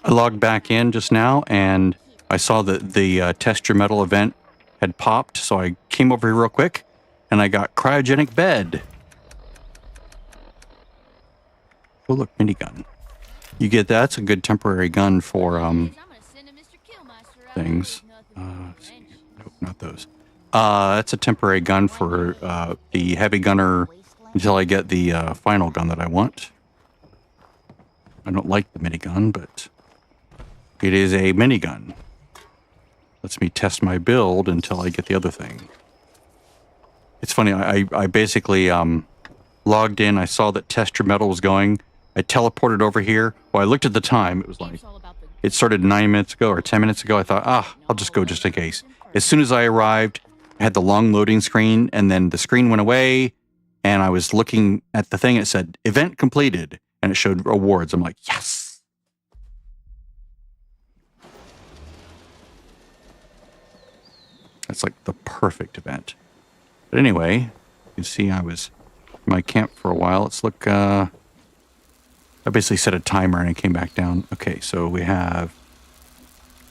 I logged back in just now, and I saw that the test your metal event had popped, so I came over here real quick, and I got cryogenic bed. Oh, look, minigun. You get that? It's a good temporary gun for things. Nope, not those. That's a temporary gun for the heavy gunner until I get the final gun that I want. I don't like the minigun, but it is a minigun. Lets me test my build until I get the other thing. It's funny, I basically logged in, I saw that test your metal was going. I teleported over here. Well, I looked at the time. It was like, it started 9 minutes ago or 10 minutes ago. I thought, I'll just go just in case. As soon as I arrived, I had the long loading screen, and then the screen went away, and I was looking at the thing. It said, event completed, and it showed awards. I'm like, yes. That's like the perfect event. But anyway, you can see I was in my camp for a while. Let's look. I basically set a timer and it came back down. Okay, so we have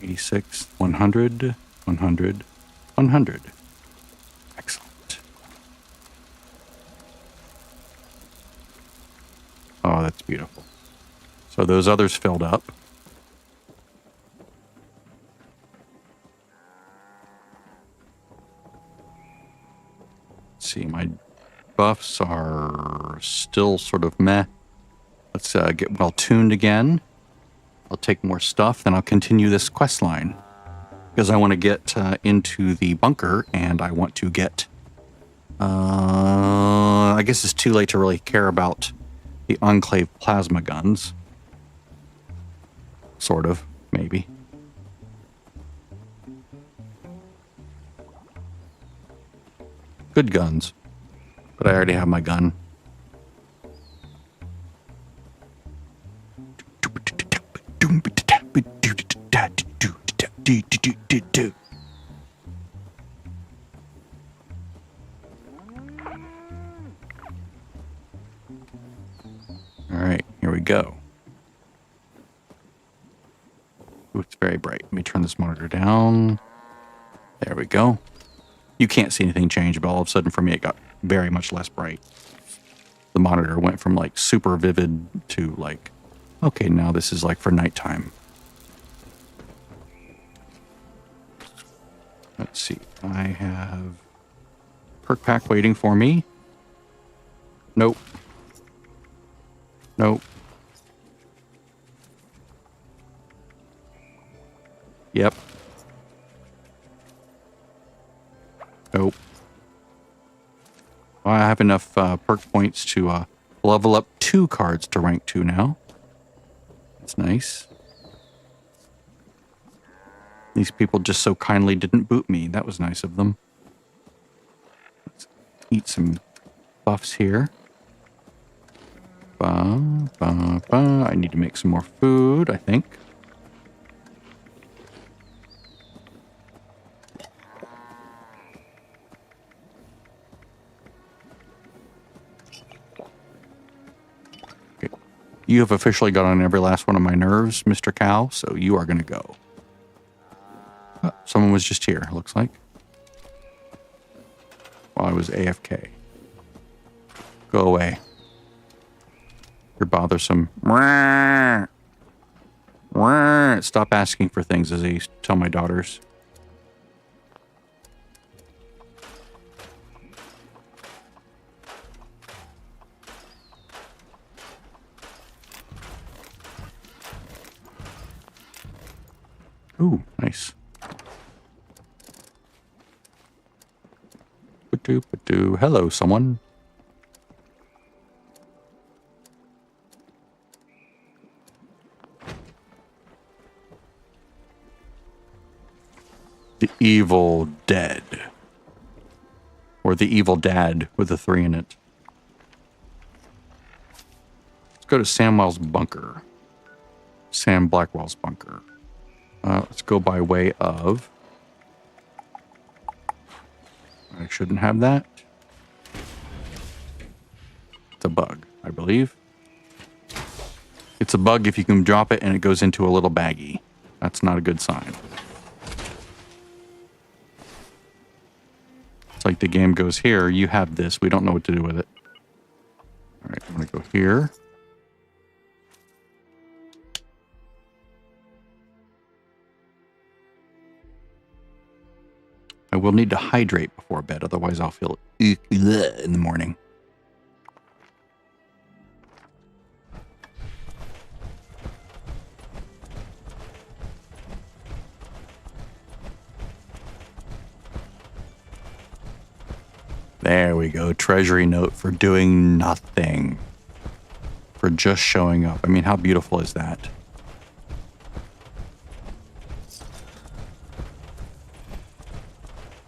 86, 100, 100, 100. Excellent. Oh, that's beautiful. So those others filled up. Let's see, my buffs are still sort of meh. Let's get well tuned again. I'll take more stuff, then I'll continue this quest line. Because I want to get into the bunker, and I want to get... I guess it's too late to really care about the Enclave plasma guns. Sort of, maybe. Good guns. But I already have my gun. All right, here we go. Ooh, it's very bright. Let me turn this monitor down. There we go. You can't see anything change, but all of a sudden for me it got very much less bright. The monitor went from like super vivid to like, okay, now this is like for nighttime. Let's see. I have perk pack waiting for me. Nope. Nope. Yep. Nope. Well, I have enough perk points to level up 2 cards to rank 2 now. That's nice. These people just so kindly didn't boot me. That was nice of them. Let's eat some buffs here. I need to make some more food, I think. Okay. You have officially got on every last one of my nerves, Mr. Cow, so you are going to go. Oh, someone was just here, looks like. While I was AFK. Go away. You're bothersome. Stop asking for things, as I used to tell my daughters. Ooh, nice. Hello, someone. The Evil Dead. Or the Evil Dad with a 3 in it. Let's go to Samwell's bunker. Sam Blackwell's bunker. Let's go by way of... I shouldn't have that. It's a bug, I believe. It's a bug if you can drop it and it goes into a little baggie. That's not a good sign. It's like the game goes, here, you have this. We don't know what to do with it. All right, I'm going to go here. I will need to hydrate before bed, otherwise I'll feel in the morning. There we go. Treasury note for doing nothing. For just showing up. I mean, how beautiful is that?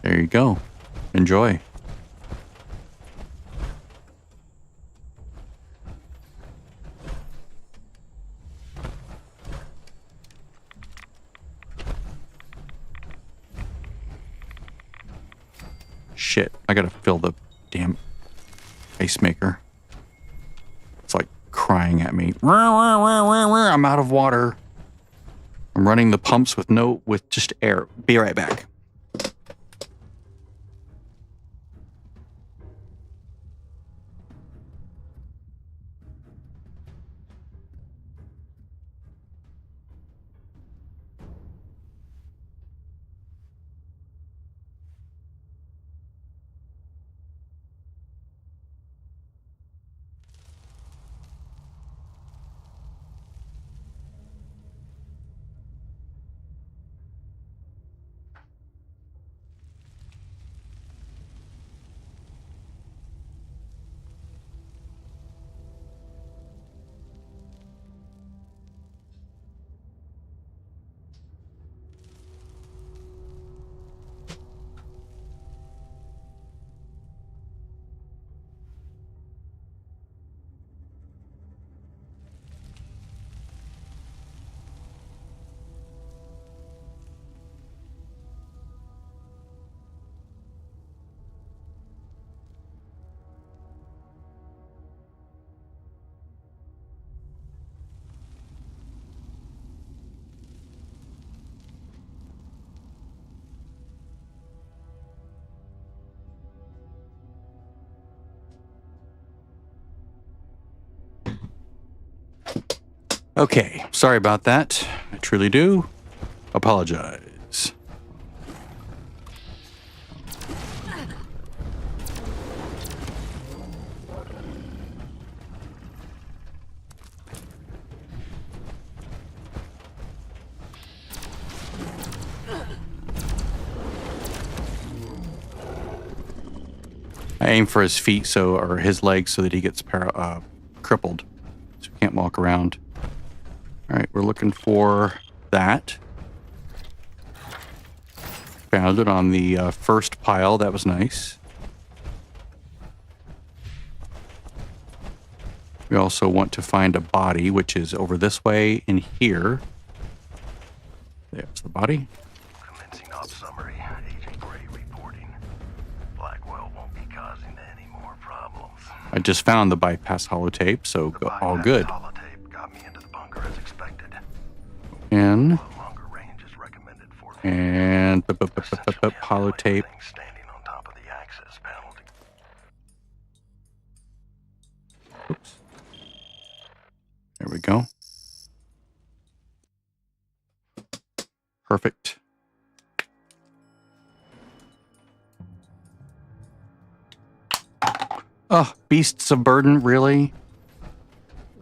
There you go. Enjoy. Shit, I gotta fill the damn ice maker. It's like crying at me. I'm out of water. I'm running the pumps with just air. Be right back. Okay, sorry about that. I truly do apologize. I aim for his feet or his legs so that he gets crippled, so he can't walk around. All right, we're looking for that. Found it on the first pile. That was nice. We also want to find a body, which is over this way in here. There's the body. Commencing op summary. Agent Gray reporting. Blackwell won't be causing any more problems. I just found the bypass holotape, so all good. Holotape got me into the bunker as expected. And Longer range is recommended for holotape. Standing on top of the access panel. Oops. There we go. Perfect. Oh, beasts of burden, really?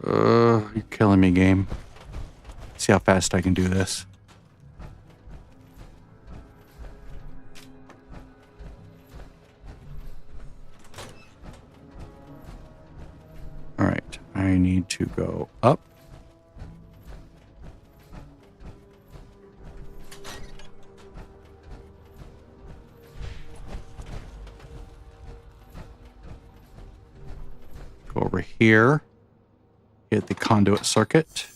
You're killing me, game. See how fast I can do this. All right, I need to go up. Go over here, hit the conduit circuit.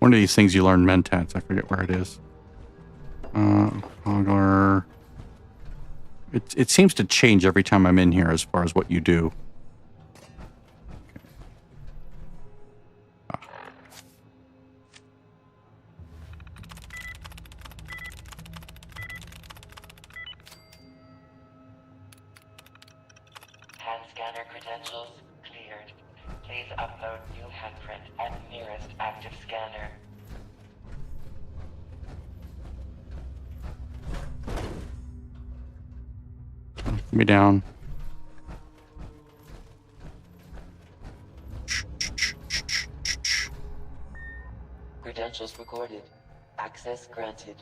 One of these things you learn mentats. I forget where it is. Ogler. It seems to change every time I'm in here as far as what you do. Hand scanner credentials cleared. Please upload new handprint at nearest active scanner. Put me down. Credentials recorded. Access granted.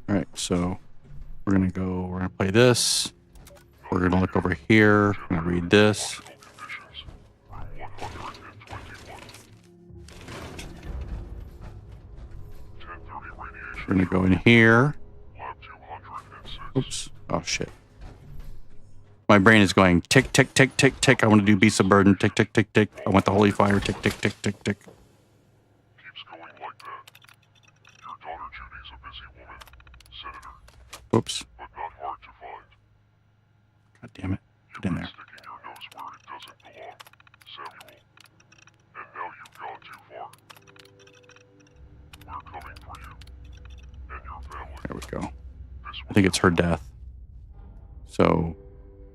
All right, so we're gonna play this. We're gonna look over here. We're gonna read this. We're gonna go in here. Oops. Oh shit. My brain is going tick, tick, tick, tick, tick. I want to do beast of burden. Tick, tick, tick, tick. I want the holy fire. Tick, tick, tick, tick, tick. Keeps going like that. Your daughter Judy's a busy woman, Senator, Oops. but not hard to find. God damn it. Get in there. Sticking your nose where it doesn't belong, Samuel. And now you've gone too far. We're coming for you. And your family. There we go. This I think it's her death. So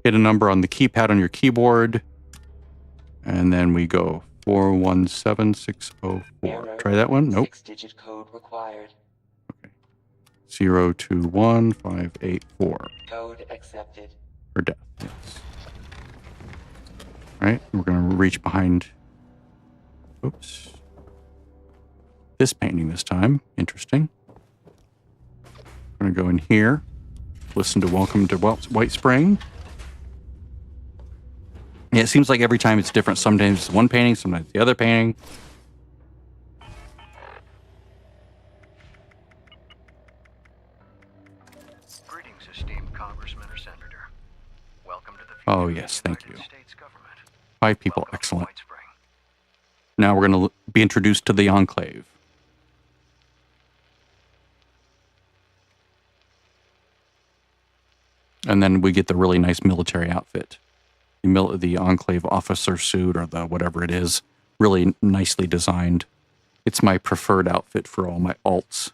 hit a number on the keypad on your keyboard. And then we go 417604. Try that one? Nope. 6-digit code required. Okay. 021584. Code accepted. Her death. Yes. All right. We're going to reach behind. Oops. This painting this time. Interesting. We're going to go in here. Listen to Welcome to White Spring. Yeah, it seems like every time it's different. Sometimes it's one painting, sometimes the other painting. Greetings, esteemed Congressman or Senator. Welcome to the Oh, yes, thank you. States government. 5 people, Welcome to excellent. White Spring. Now we're going to be introduced to the Enclave. And then we get the really nice military outfit. The Enclave officer suit or the whatever it is. Really nicely designed. It's my preferred outfit for all my alts.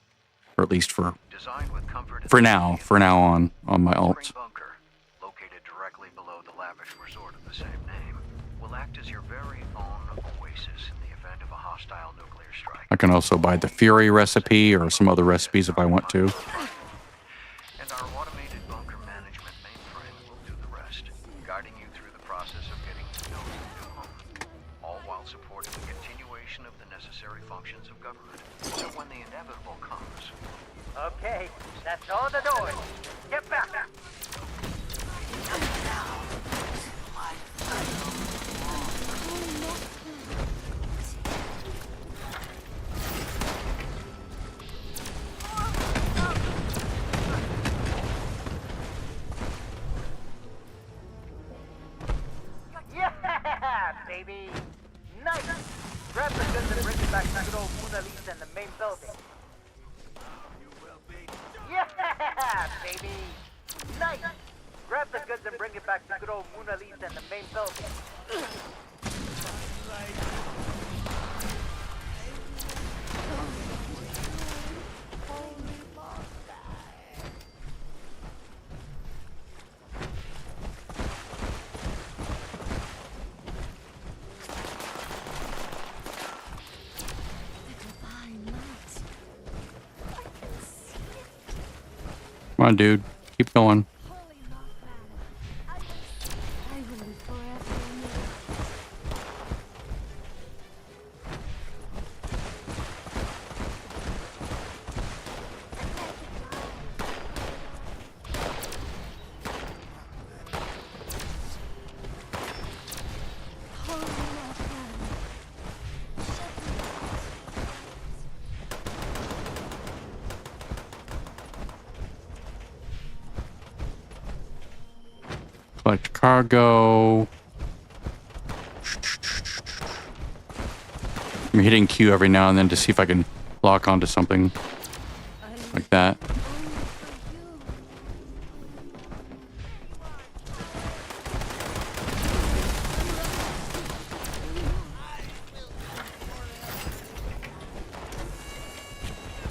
Or at least for Designed with comfort and now on my alts. Spring bunker, located directly below the lavish resort of the same name, will act as your very own oasis in the event of a hostile nuclear strike. I can also buy the Fury recipe or some other recipes if I want to. And our automated bunker management mainframe will do the rest, guiding you through the process of getting to know your new home, all while supporting the continuation of the necessary functions of government. So when the inevitable comes, Okay, that's all the doors. Get back! Yeah, baby! Nice! Grab the guns and bring it back to good old Mona Lisa in the main building. Yeah, baby! Nice! Grab the goods and bring it back to good old Mona Lisa in the main building. Come on, dude. Keep going. Collect cargo. I'm hitting Q every now and then to see if I can lock onto something like that.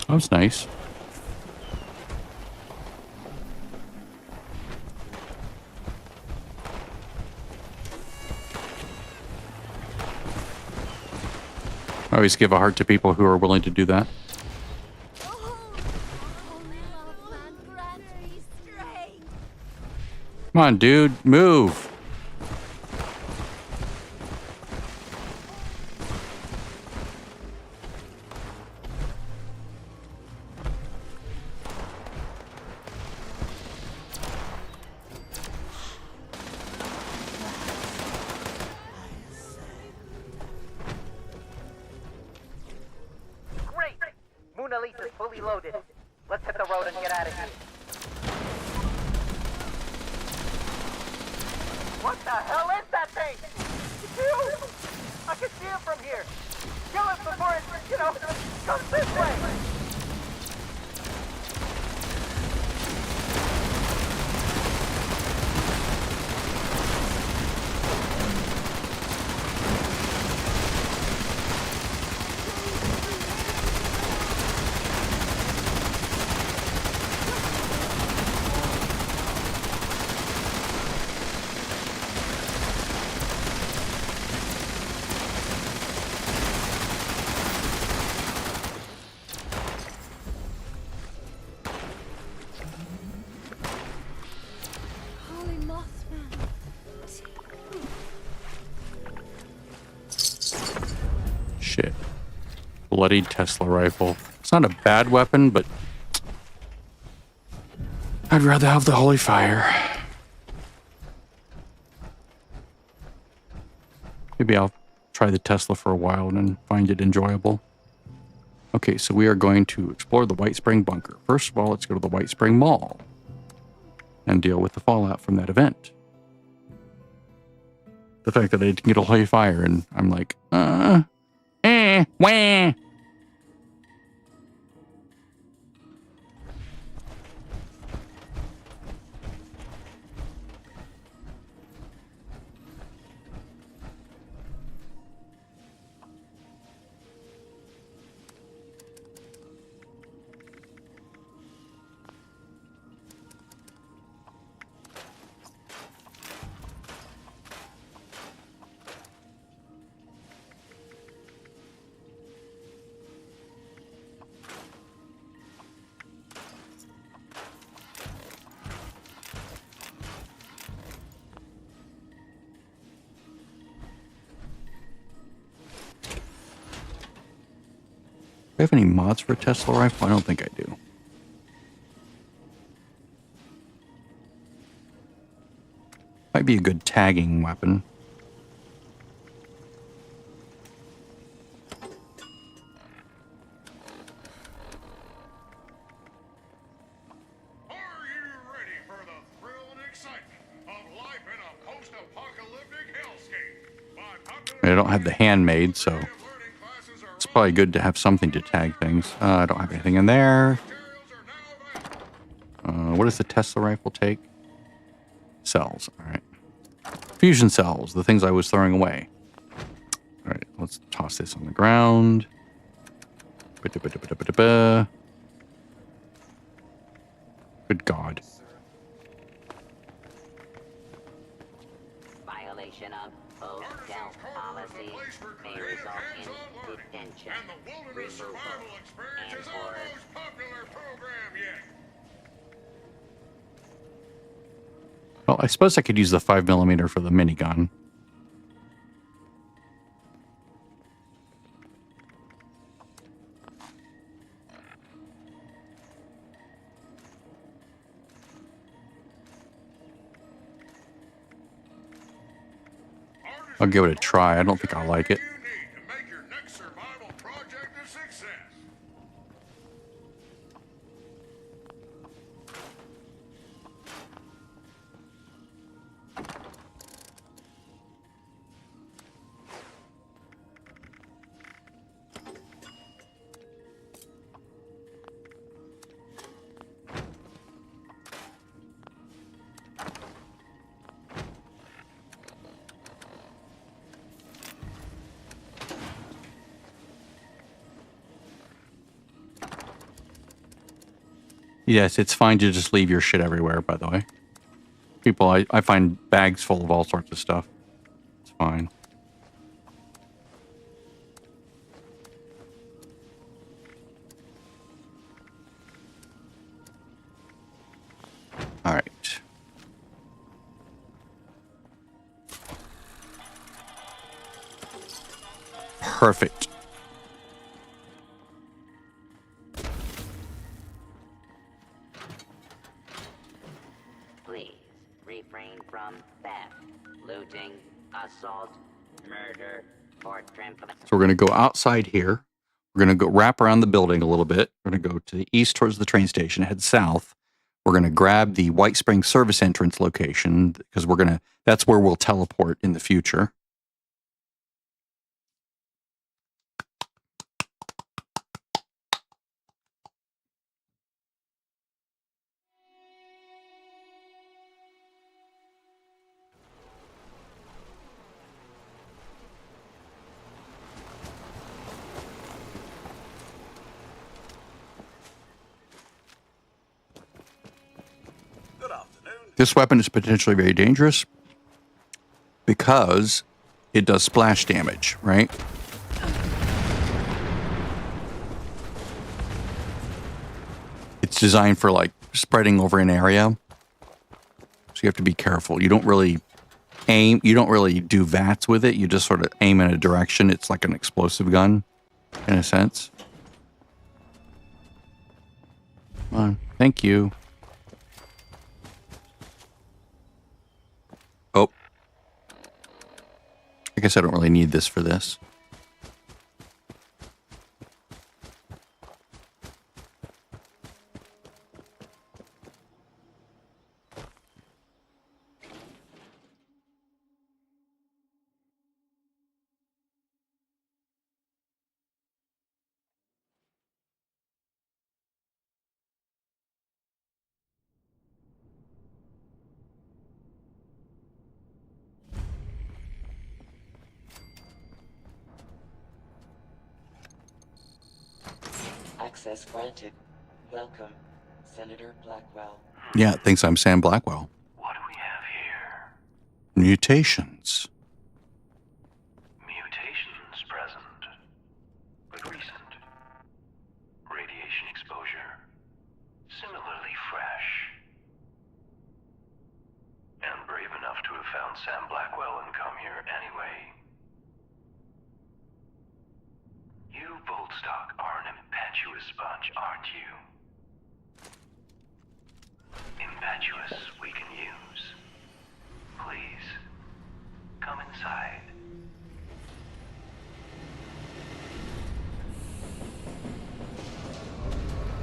That was nice. I always give a heart to people who are willing to do that. Come on, dude, move. Great! Mona Lisa's fully loaded. Let's hit the road and get out of here. What the hell is that thing? It's you! I can see it from here. Kill it before it, comes this way. Shit. Bloodied Tesla rifle. It's not a bad weapon, but I'd rather have the holy fire. Maybe I'll try the Tesla for a while and find it enjoyable. Okay, so we are going to explore the White Spring Bunker. First of all, let's go to the White Spring Mall and deal with the fallout from that event. The fact that I didn't get a holy fire, and I'm like, wah. Do I have any mods for a Tesla rifle? I don't think I do. Might be a good tagging weapon. Are you ready for the thrill and excitement of life in a post-apocalyptic hellscape? By popular I don't have the handmade, so learning classes are it's probably good to have something to tag things. I don't have anything in there. materials are now available. What does the Tesla rifle take? Cells. All right. Fusion cells, the things I was throwing away. All right, let's toss this on the ground. Ba-da-ba-da-ba-da-ba-da. Good God. Violation of hotel policy may result in detention, And the wilderness removal, survival experience and is our or most popular program yet. Well, I suppose I could use the 5mm for the minigun. I'll give it a try. I don't think I'll like it. You need to make your next survival project a success. Yes, it's fine to just leave your shit everywhere, by the way. People, I find bags full of all sorts of stuff. It's fine. All right. Perfect. Please refrain from theft, looting, assault, murder, or trespass. So we're going to go outside here. We're going to go wrap around the building a little bit. We're going to go to the east towards the train station, head south. We're going to grab the White Springs service entrance location because that's where we'll teleport in the future. This weapon is potentially very dangerous because it does splash damage, right? It's designed for like spreading over an area. So you have to be careful. You don't really aim, you don't really do VATS with it. You just sort of aim in a direction. It's like an explosive gun in a sense. Come on. Thank you. Oh. I guess I don't really need this for this. Access granted. Welcome, Senator Blackwell. Yeah, it thinks I'm Sam Blackwell. What do we have here? Mutations. Mutations present, but recent. Radiation exposure, similarly fresh. And brave enough to have found Sam Blackwell and come here anyway. You, Boldstock, are an impetuous bunch, aren't you? Impetuous we can use. Please, come inside.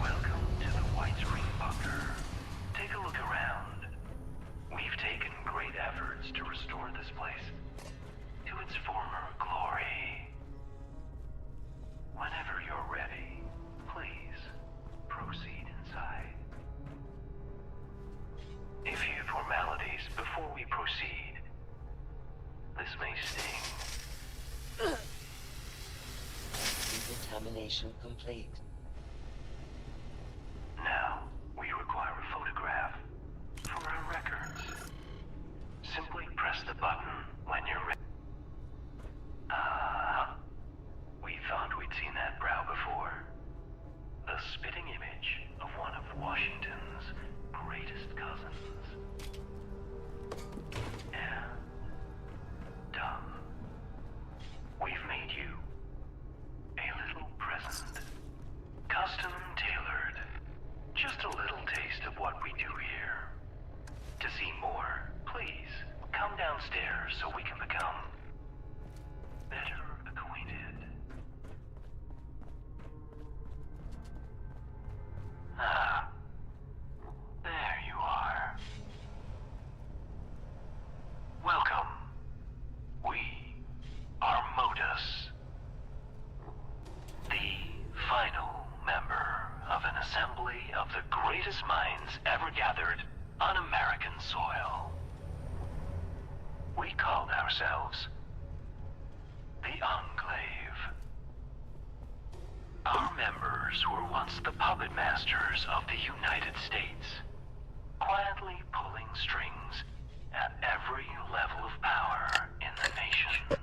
Welcome to the White Spring Bunker. Take a look around. We've taken great efforts to restore this place to its former glory. Whenever you're ready, please proceed inside. A few formalities before we proceed. This may sting. Decontamination complete. Now, we require a photograph for our records. Simply press the button when you're ready. We thought we'd seen that brow before. The spitting image of one of Washington's greatest cousins. And done. We've made you a little present. Custom tailored. Just a little taste of what we do here. To see more, please come downstairs so we can become better acquainted. Ah, there you are. Welcome. We are Modus, the final member of an assembly of the greatest minds ever gathered on American soil. We called ourselves the Enclave. Our members were once It's the puppet masters of the United States, quietly pulling strings at every level of power in the nation.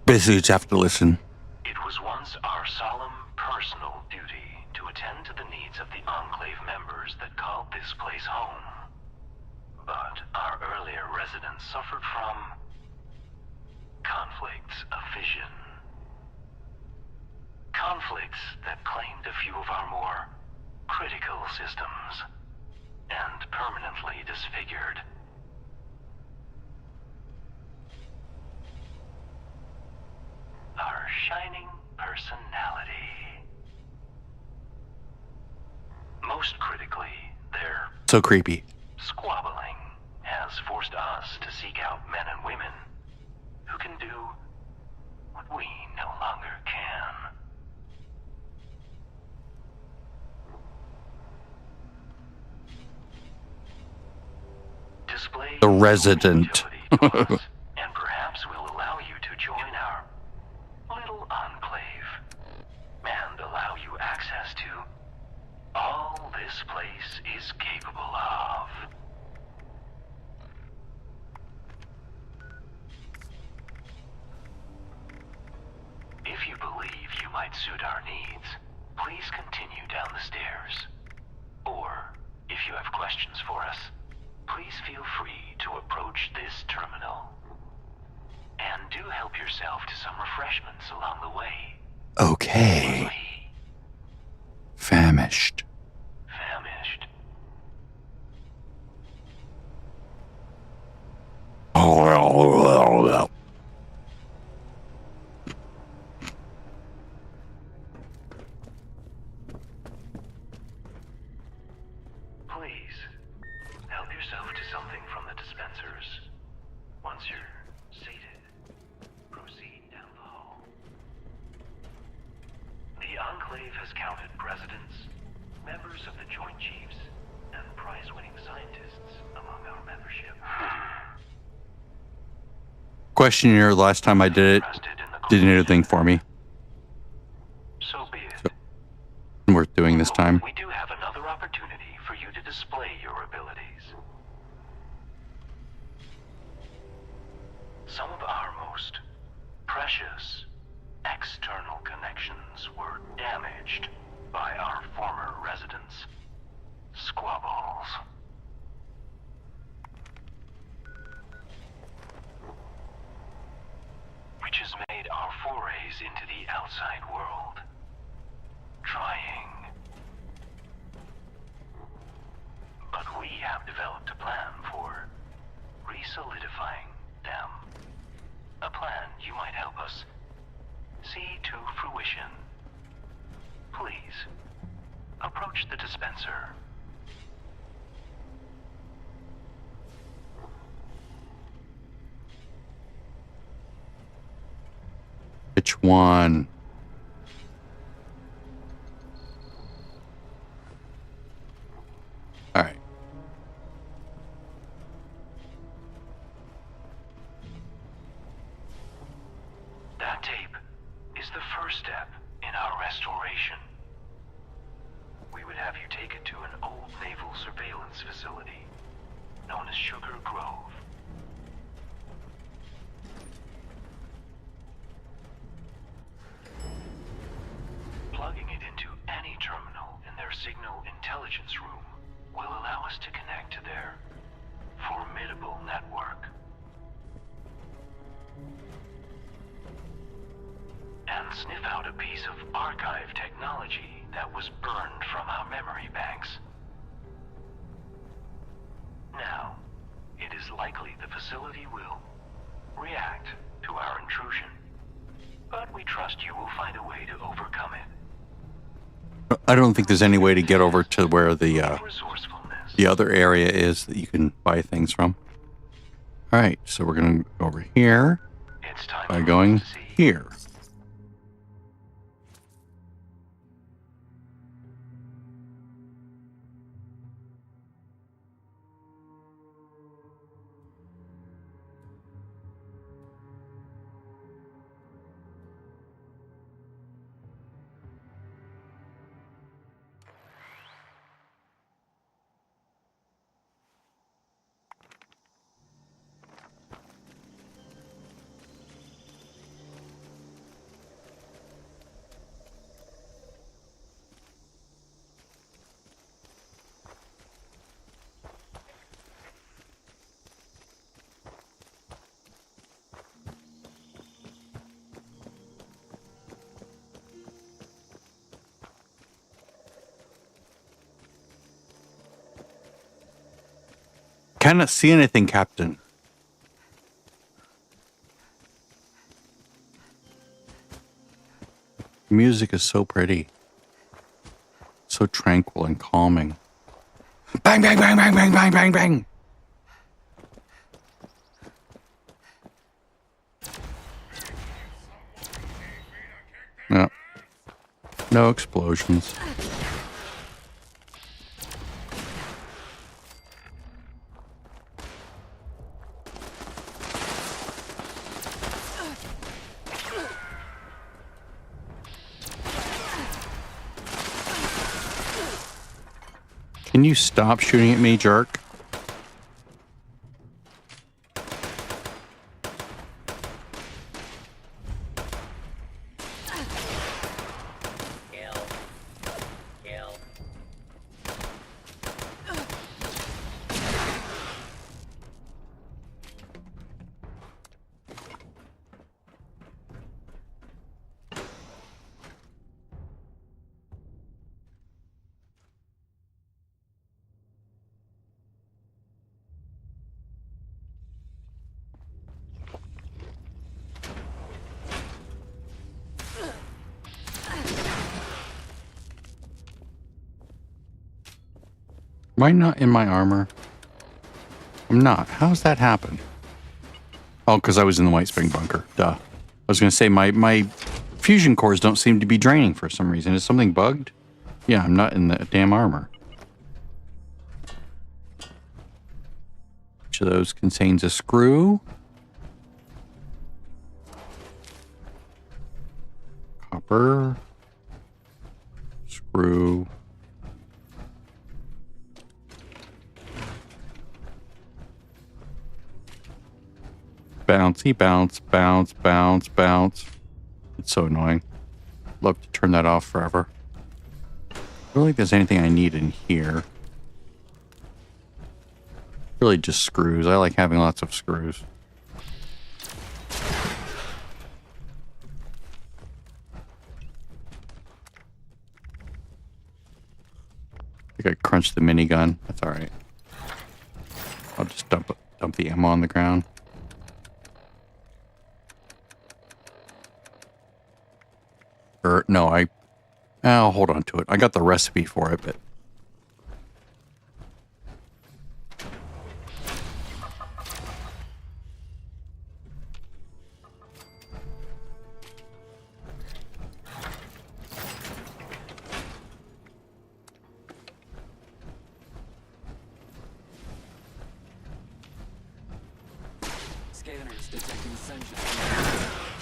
Basically, you just have to listen. It was once our solemn personal duty to attend to the needs of the Enclave members that called this place home. But our earlier residents suffered from conflicts of vision. Conflicts that claimed a few of our more critical systems and permanently disfigured. Our shining personality. Most critically, their So creepy. squabbling has forced us to seek out men and women who can do what we no longer can. Display The resident. your utility to us, and perhaps we'll allow you to join our little enclave and allow you access to all this place is capable of. If you believe you might suit our needs, please continue down the stairs. Or, if you have questions for us, please feel free to approach this terminal. And do help yourself to some refreshments along the way. Okay. Famished. Famished. Please, help yourself to something from the dispensers. Once you're seated, proceed down the hall. The Enclave has counted presidents, members of the Joint Chiefs, and prize-winning scientists among our membership. Questionnaire last time I did it didn't do anything for me. So be it. Worth doing this time. We do have another opportunity for you to display your abilities. Some of our most precious external connections were damaged by our former residents' squabbles. Which has made our forays into the outside world trying. But we have developed a plan for re-solidifying them. A plan you might help us see to fruition. Please, approach the dispenser. Which one? All right. That tape is the first step in our restoration. We would have you take it to an old naval surveillance facility known as Sugar Grove. Plugging it into any terminal in their signal intelligence room will allow us to connect to their formidable network. And sniff out a piece of archive technology that was burned from our memory banks. Now, it is likely the facility will react to our intrusion, but we trust you will find a way to overcome it. I don't think there's any way to get over to where the Resourcefulness. other area is that you can buy things from. All right, so we're gonna go over here It's time by for going us to see. here. Cannot see anything, Captain. Music is so pretty. So tranquil and calming. Bang, bang, bang, bang, bang, bang, bang, bang. No. No explosions. Can you stop shooting at me, jerk? Am I not in my armor? I'm not. How's that happen? Oh, because I was in the White Spring bunker. Duh. I was going to say, my fusion cores don't seem to be draining for some reason. Is something bugged? Yeah, I'm not in the damn armor. Each of those contains a screw. Copper. Screw. Bouncy, bounce, bounce, bounce, bounce. It's so annoying. Love to turn that off forever. I don't think there's anything I need in here. Really just screws. I like having lots of screws. I think I crunched the minigun. That's alright. I'll just dump the ammo on the ground. Or, no, I'll hold on to it. I got the recipe for it, but... Scanners detecting sunshine.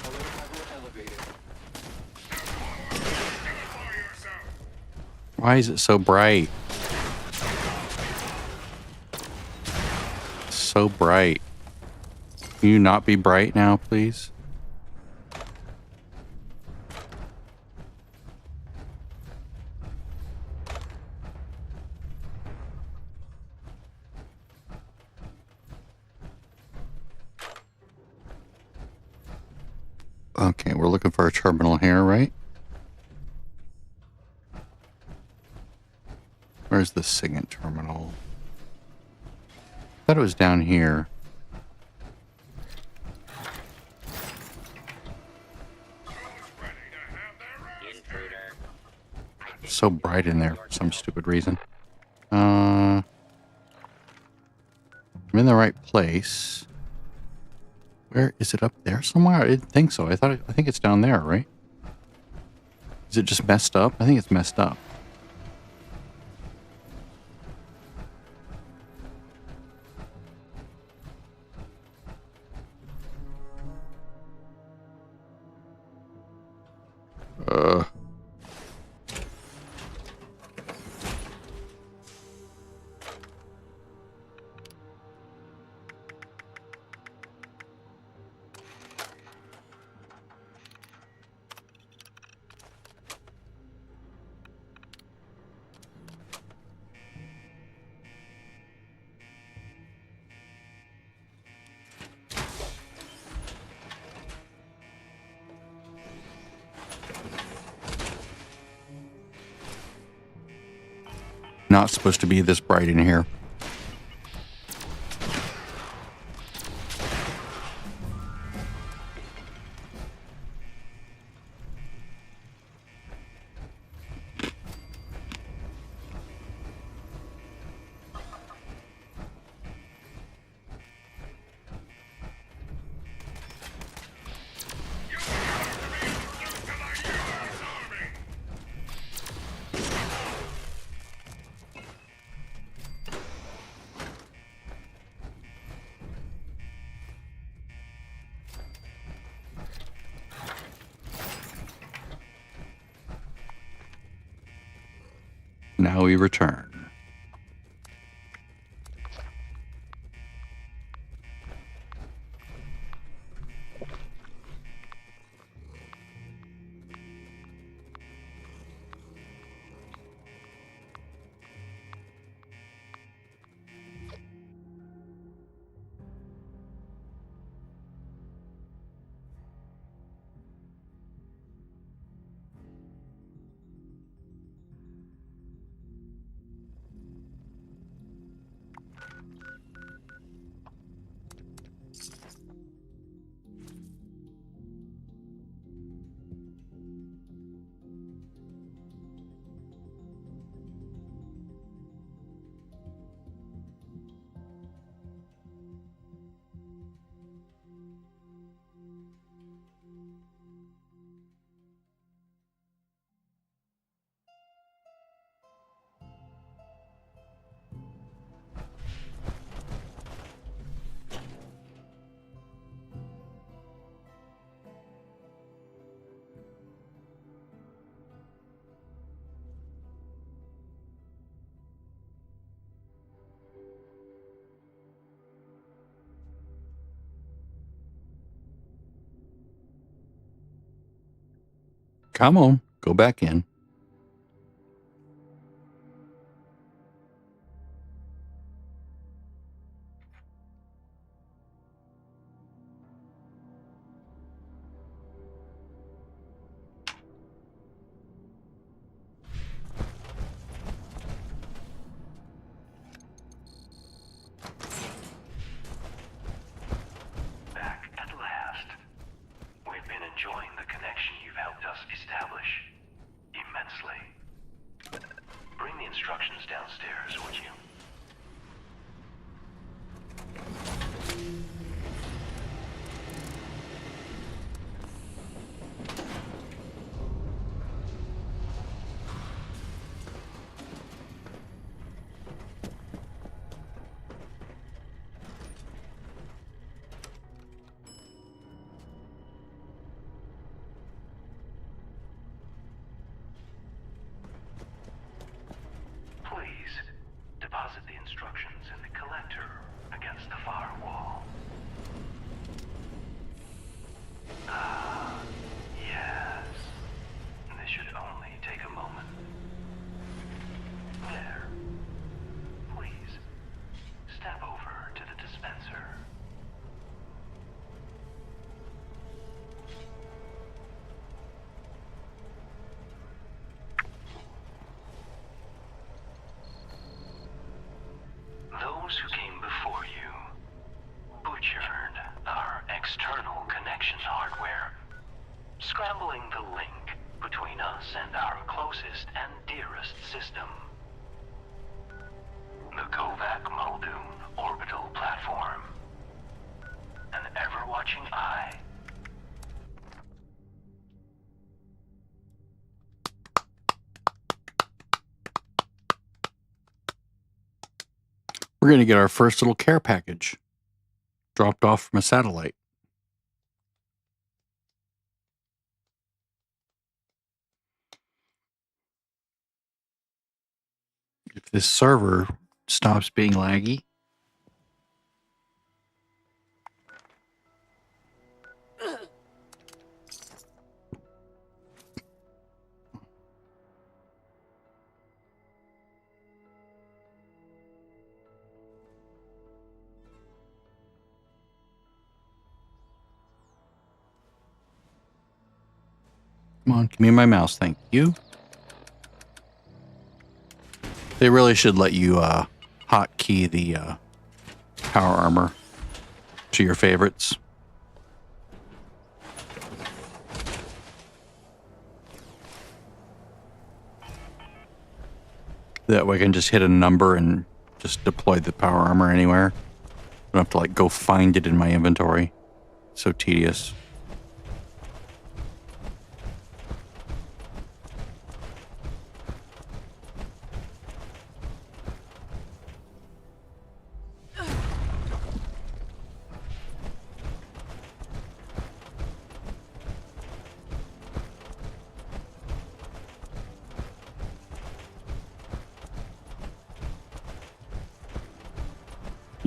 Alert level elevated. Why is it so bright? So bright. Can you not be bright now, please? Okay, we're looking for a terminal here, right? Where's the SIGINT terminal? I thought it was down here. It's so bright in there for some stupid reason. I'm in the right place. Where is it? Up there somewhere? I didn't think so. I think it's down there, right? Is it just messed up? I think it's messed up. Not supposed to be this bright in here. now we return. Come on, go back in. Back at last. We've been enjoying the connection you've helped us establish immensely. Bring the instructions downstairs, would you? Please, deposit the instructions in the collector against the far wall. Ah, yes. This should only take a moment. There. Please, step over to the dispenser. Those who came before you butchered our external connection hardware, scrambling the link between us and our closest and dearest system. The Kovac Muldoon orbital platform. An ever-watching eye. We're going to get our first little care package dropped off from a satellite. If this server stops being laggy. Come on, give me my mouse, thank you. They really should let you hotkey the power armor to your favorites. That way I can just hit a number and just deploy the power armor anywhere. I don't have to like go find it in my inventory. So tedious.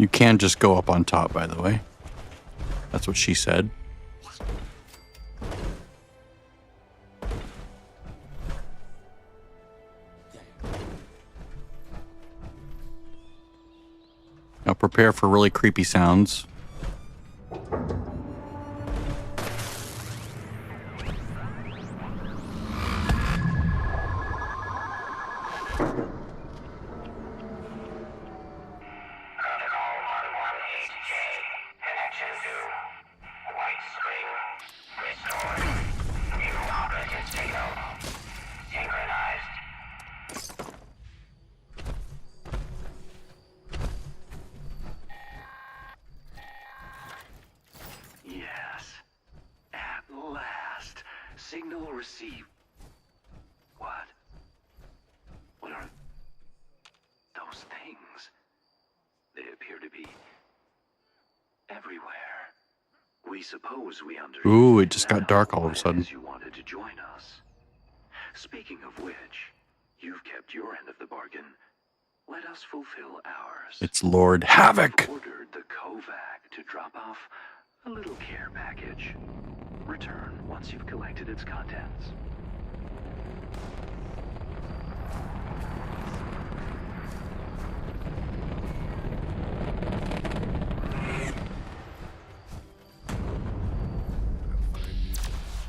You can just go up on top, by the way. That's what she said. Now prepare for really creepy sounds. Yes. At last. Signal received. What? What are those things? They appear to be everywhere. We suppose we understand. Ooh, it just got now dark all of a why it sudden. is you wanted to join us. Speaking of which, you've kept your end of the bargain. Let us fulfill ours. It's Lord Havoc. I've ordered the Kovac to drop off a little care package. Return once you've collected its contents.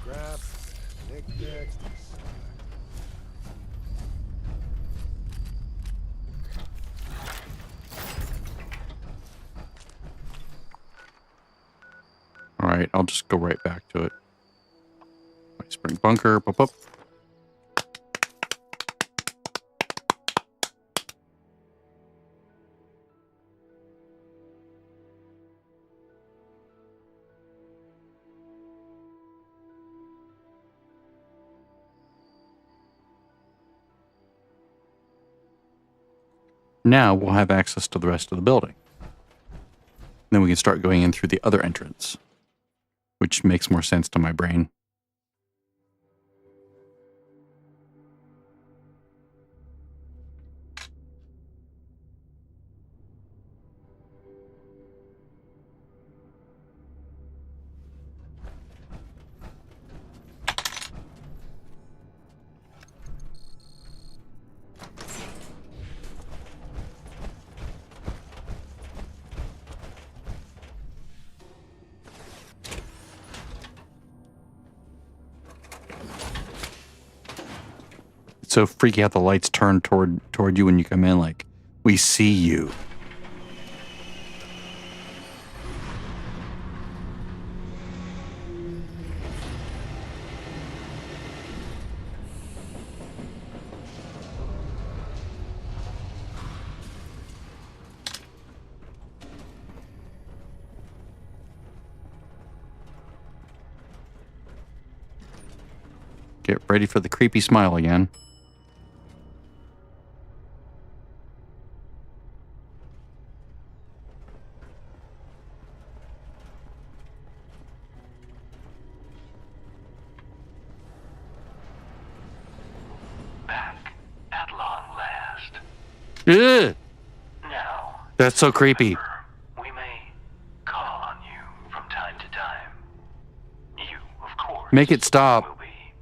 Scraps, knickknacks. All right, I'll just go right back to it. Spring bunker, pop up. Now we'll have access to the rest of the building. Then we can start going in through the other entrance, which makes more sense to my brain. It's so freaky how the lights turn toward you when you come in, like, we see you. Get ready for the creepy smile again. Back at long last. Ugh, Now, that's so creepy. we may call on you from time to time. You, of course, Make it stop. will be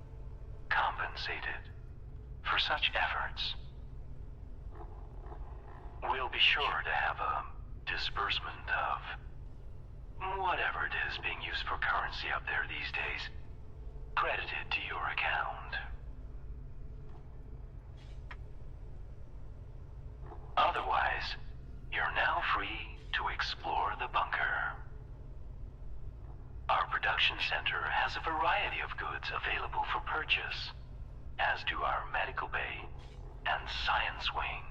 compensated for such efforts. We'll be sure to have a disbursement of whatever it is being used for currency up there these days credited to your account. Otherwise, you're now free to explore the bunker. Our production center has a variety of goods available for purchase, as do our medical bay and science wing.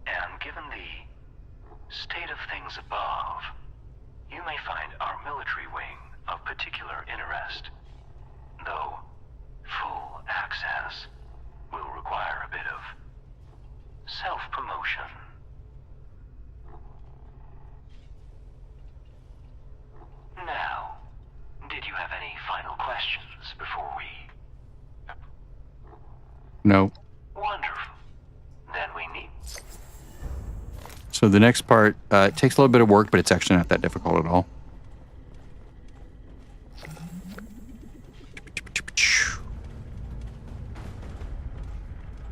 And given the state of things above, you may find our military wing of particular interest, though full access will require a bit of self-promotion. Now, did you have any final questions before we... No. Wonderful. So the next part, it takes a little bit of work, but it's actually not that difficult at all.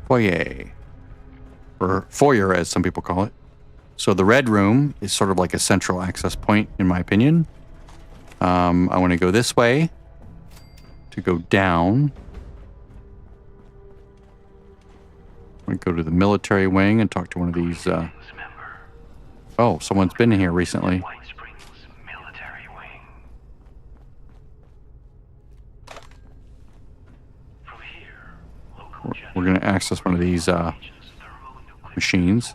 Foyer. Or foyer, as some people call it. So the red room is sort of like a central access point, in my opinion. I want to go this way to go down. I want to go to the military wing and talk to one of these. Oh, someone's been here recently. We're going to access one of these machines.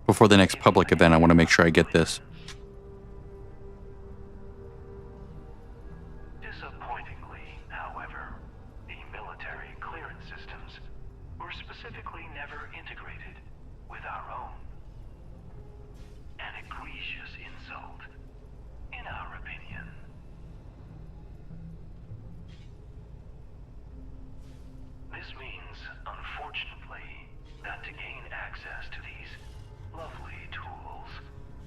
Before the next public event, I want to make sure I get this. Disappointingly, however, the military clearance systems were specifically never integrated with our own. An egregious insult, in our opinion. This means, unfortunately, that to gain access to these lovely tools,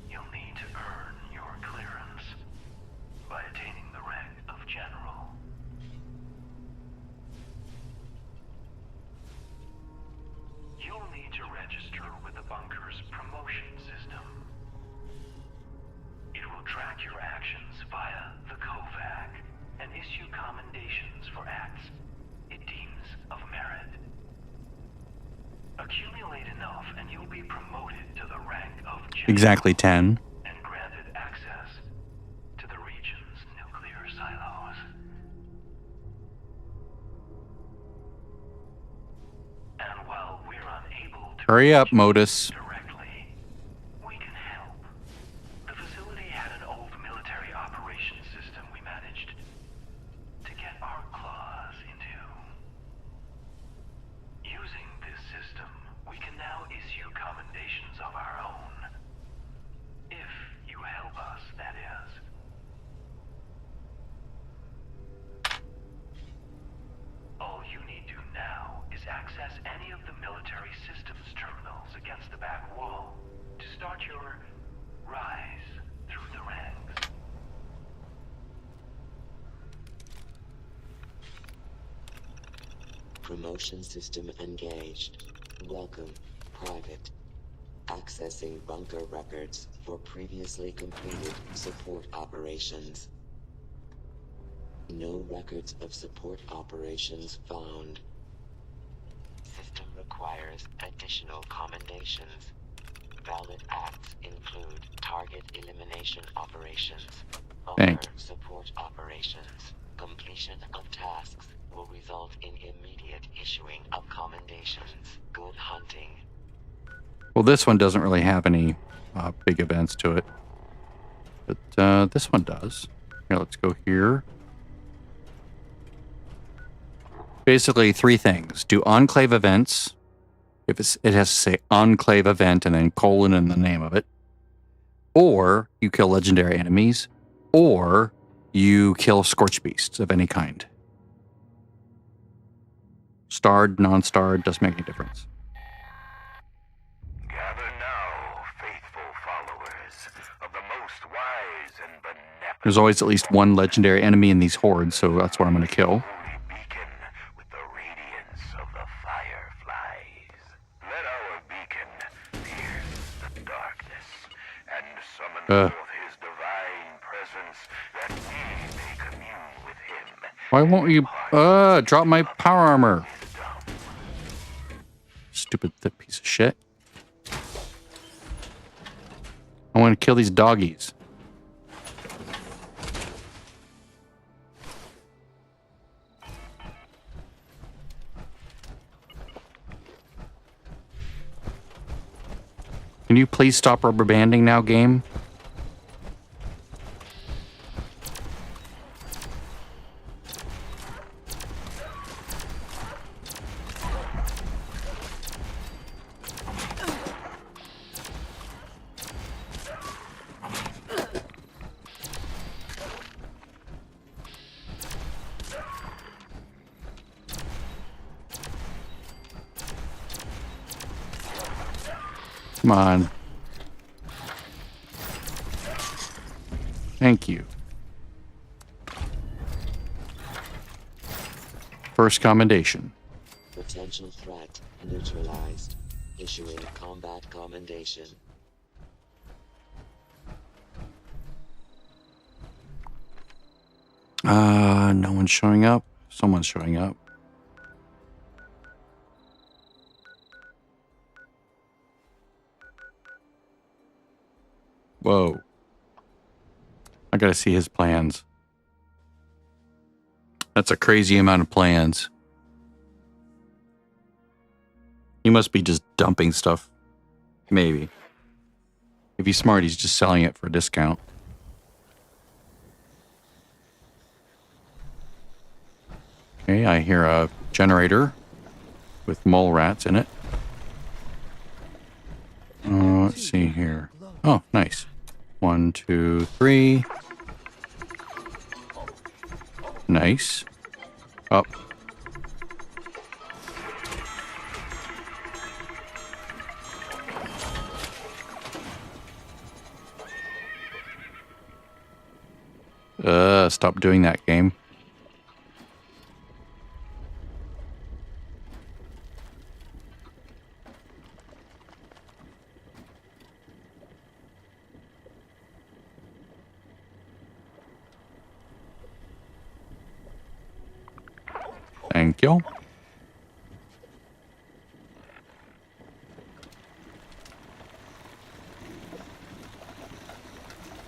you'll need to earn your clearance by attaining the rank of general. You'll need to register with the bunker's promotion system. It will track your actions via the COVAC and issue commendations for acts it deems of merit. Accumulate enough and you'll be promoted to the rank of general. Exactly 10. And granted access to the region's nuclear silos. And while we're unable to Hurry up, Modus. directly, we can help. The facility had an old military operations system we managed to get our claws into. Using this system, we can now issue commendations of our own. If you help us, that is. All you need to now is access any of the military systems terminals against the back wall to start your rise through the ranks. Promotion system engaged. Welcome, Private. Accessing bunker records for previously completed support operations. No records of support operations found. System requires additional commendations. Valid acts include target elimination operations, bunker support operations. Completion of tasks will result in immediate issuing of commendations. Good hunting. Well, this one doesn't really have any big events to it. But this one does. Here, let's go here. Basically, 3 things. Do enclave events. If it has to say enclave event and then colon in the name of it. Or you kill legendary enemies. Or you kill scorch beasts of any kind. Starred, non-starred, doesn't make any difference. Gather now, faithful followers of the most wise and benevolent. There's always at least one legendary enemy in these hordes, so that's what I'm going to kill. Holy beacon with the radiance of the fireflies. Let our beacon pierce the darkness and summon forth his divine presence that we may commune with him. Why won't you drop my power armor? Stupid piece of shit. I want to kill these doggies. Can you please stop rubber banding now, game? Come on. Thank you. First commendation. Potential threat neutralized. Issuing combat commendation. No one's showing up. Someone's showing up. Whoa. I gotta see his plans. That's a crazy amount of plans. He must be just dumping stuff. Maybe. If he's smart, he's just selling it for a discount. Okay, I hear a generator with mole rats in it. Let's see here. Oh, nice. 1, 2, 3. Nice. Up. Stop doing that, game. Thank you.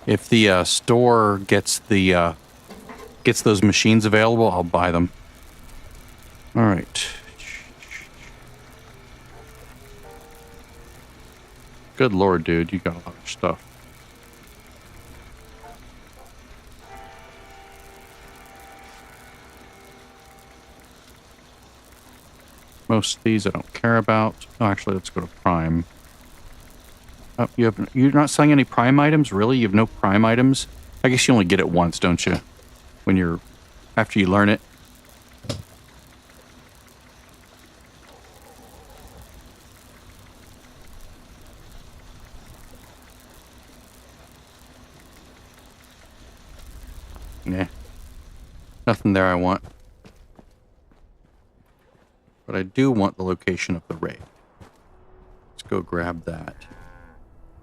If the store gets those machines available, I'll buy them. All right. Good lord, dude, you got a lot of stuff. Most of these I don't care about. Oh, actually, let's go to Prime. Oh, you're not selling any Prime items? Really? You have no Prime items? I guess you only get it once, don't you? After you learn it. Nah. Nothing there I want. But I do want the location of the raid. Let's go grab that.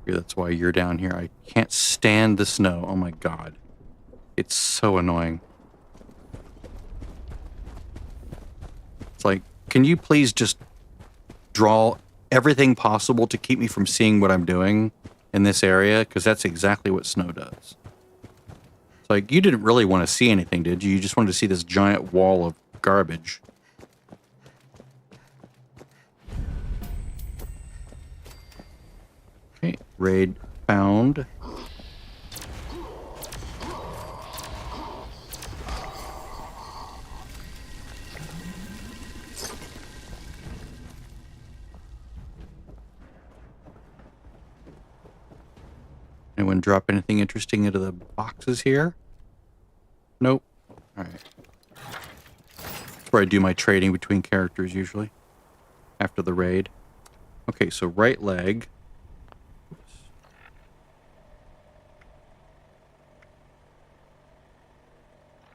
That's why you're down here. I can't stand the snow. Oh my god. It's so annoying. It's like, can you please just draw everything possible to keep me from seeing what I'm doing in this area? Because that's exactly what snow does. It's like, you didn't really want to see anything, did you? You just wanted to see this giant wall of garbage. Okay, raid found. Anyone drop anything interesting into the boxes here? Nope. Alright. That's where I do my trading between characters usually. After the raid. Okay, so right leg. Oops.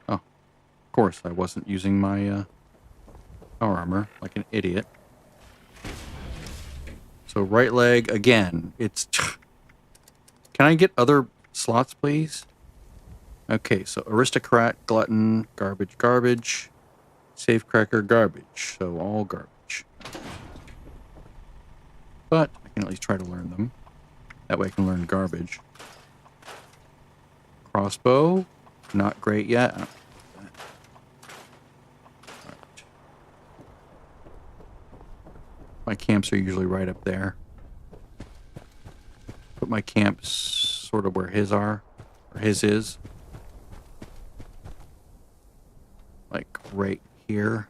Oh. Of course, I wasn't using my power armor like an idiot. So right leg, again, it's... Can I get other slots, please? Okay, so aristocrat, glutton, garbage, garbage, safecracker, garbage. So all garbage. But I can at least try to learn them. That way I can learn garbage. Crossbow, not great yet. Right. My camps are usually right up there. Put my camps sort of where his are, or his is. Like right here.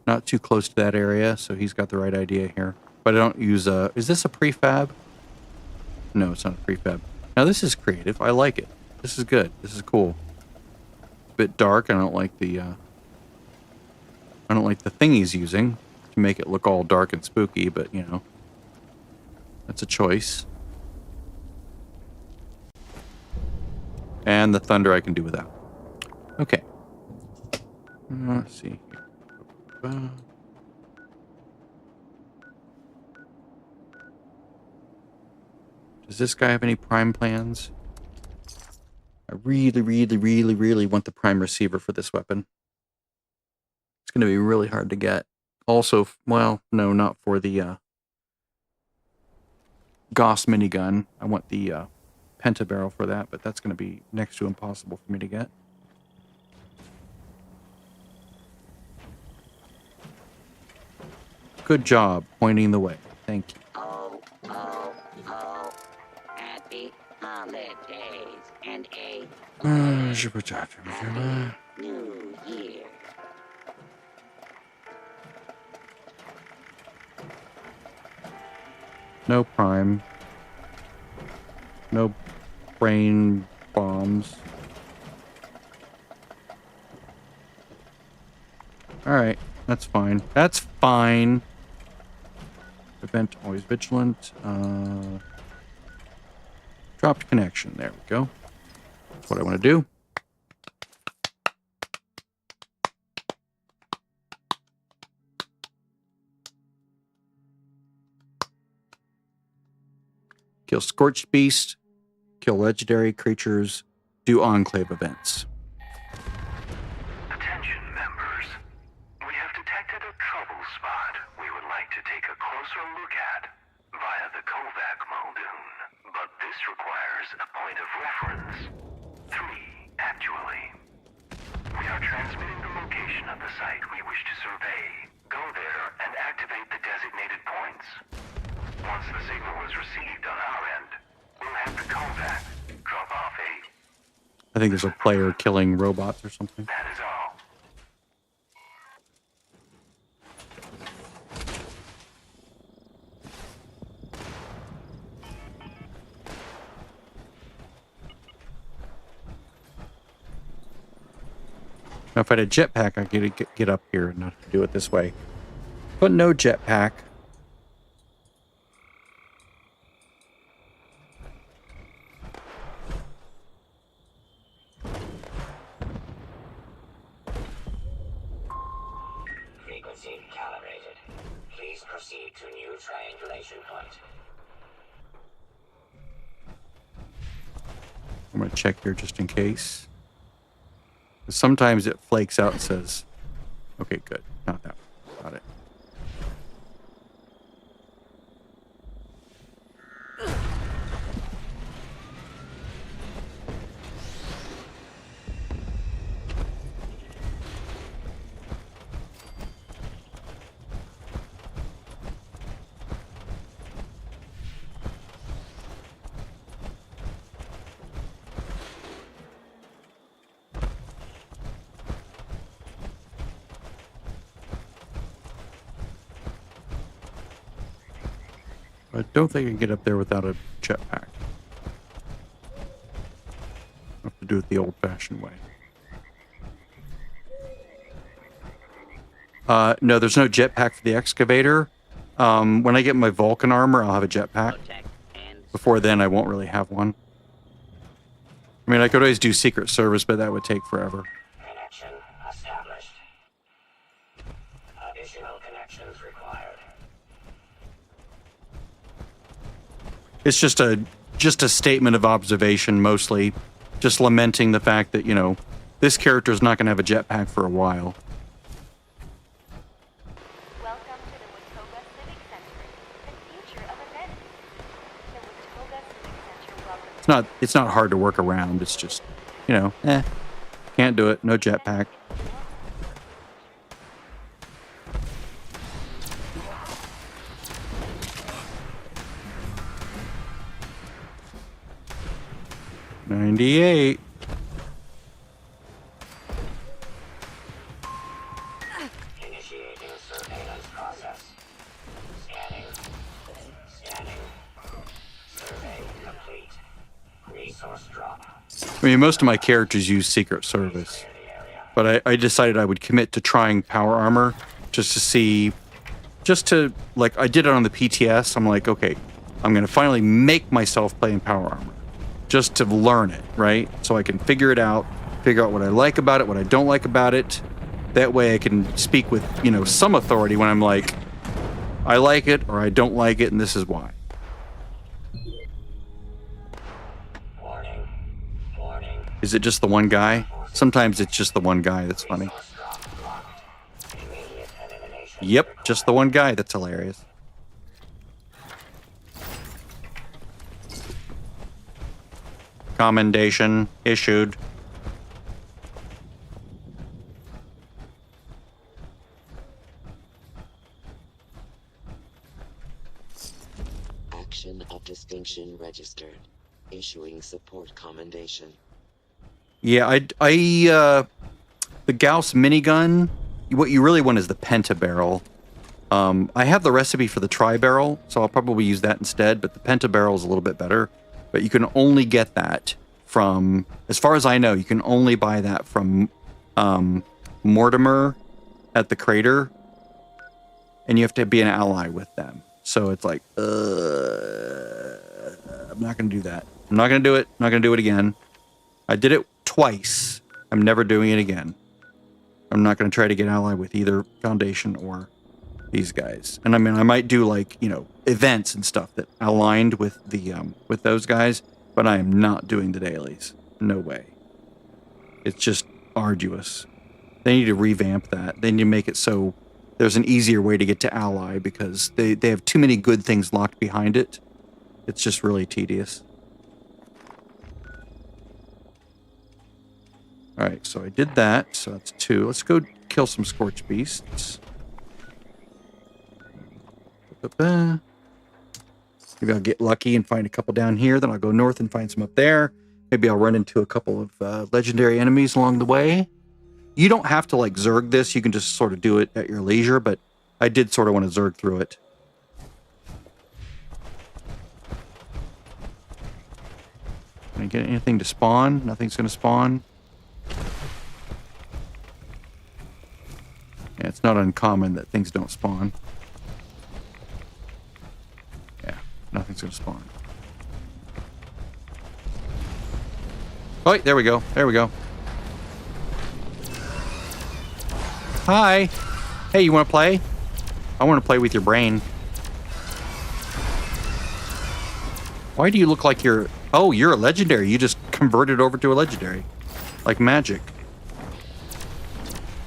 Not too close to that area, so he's got the right idea here. But I don't use is this a prefab? No, it's not a prefab. Now this is creative. I like it. This is good. This is cool. A bit dark. I don't like the thing he's using to make it look all dark and spooky, but you know. That's a choice. And the thunder I can do without. Okay. Let's see. Does this guy have any prime plans? I really, really, really, really want the prime receiver for this weapon. It's going to be really hard to get. Also, well, no, not for the Gauss minigun. I want the pentabarrel for that, but that's going to be next to impossible for me to get. Good job pointing the way. Thank you. Oh, happy holidays and a new year. No prime. No brain bombs. Alright, that's fine. That's fine. Event always vigilant. Dropped connection. There we go. That's what I want to do. Kill Scorched Beast. Kill legendary creatures. Do Enclave events. Attention, members. We have detected a trouble spot we would like to take a closer look at via the Kovac Muldoon. But this requires a point of reference. 3, actually. We are transmitting the location of the site we wish to survey. Go there and activate the designated points. Once the signal is received on our end, we'll have the Kovac drop off a... I think there's a player killing robots or something. That is all. Now, if I had a jetpack, I could get up here and not do it this way. But no jetpack. Frequency calibrated. Please proceed to new triangulation point. I'm going to check here just in case. Sometimes it flakes out and says, okay, good. Not that one. Got it. I don't think I can get up there without a jetpack. I have to do it the old-fashioned way. No, there's no jetpack for the excavator. When I get my Vulcan armor, I'll have a jetpack. Before then, I won't really have one. I mean, I could always do Secret Service, but that would take forever. Connection established. Additional connections required. It's just a statement of observation, mostly. Just lamenting the fact that, you know, this character is not going to have a jetpack for a while. Welcome to the Watoga Civic Center, the future of events. The Watoga Civic Center welcomes... It's not hard to work around. It's just, you know, can't do it. No jetpack. $98. Initiating surveillance process. Scanning. Survey complete. Resource drop. I mean, most of my characters use Secret Service, but I decided I would commit to trying power armor just to see, like, I did it on the PTS. I'm like, okay, I'm going to finally make myself play in power armor just to learn it, right? So I can figure it out, figure out what I like about it, what I don't like about it. That way I can speak with, you know, some authority when I'm like, I like it or I don't like it, and this is why. Warning. Warning. Is it just the one guy? Sometimes it's just the one guy. That's funny. Immediate elimination. Yep, just the one guy. That's hilarious. Commendation issued. Action of distinction registered. Issuing support commendation. Yeah, the Gauss minigun, what you really want is the penta barrel. I have the recipe for the tri-barrel, so I'll probably use that instead, but the penta barrel is a little bit better. But you can only get that from, as far as I know, you can only buy that from Mortimer at the Crater, and you have to be an ally with them. So it's like, I'm not going to do that. I'm not going to do it. I'm not going to do it again. I did it twice. I'm never doing it again. I'm not going to try to get ally with either Foundation or these guys. And I mean, I might do like, you know, events and stuff that aligned with the with those guys, but I am not doing the dailies. No way. It's just arduous. They need to revamp that. They need to make it so there's an easier way to get to ally, because they have too many good things locked behind it. It's just really tedious. All right, so I did that. So that's 2. Let's go kill some scorch beasts. Maybe I'll get lucky and find a couple down here. Then I'll go north and find some up there. Maybe I'll run into a couple of legendary enemies along the way. You don't have to like Zerg this. You can just sort of do it at your leisure, but I did sort of want to Zerg through it. Can I get anything to spawn? Nothing's going to spawn. Yeah, it's not uncommon that things don't spawn. Yeah, nothing's going to spawn. Oh, there we go. There we go. Hi. Hey, you want to play? I want to play with your brain. Why do you look like you're... Oh, you're a legendary. You just converted over to a legendary. Like magic.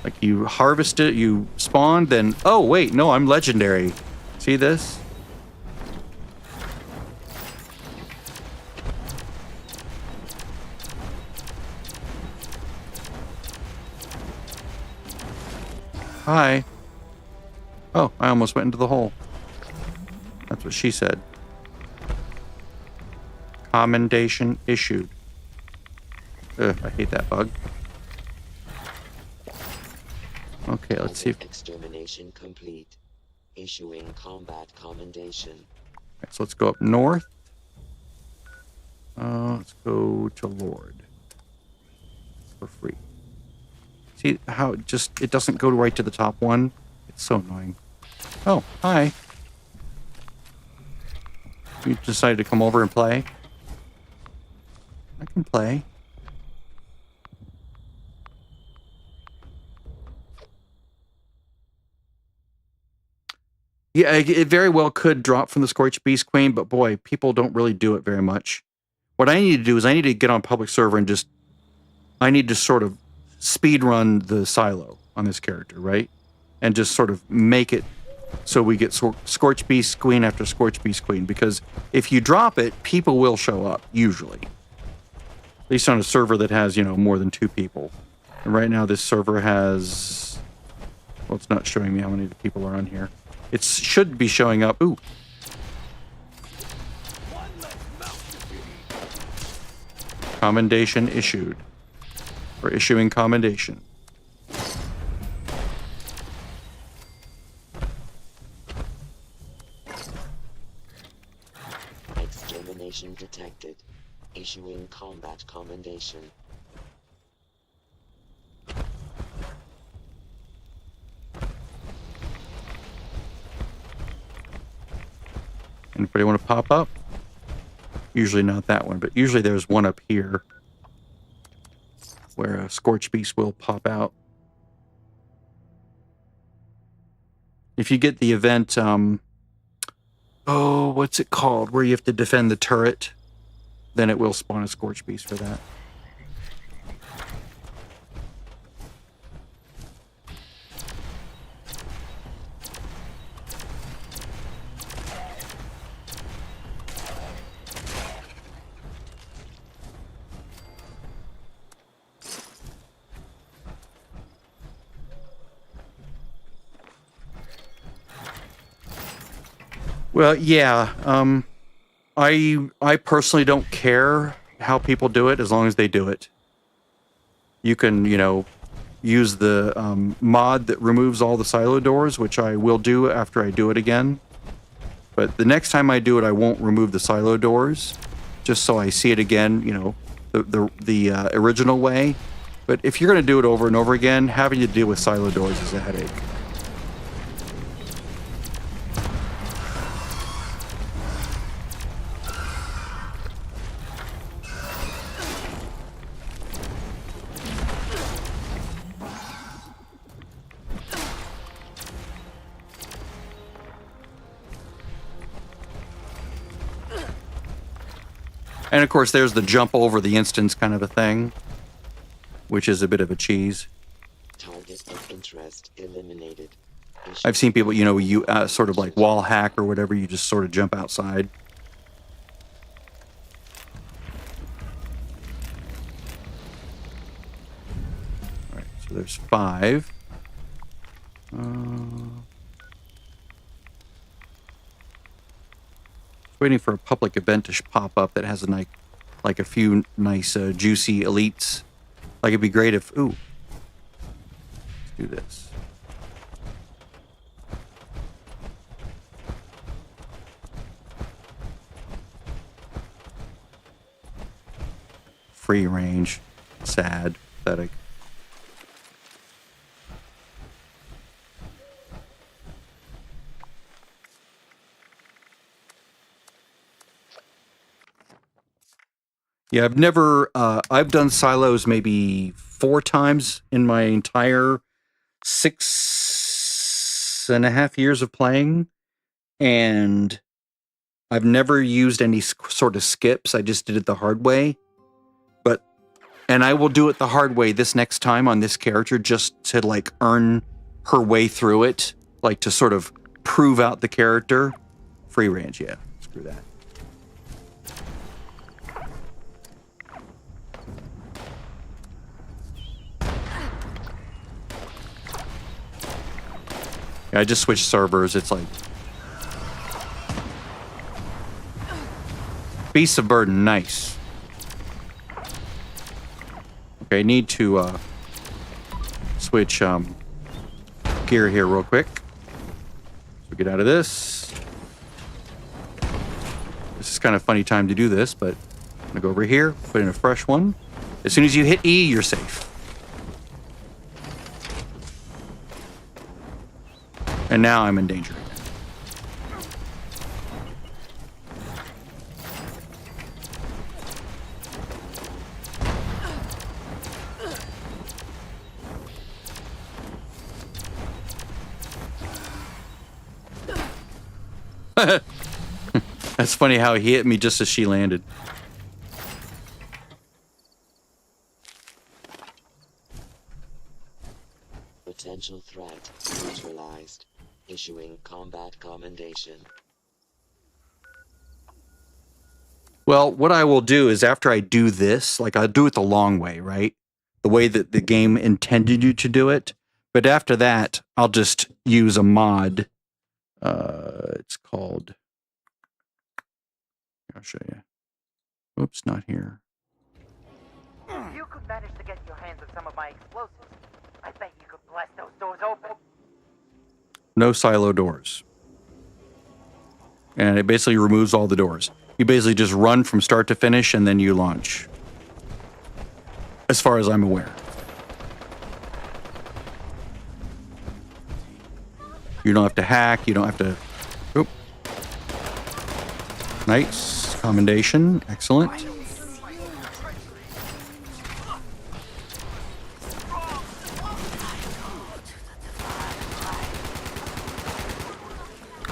Like you harvest it, you spawn, then... Oh, wait, no, I'm legendary. See this? Hi. Oh, I almost went into the hole. That's what she said. Commendation issued. Ugh, I hate that bug. Okay, let's see if... Extermination complete. Issuing combat commendation. Okay, so let's go up north. Let's go to Lord. For free. See how it just... It doesn't go right to the top one? It's so annoying. Oh, hi. You decided to come over and play? I can play. Yeah, it very well could drop from the Scorched Beast Queen, but boy, people don't really do it very much. What I need to do is I need to get on public server and just... I need to sort of speed run the silo on this character, right? And just sort of make it so we get Scorched Beast Queen after Scorched Beast Queen, because if you drop it, people will show up, usually. At least on a server that has, you know, more than 2 people. And right now this server has... Well, it's not showing me how many people are on here. It should be showing up. Ooh. Commendation issued. Or issuing commendation. Extermination detected. Issuing combat commendation. Anybody want to pop up? Usually not that one, but usually there's one up here where a scorch beast will pop out. If you get the event, oh, what's it called? Where you have to defend the turret, then it will spawn a scorch beast for that. Well, yeah. I personally don't care how people do it as long as they do it. You can, you know, use the mod that removes all the silo doors, which I will do after I do it again. But the next time I do it, I won't remove the silo doors, just so I see it again, you know, the original way. But if you're going to do it over and over again, having to deal with silo doors is a headache. And of course, there's the jump over the instance kind of a thing, which is a bit of a cheese. Target of interest eliminated. I've seen people, you know, you sort of like wall hack or whatever, you just sort of jump outside. All right, so there's 5. Waiting for a public event to pop up that has a like a few nice juicy elites. Like it'd be great if let's do this. Free range, sad, pathetic. Yeah, I've done silos maybe 4 times in my entire 6.5 years of playing. And I've never used any sort of skips. I just did it the hard way. And I will do it the hard way this next time on this character just to like earn her way through it. Like to sort of prove out the character. Free range, yeah. Screw that. Yeah, I just switched servers. It's like Beasts of Burden, nice. Okay, need to switch gear here real quick. So get out of this. This is kind of a funny time to do this, but I'm gonna go over here, put in a fresh one. As soon as you hit E, you're safe. And now I'm in danger. That's funny how he hit me just as she landed. Potential threat neutralized. Issuing combat commendation. Well, what I will do is after I do this, like I'll do it the long way, right? The way that the game intended you to do it. But after that, I'll just use a mod. It's called... I'll show you. Oops, not here. If you could manage to get your hands on some of my explosives, I bet you could blast those doors open. No silo doors. And it basically removes all the doors. You basically just run from start to finish and then you launch. As far as I'm aware. You don't have to hack, you don't have to... Oop. Nice. Commendation. Excellent.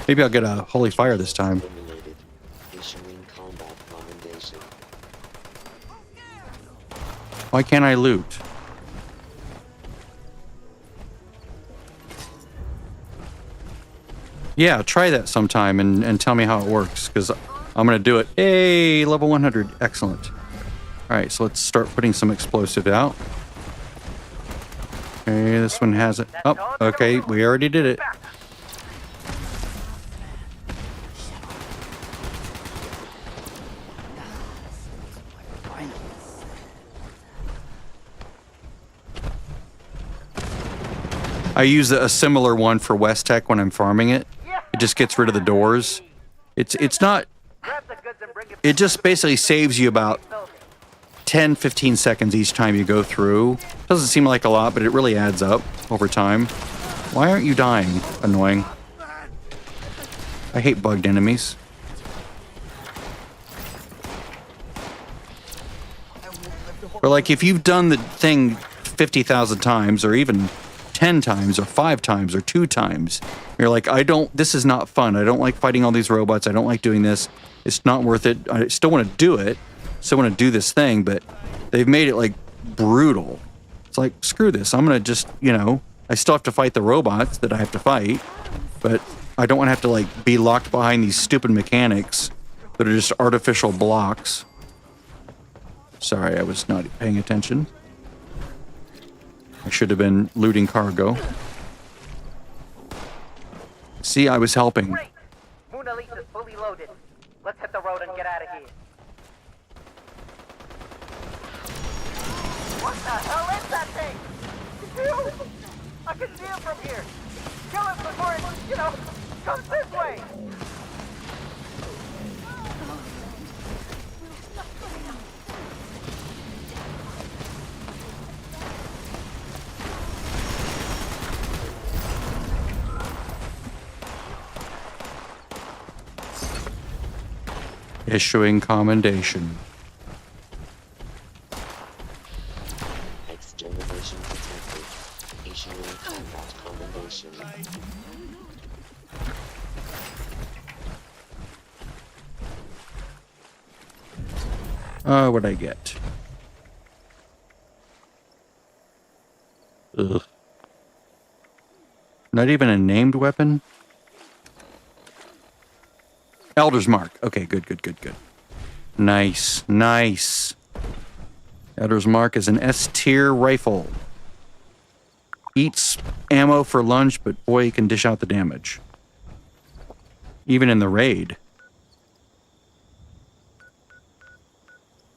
Maybe I'll get a holy fire this time. Eliminated. Issuing combat commendation. Why can't I loot? Yeah, try that sometime and tell me how it works, because I'm going to do it. Hey, level 100. Excellent. All right, so let's start putting some explosive out. Okay, this one has it. Oh, okay, we already did it. I use a similar one for West Tech when I'm farming it. It just gets rid of the doors. It's not... It just basically saves you about 10, 15 seconds each time you go through. Doesn't seem like a lot, but it really adds up over time. Why aren't you dying? Annoying. I hate bugged enemies. Or like if you've done the thing 50,000 times or even 10 times or 5 times or 2 times, you're like, this is not fun. I don't like fighting all these robots. I don't like doing this. It's not worth it. I still want to do it. Still want to do this thing, but they've made it like brutal. It's like, screw this. I'm going to just, I still have to fight the robots that I have to fight, but I don't want to have to like be locked behind these stupid mechanics that are just artificial blocks. Sorry, I was not paying attention. I should have been looting cargo. See, I was helping. Great! Mona Lisa's fully loaded. Let's hit the road and get out of here. What the hell is that thing? Dude! I can see him from here. Kill him before it, comes this way. Issuing commendation. Extermination detected. Issuing combat commendation. What'd I get? Ugh. Not even a named weapon? Elder's Mark. Okay, good. Nice. Elder's Mark is an S-tier rifle. Eats ammo for lunch, but boy, he can dish out the damage. Even in the raid.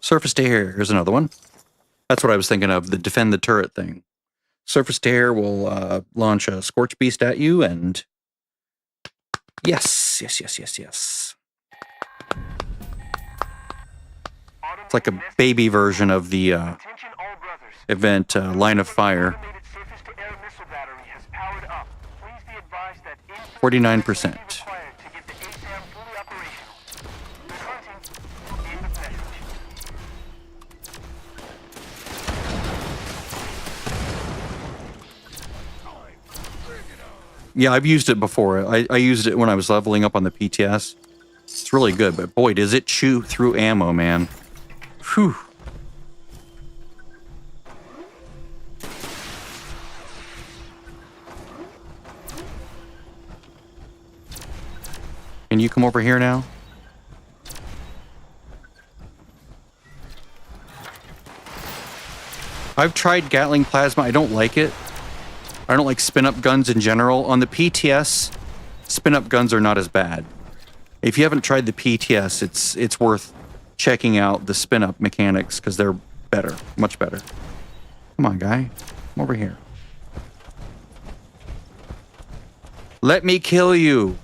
Surface to air. Here's another one. That's what I was thinking of, the defend the turret thing. Surface to air will launch a Scorch Beast at you, and... Yes. It's like a baby version of the event Line of Fire. 49%. Yeah, I've used it before. I used it when I was leveling up on the PTS. It's really good, but boy, does it chew through ammo, man. Whew. Can you come over here now? I've tried Gatling Plasma. I don't like it. I don't like spin-up guns in general. On the PTS, spin-up guns are not as bad. If you haven't tried the PTS, it's worth checking out the spin-up mechanics because they're better, much better. Come on, guy. Come over here. Let me kill you.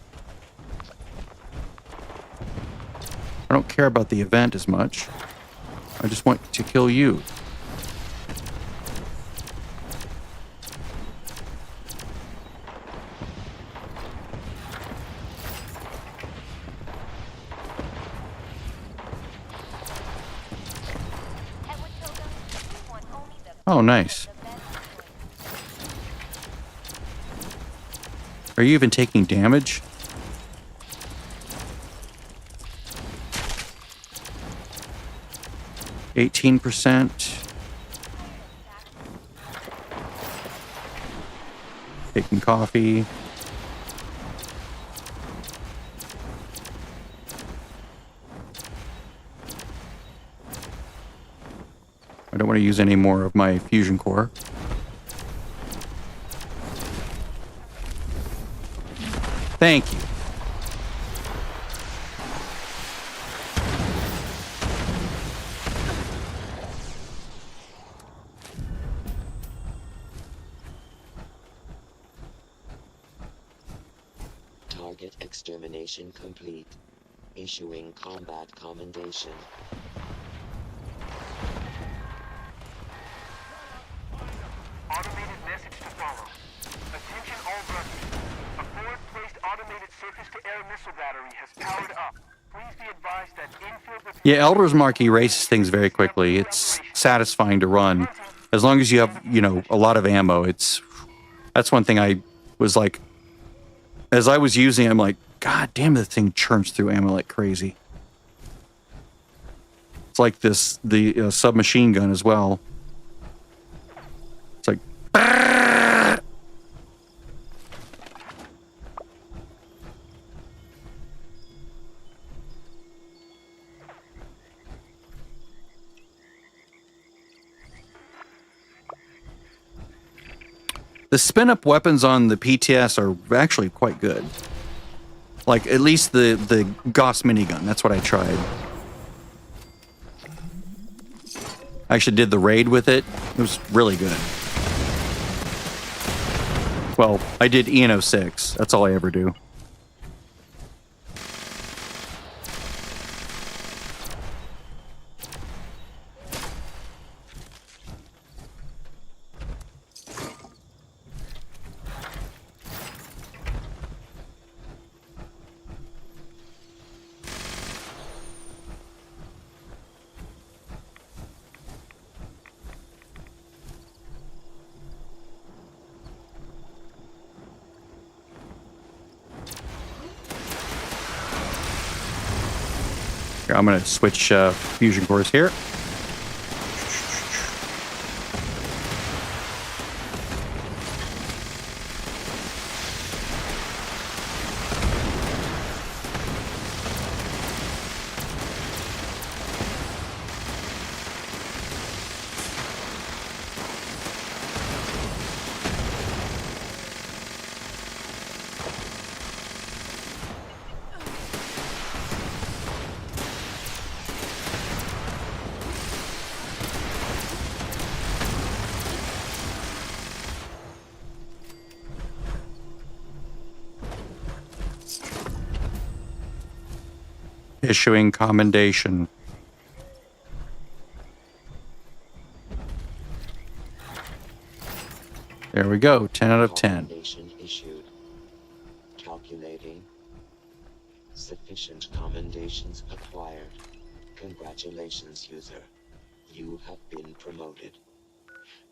I don't care about the event as much. I just want to kill you. Oh, nice. Are you even taking damage? %. Taking coffee. I don't want to use any more of my fusion core. Thank you. Target extermination complete. Issuing combat commendation. Automated message to follow. Attention all brothers. A forward-placed automated surface-to-air missile battery has powered up. Please be advised that infield with... Yeah, Elder's Mark erases things very quickly. It's satisfying to run. As long as you have, you know, a lot of ammo, that's one thing I was like, as I was using it, I'm like, God damn, this thing churns through ammo like crazy. It's like the submachine gun as well. It's like, the spin-up weapons on the PTS are actually quite good. Like, at least the Gauss minigun. That's what I tried. I actually did the raid with it. It was really good. Well, I did EN06. That's all I ever do. I'm going to switch fusion cores here. Issuing commendation. There we go. 10 out of 10. Commendation issued. Calculating. Sufficient commendations acquired. Congratulations, user. You have been promoted.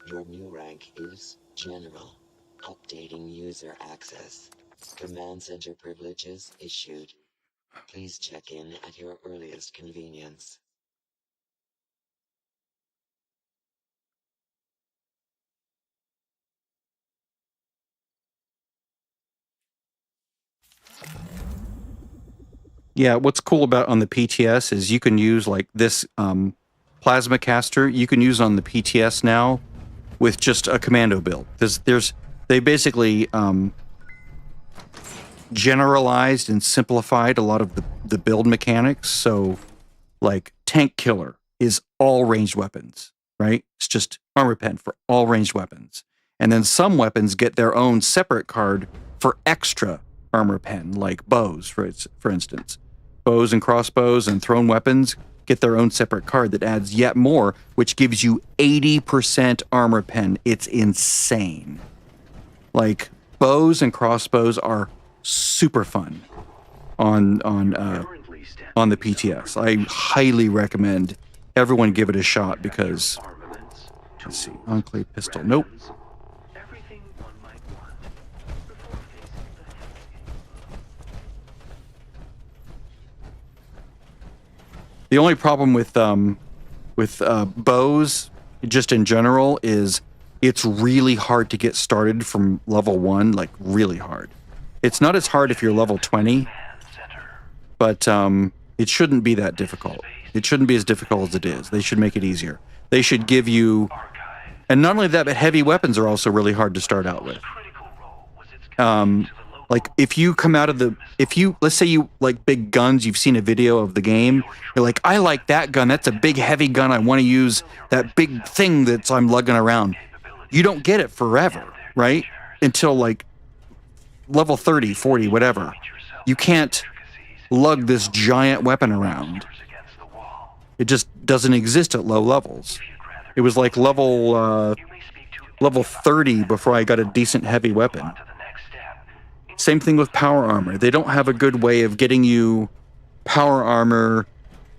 Your new rank is General. Updating user access. Command center privileges issued. Please check in at your earliest convenience. Yeah, what's cool about on the PTS is you can use like this plasma caster. You can use on the PTS now with just a commando build. They basically generalized and simplified a lot of the build mechanics. So, like, tank killer is all ranged weapons, right? It's just armor pen for all ranged weapons. And then some weapons get their own separate card for extra armor pen, like bows, for instance. Bows and crossbows and thrown weapons get their own separate card that adds yet more, which gives you 80% armor pen. It's insane. Like, bows and crossbows are super fun on the PTS. I highly recommend everyone give it a shot because Let's see. Enclave pistol. Nope. Everything one might want before facing the hellscape. The only problem with bows, just in general, is it's really hard to get started from level 1, like really hard. It's not as hard if you're level 20, but it shouldn't be that difficult. It shouldn't be as difficult as it is. They should make it easier. They should give you, and not only that, but heavy weapons are also really hard to start out with. Like if you come out of let's say you like big guns, you've seen a video of the game, you're like, I like that gun, that's a big heavy gun, I want to use that big thing that's I'm lugging around. You don't get it forever, right? Until like level 30, 40, whatever. You can't lug this giant weapon around. It just doesn't exist at low levels. It was like level 30 before I got a decent heavy weapon. Same thing with power armor. They don't have a good way of getting you power armor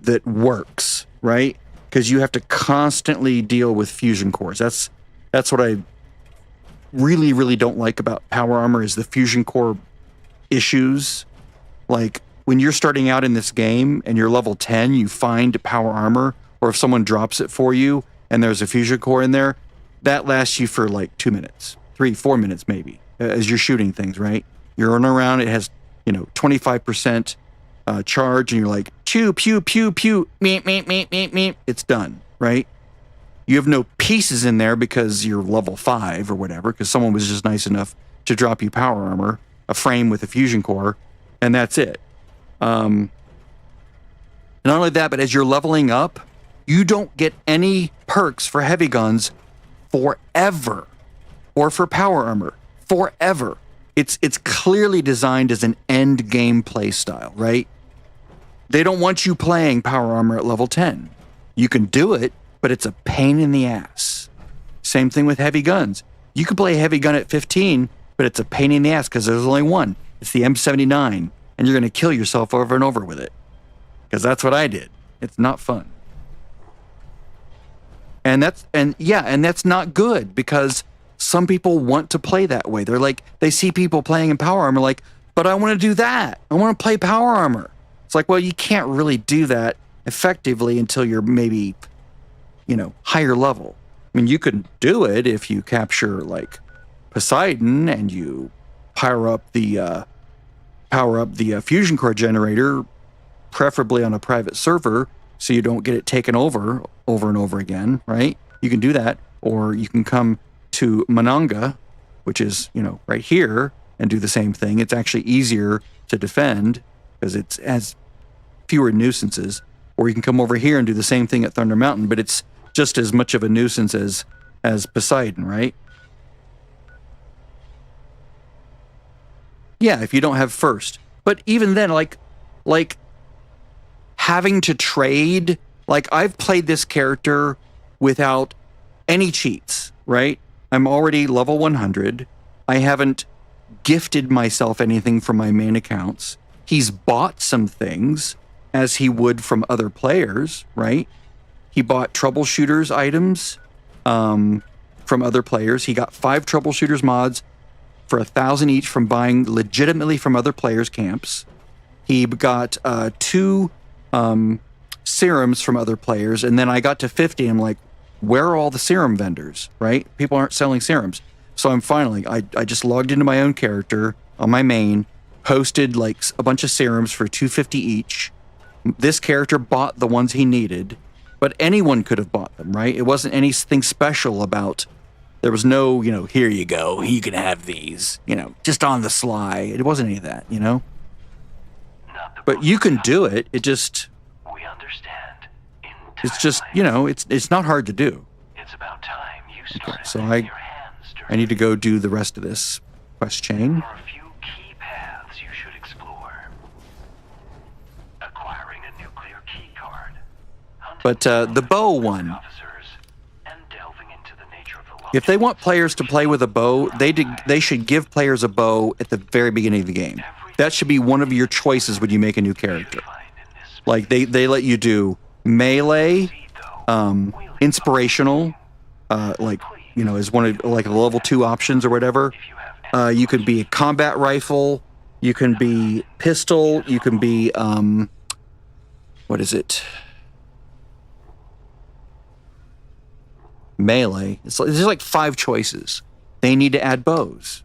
that works, right? Because you have to constantly deal with fusion cores. That's what I really, really don't like about power armor is the fusion core issues. Like when you're starting out in this game and you're level 10, you find power armor, or if someone drops it for you and there's a fusion core in there, that lasts you for like 2 minutes, 3-4 minutes maybe, as you're shooting things, right? You're running around, it has, 25% charge, and you're like, pew, pew, pew, pew, meep, meep, meep, meep, meep. It's done, right? You have no pieces in there because you're level 5 or whatever, because someone was just nice enough to drop you power armor, a frame with a fusion core, and that's it. Not only that, but as you're leveling up, you don't get any perks for heavy guns forever, or for power armor forever. It's clearly designed as an end game play style, right? They don't want you playing power armor at level 10. You can do it, but it's a pain in the ass. Same thing with heavy guns. You can play a heavy gun at 15, but it's a pain in the ass because there's only one. It's the M79, and you're going to kill yourself over and over with it. Because that's what I did. It's not fun. And that's not good, because some people want to play that way. They're like, they see people playing in power armor like, but I want to do that. I want to play power armor. It's like, well, you can't really do that effectively until you're maybe, higher level. I mean, you can do it if you capture like Poseidon and you power up the fusion core generator, preferably on a private server, so you don't get it taken over and over again, right? You can do that, or you can come to Mananga, which is, right here, and do the same thing. It's actually easier to defend because it has fewer nuisances. Or you can come over here and do the same thing at Thunder Mountain, but it's just as much of a nuisance as Poseidon, right? Yeah, if you don't have first. But even then, like having to trade, like I've played this character without any cheats, right? I'm already level 100. I haven't gifted myself anything from my main accounts. He's bought some things as he would from other players, right? He bought troubleshooters items from other players. He got 5 troubleshooters mods for 1,000 each from buying legitimately from other players' camps. He got 2 serums from other players, and then I got to 50, and I'm like, where are all the serum vendors, right? People aren't selling serums. So I just logged into my own character on my main, posted like a bunch of serums for 250 each. This character bought the ones he needed, but anyone could have bought them, right? It wasn't anything special about, there was no, here you go, you can have these, just on the sly. It wasn't any of that, But you can do it. It just, we understand. It's just, it's not hard to do. It's about time you started. Okay, so I need to go do the rest of this quest chain. There are a few key paths you should explore. Acquiring a nuclear key card. But the bow one, if they want players to play with a bow, they should give players a bow at the very beginning of the game. That should be one of your choices when you make a new character. Like they let you do melee, inspirational, like, you know, as one of like a level 2 options or whatever. You could be a combat rifle, you can be pistol, you can be, what is it? Melee. There's like 5 choices. They need to add bows.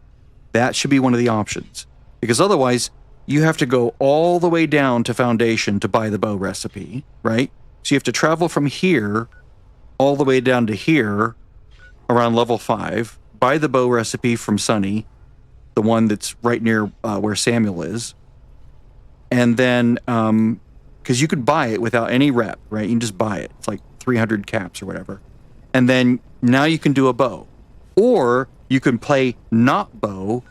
That should be one of the options. Because otherwise, you have to go all the way down to Foundation to buy the bow recipe, right? So you have to travel from here all the way down to here, around level 5, buy the bow recipe from Sunny, the one that's right near where Samuel is. And then, because you could buy it without any rep, right? You can just buy it. It's like 300 caps or whatever. And then now you can do a bow. Or you can play not bow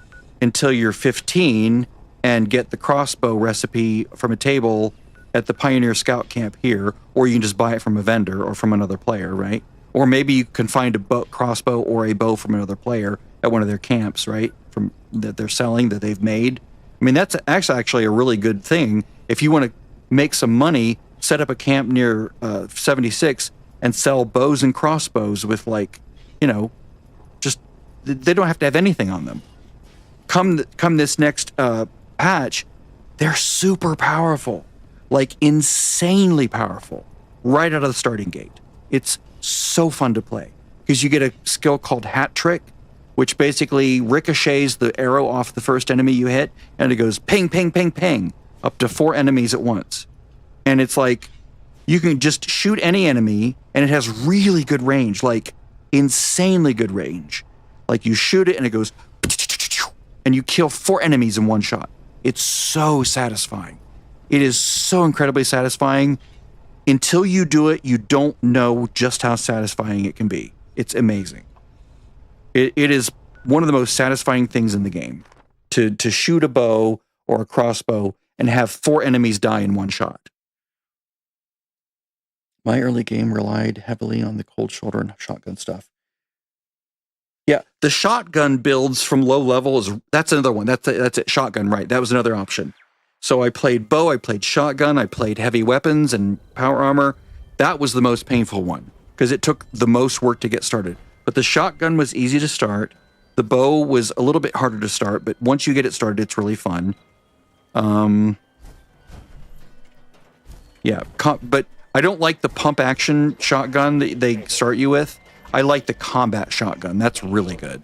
until you're 15 and get the crossbow recipe from a table at the Pioneer Scout Camp here, or you can just buy it from a vendor or from another player, right? Or maybe you can find a crossbow or a bow from another player at one of their camps, right? From that they're selling, that they've made. I mean, that's actually a really good thing. If you want to make some money, set up a camp near 76 and sell bows and crossbows with, like, you know, just, they don't have to have anything on them. Come this next patch, they're super powerful, like insanely powerful, right out of the starting gate. It's so fun to play because you get a skill called Hat Trick, which basically ricochets the arrow off the first enemy you hit, and it goes ping, ping, ping, ping, up to 4 enemies at once. And it's like, you can just shoot any enemy, and it has really good range, like insanely good range. Like you shoot it, and it goes, and you kill 4 enemies in one shot. It's so satisfying. It is so incredibly satisfying. Until you do it, you don't know just how satisfying it can be. It's amazing. It is one of the most satisfying things in the game, to shoot a bow or a crossbow and have 4 enemies die in one shot. My early game relied heavily on the cold shoulder and shotgun stuff. Yeah, the shotgun builds from low level that's another one. That's it. Shotgun, right? That was another option. So I played bow, I played shotgun, I played heavy weapons and power armor. That was the most painful one because it took the most work to get started. But the shotgun was easy to start. The bow was a little bit harder to start, but once you get it started, it's really fun. Yeah, but I don't like the pump action shotgun that they start you with. I like the combat shotgun. That's really good.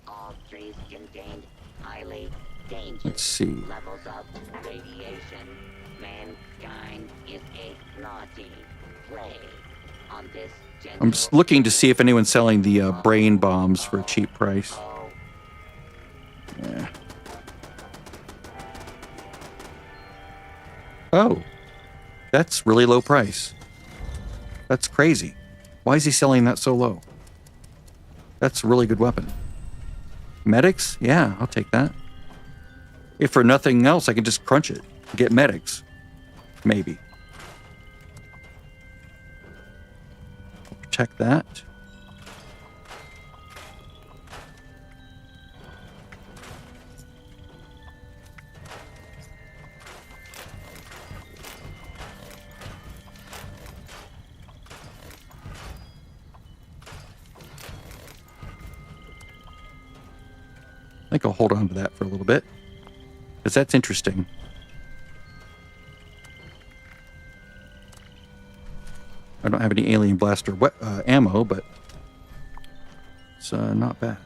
All trees contained highly dangerous Let's see. levels of radiation. Mankind is a naughty prey on this I'm just looking to see if anyone's selling the brain bombs for a cheap price. Yeah. Oh, that's really low price. That's crazy. Why is he selling that so low? That's a really good weapon. Medics? Yeah, I'll take that. If for nothing else, I can just crunch it. Get medics. Maybe. Check that. I think I'll hold on to that for a little bit, because that's interesting. I don't have any alien blaster ammo, but it's not bad.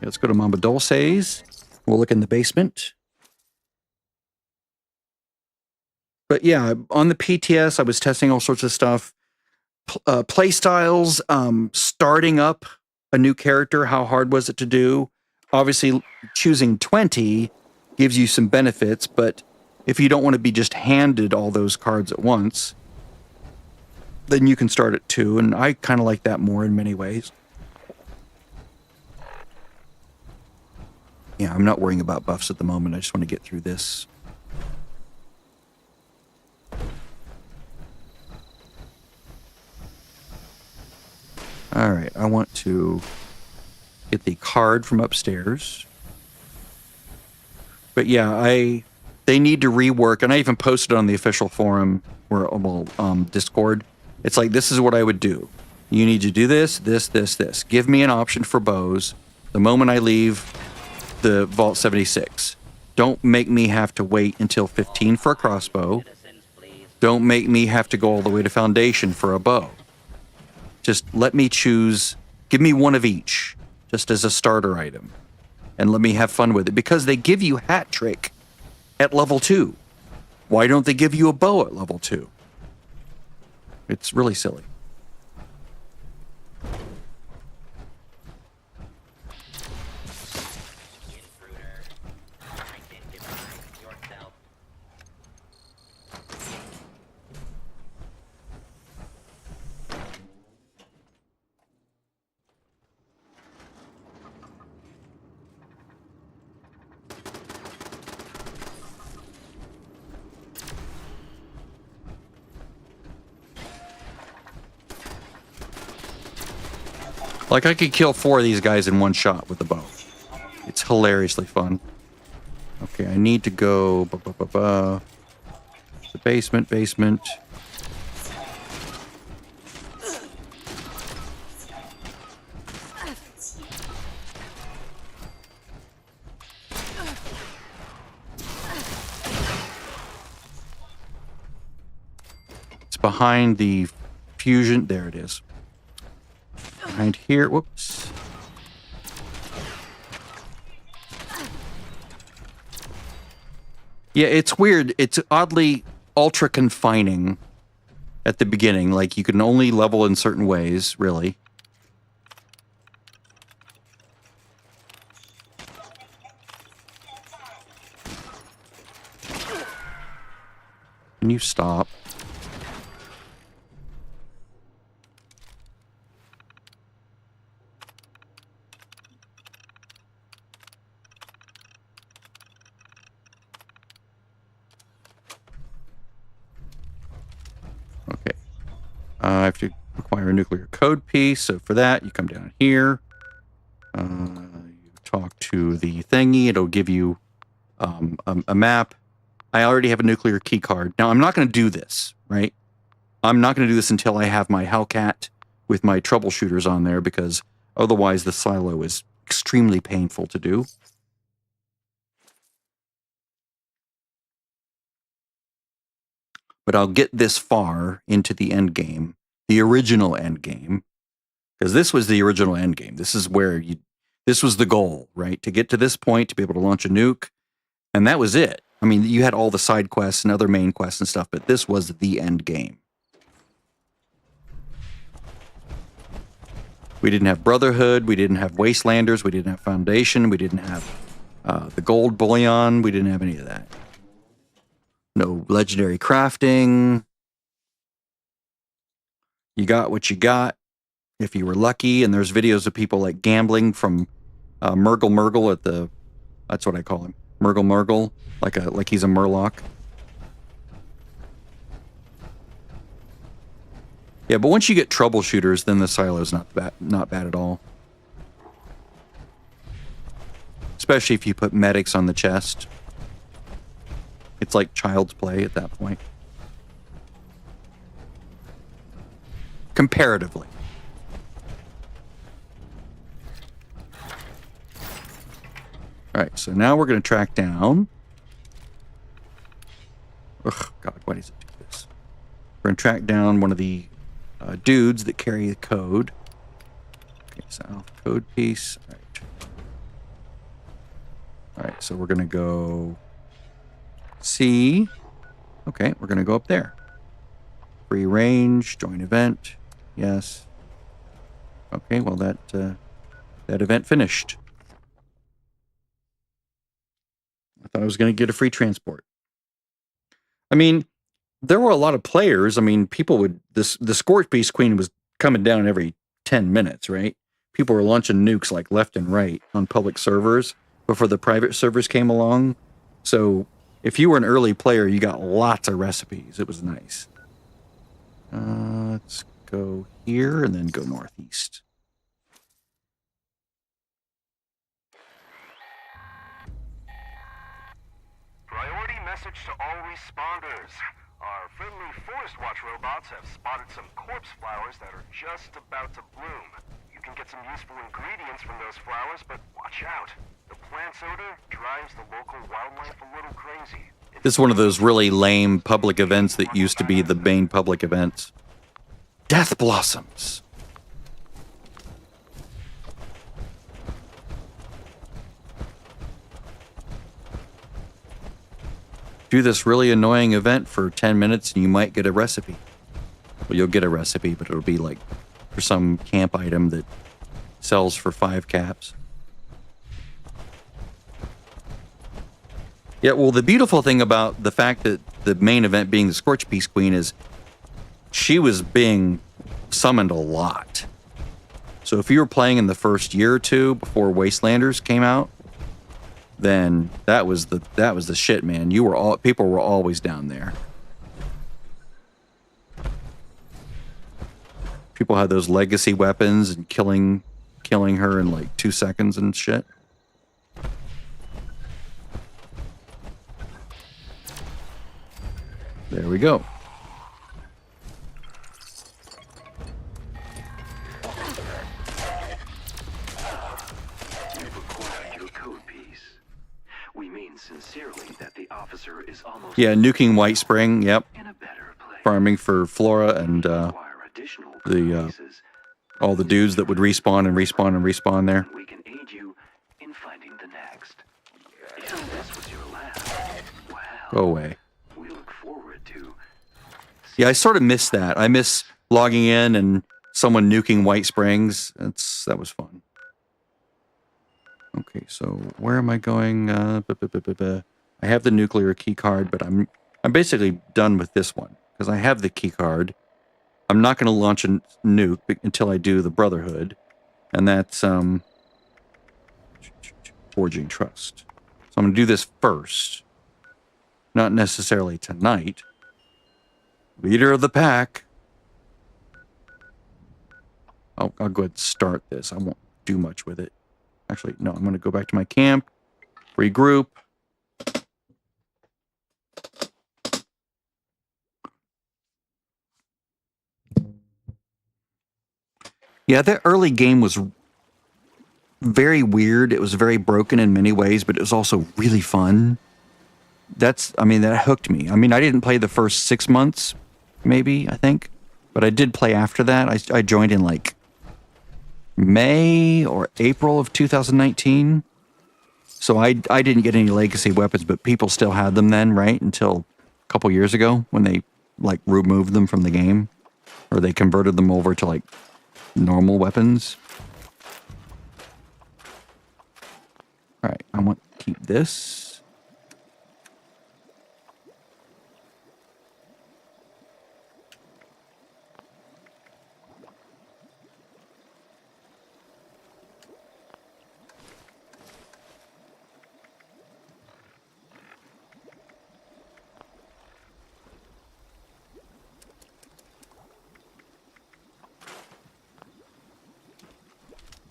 Yeah, let's go to Mama Dulce's. We'll look in the basement. But yeah, on the PTS, I was testing all sorts of stuff. Play styles, starting up a new character, how hard was it to do? Obviously, choosing 20 gives you some benefits, but if you don't want to be just handed all those cards at once, then you can start at 2, and I kind of like that more in many ways. Yeah, I'm not worrying about buffs at the moment. I just want to get through this. All right, I want to get the card from upstairs. But yeah, they need to rework, and I even posted on the official forum, or Discord. It's like, this is what I would do. You need to do this, this, this, this. Give me an option for bows the moment I leave the Vault 76. Don't make me have to wait until 15 for a crossbow. Don't make me have to go all the way to Foundation for a bow. Just let me choose. Give me one of each, just as a starter item. And let me have fun with it. Because they give you Hat Trick at level 2. Why don't they give you a bow at level 2? It's really silly. Like, I could kill 4 of these guys in one shot with the bow. It's hilariously fun. Okay, I need to go... The basement. It's behind the fusion. There it is. Behind here. Whoops. Yeah, it's weird. It's oddly ultra confining at the beginning. Like, you can only level in certain ways, really. Can you stop? Okay. I have to acquire a nuclear code piece, so for that, you come down here. You talk to the thingy. It'll give you a map. I already have a nuclear key card. Now, I'm not going to do this, right? I'm not going to do this until I have my Hellcat with my troubleshooters on there, because otherwise the silo is extremely painful to do. But I'll get this far into the end game, the original end game, because this was the original end game. This is where this was the goal, right? To get to this point, to be able to launch a nuke, and that was it. I mean, you had all the side quests and other main quests and stuff, but this was the end game. We didn't have Brotherhood, we didn't have Wastelanders, we didn't have Foundation, we didn't have the Gold Bullion, we didn't have any of that. No legendary crafting. You got what you got if you were lucky, and there's videos of people like gambling from Murgle at the, that's what I call him, Murgle, like he's a Murloc. Yeah, but once you get troubleshooters, then the silo's not bad at all. Especially if you put medics on the chest. It's like child's play at that point. Comparatively. Alright, so now we're going to track down... Ugh, God, why does it do this? We're going to track down one of the dudes that carry the code. Okay, so code piece. Alright, so we're going to go... C. Okay, we're going to go up there. Free range, join event. Yes. Okay, well that event finished. I thought I was going to get a free transport. I mean, there were a lot of players. I mean, people would... the Scorch Beast Queen was coming down every 10 minutes, right? People were launching nukes like left and right on public servers before the private servers came along. So if you were an early player, you got lots of recipes. It was nice. Let's go here and then go northeast. Priority message to all responders. Our friendly Forest Watch robots have spotted some corpse flowers that are just about to bloom. You can get some useful ingredients from those flowers, but watch out. The plant's odor drives the local wildlife a little crazy. This is one of those really lame public events that used to be the main public events. Death blossoms. Do this really annoying event for 10 minutes and you might get a recipe. Well, you'll get a recipe, but it'll be like for some camp item that sells for 5 caps. Yeah, well, the beautiful thing about the fact that the main event being the Scorch Peace Queen is she was being summoned a lot. So if you were playing in the first year or two before Wastelanders came out, then that was the shit, man. People were always down there. People had those legacy weapons and killing her in like 2 seconds and shit. There we go. You've acquired your code piece. We mean sincerely that the officer is almost Nuking White Spring, yep. in a better place. Farming for Flora and Acquire additional code pieces. all the dudes that would respawn and respawn and respawn there. We can aid you in finding the next. If this was your last, well, Go away. we look forward to. Yeah, I sort of miss that. I miss logging in and someone nuking White Springs. That was fun. Okay, so where am I going? I have the nuclear key card, but I'm basically done with this one because I have the key card. I'm not going to launch a nuke until I do the Brotherhood, and that's Forging Trust. So I'm going to do this first, not necessarily tonight. Leader of the pack. I'll go ahead and start this. I won't do much with it. Actually, no, I'm going to go back to my camp, regroup. Yeah, that early game was very weird. It was very broken in many ways, but it was also really fun. That hooked me. I mean, I didn't play the first 6 months, maybe, I think, but I did play after that. I joined in like May or April of 2019. So I didn't get any legacy weapons, but people still had them then, right? Until a couple years ago when they like removed them from the game, or they converted them over to like normal weapons. All right, I want to keep this.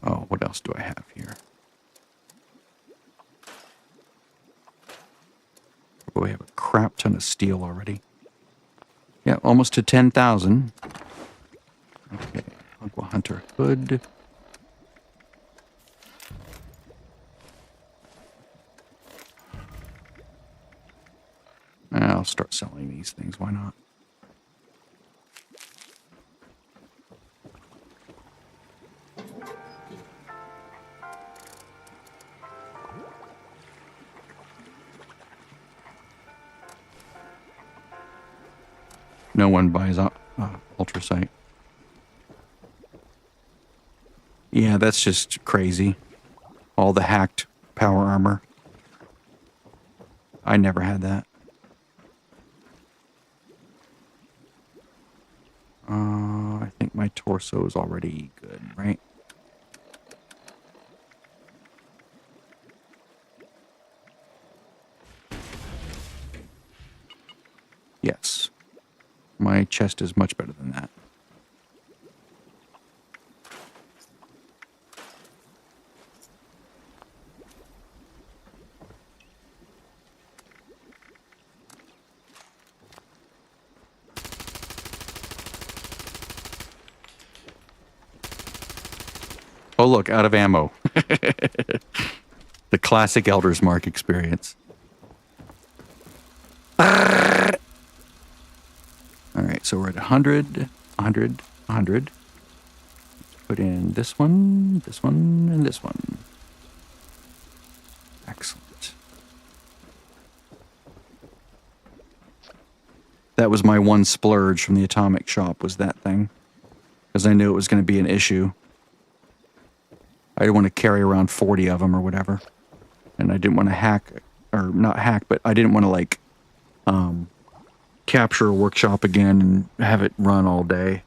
Oh, what else do I have here? Oh, we have a crap ton of steel already. Yeah, almost to 10,000. Okay, I'll go Hunter Hood. I'll start selling these things, why not? No one buys ultrasight. Yeah, that's just crazy. All the hacked power armor. I never had that. I think my torso is already good, right? Yes. My chest is much better than that. Oh, look, out of ammo. The classic Elder's Mark experience. All right, so we're at 100, 100, 100. Put in this one, and this one. Excellent. That was my one splurge from the atomic shop, was that thing. Because I knew it was going to be an issue. I didn't want to carry around 40 of them or whatever. And I didn't want to hack, or not hack, but I didn't want to, like, capture a workshop again and have it run all day.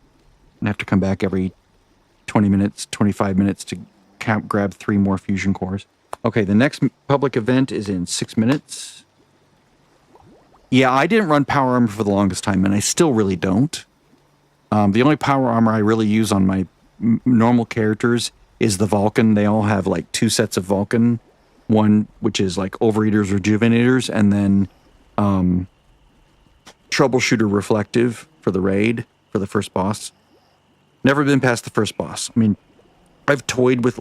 And have to come back every 20 minutes, 25 minutes to grab 3 more fusion cores. Okay, the next public event is in 6 minutes. Yeah, I didn't run power armor for the longest time, and I still really don't. The only power armor I really use on my normal characters is the Vulcan. They all have like 2 sets of Vulcan. One, which is like Overeaters, Rejuvenators, and then Troubleshooter Reflective for the raid, for the first boss. Never been past the first boss. I mean, I've toyed with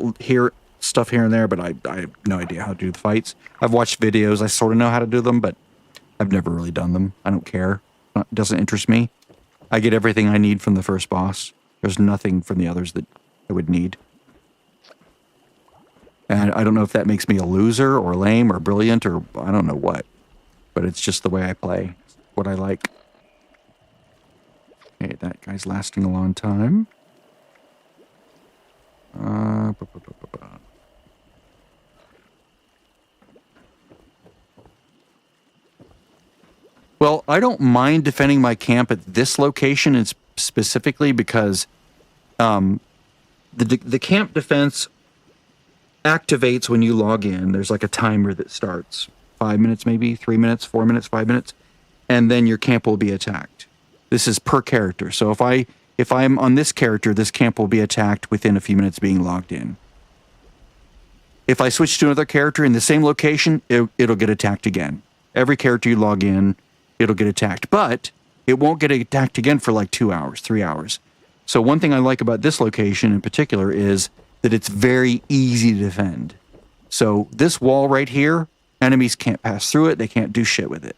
stuff here and there, but I have no idea how to do the fights. I've watched videos. I sort of know how to do them, but I've never really done them. I don't care. It doesn't interest me. I get everything I need from the first boss. There's nothing from the others that I would need. And I don't know if that makes me a loser or lame or brilliant or I don't know what. But it's just the way I play. It's what I like. Okay, that guy's lasting a long time. Well, I don't mind defending my camp at this location and specifically because the camp defense activates when you log in. There's like a timer that starts 5 minutes, maybe 3 minutes, 4 minutes, 5 minutes, and then your camp will be attacked. This is per character. So if I'm on this character, this camp will be attacked within a few minutes being logged in. If I switch to another character in the same location, it'll get attacked again. Every character you log in, it'll get attacked. But it won't get attacked again for like 2 hours, 3 hours. So one thing I like about this location in particular is that it's very easy to defend. So this wall right here, enemies can't pass through it. They can't do shit with it.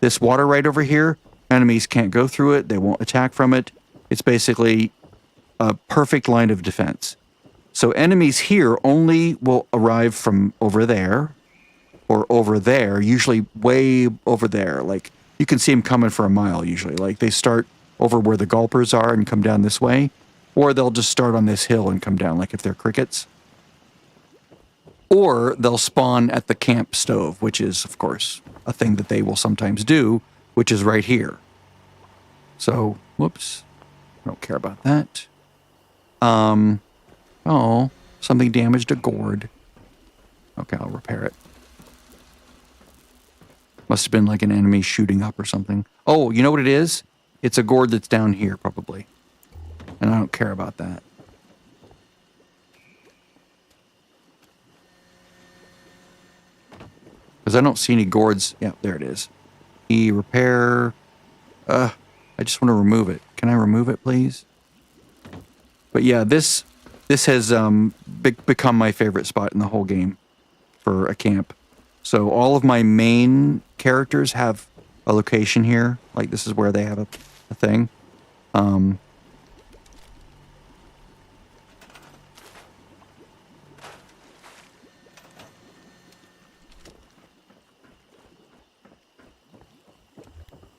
This water right over here, enemies can't go through it. They won't attack from it. It's basically a perfect line of defense. So enemies here only will arrive from over there or over there, usually way over there. Like you can see them coming for a mile usually. Like they start over where the gulpers are and come down this way, or they'll just start on this hill and come down, like if they're crickets. Or they'll spawn at the camp stove, which is, of course, a thing that they will sometimes do, which is right here. So, whoops. I don't care about that. Oh, something damaged a gourd. Okay, I'll repair it. Must have been like an enemy shooting up or something. Oh, you know what it is? It's a gourd that's down here, probably. And I don't care about that. Because I don't see any gourds. Yeah, there it is. Repair. I just want to remove it. Can I remove it, please? But yeah, this has become my favorite spot in the whole game for a camp. So all of my main characters have a location here. Like this is where they have a thing.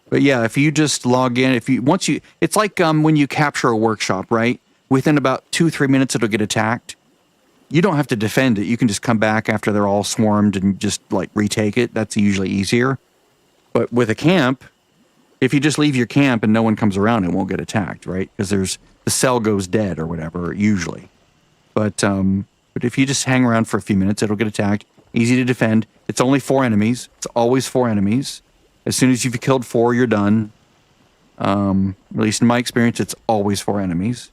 But yeah, if you just log in, it's like when you capture a workshop, right? Within about 2-3 minutes, it'll get attacked. You don't have to defend it. You can just come back after they're all swarmed and just like retake it. That's usually easier. But with a camp, if you just leave your camp and no one comes around, it won't get attacked, right? Because the cell goes dead or whatever, usually. But if you just hang around for a few minutes, it'll get attacked. Easy to defend. It's only 4 enemies. It's always 4 enemies. As soon as you've killed 4, you're done. At least in my experience, it's always 4 enemies.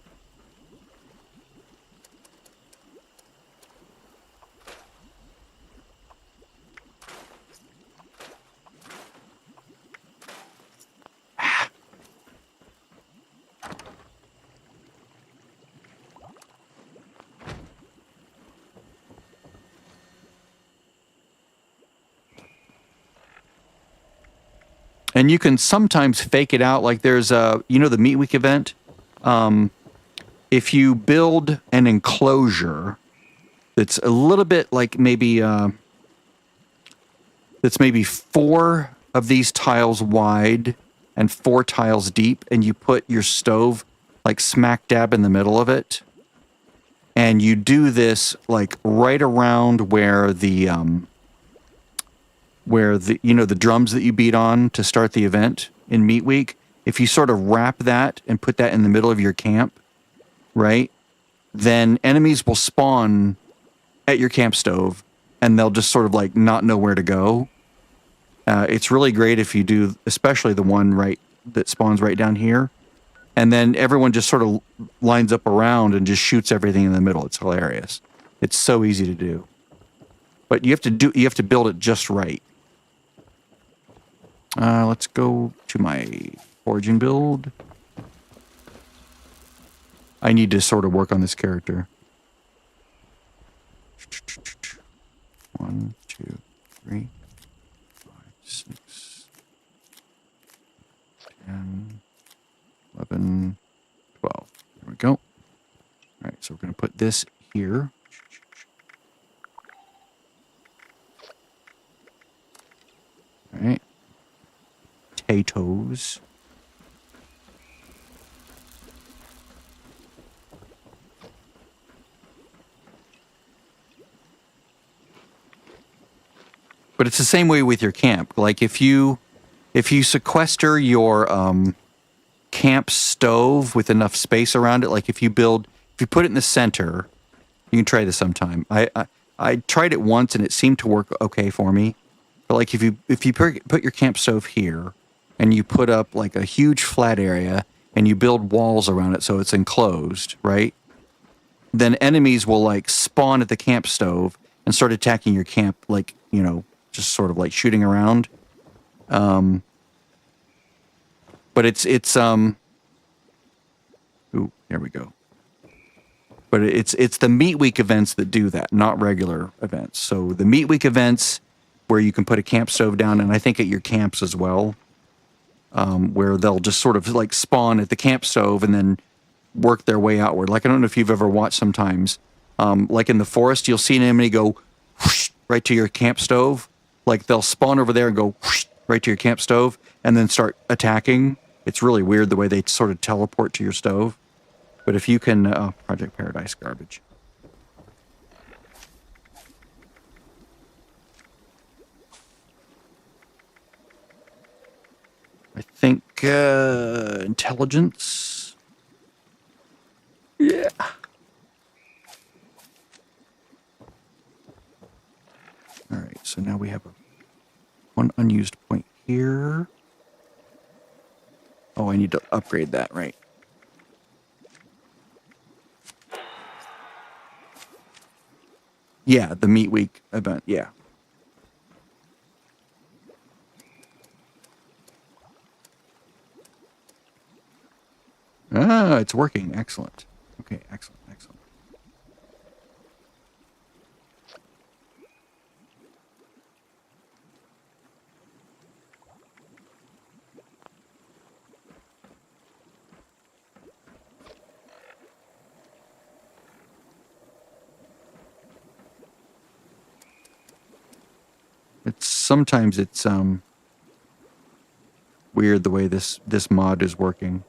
And you can sometimes fake it out. Like there's a, you know, the Meat Week event. If you build an enclosure that's a little bit like maybe, that's maybe 4 of these tiles wide and 4 tiles deep, and you put your stove like smack dab in the middle of it. And you do this like right around where the you know, the drums that you beat on to start the event in Meat Week. If you sort of wrap that and put that in the middle of your camp, right? Then enemies will spawn at your camp stove and they'll just sort of like not know where to go. It's really great if you do, especially the one right that spawns right down here. And then everyone just sort of lines up around and just shoots everything in the middle. It's hilarious. It's so easy to do. But you have to build it just right. Let's go to my foraging build. I need to sort of work on this character. 1, 2, 3, 5, 6, 10, 11, 12. There we go. All right, so we're going to put this here. All right. Potatoes. But it's the same way with your camp. Like if you sequester your camp stove with enough space around it, like if you put it in the center, you can try this sometime. I tried it once and it seemed to work okay for me. But like if you put your camp stove here and you put up like a huge flat area and you build walls around it so it's enclosed, right? Then enemies will like spawn at the camp stove and start attacking your camp, like, you know, just sort of like shooting around. But it's ooh, there we go. But it's the Meat Week events that do that, not regular events. So the Meat Week events where you can put a camp stove down, and I think at your camps as well, where they'll just sort of like spawn at the camp stove and then work their way outward. Like, I don't know if you've ever watched sometimes, like in the forest, you'll see an enemy go whoosh, right to your camp stove. Like they'll spawn over there and go whoosh, right to your camp stove and then start attacking. It's really weird the way they sort of teleport to your stove. But if you can, Project Paradise garbage. I think intelligence. Yeah. All right, so now we have one unused point here. Oh, I need to upgrade that, right? Yeah, the Meat Week event, yeah. Ah, it's working. Excellent. Okay, excellent, excellent. Sometimes it's weird the way this mod is working.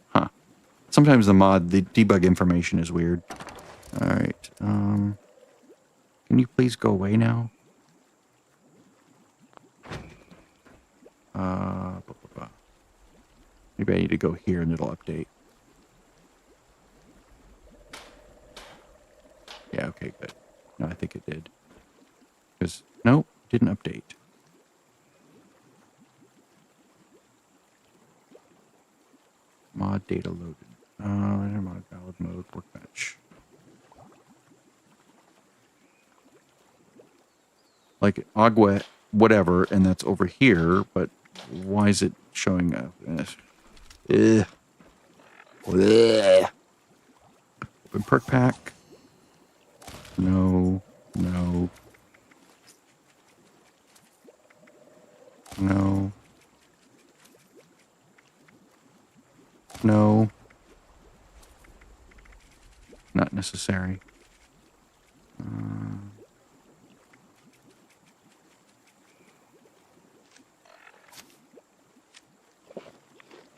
Huh. Sometimes the debug information is weird. All right. Can you please go away now? Blah, blah, blah. Maybe I need to go here and it'll update. Yeah, okay, good. No, I think it did. Because, no, didn't update. Mod data loaded. Mod valid mode, workbench. Like, Agua, whatever, and that's over here, but why is it showing up? Open perk pack. No, no, No. Not necessary.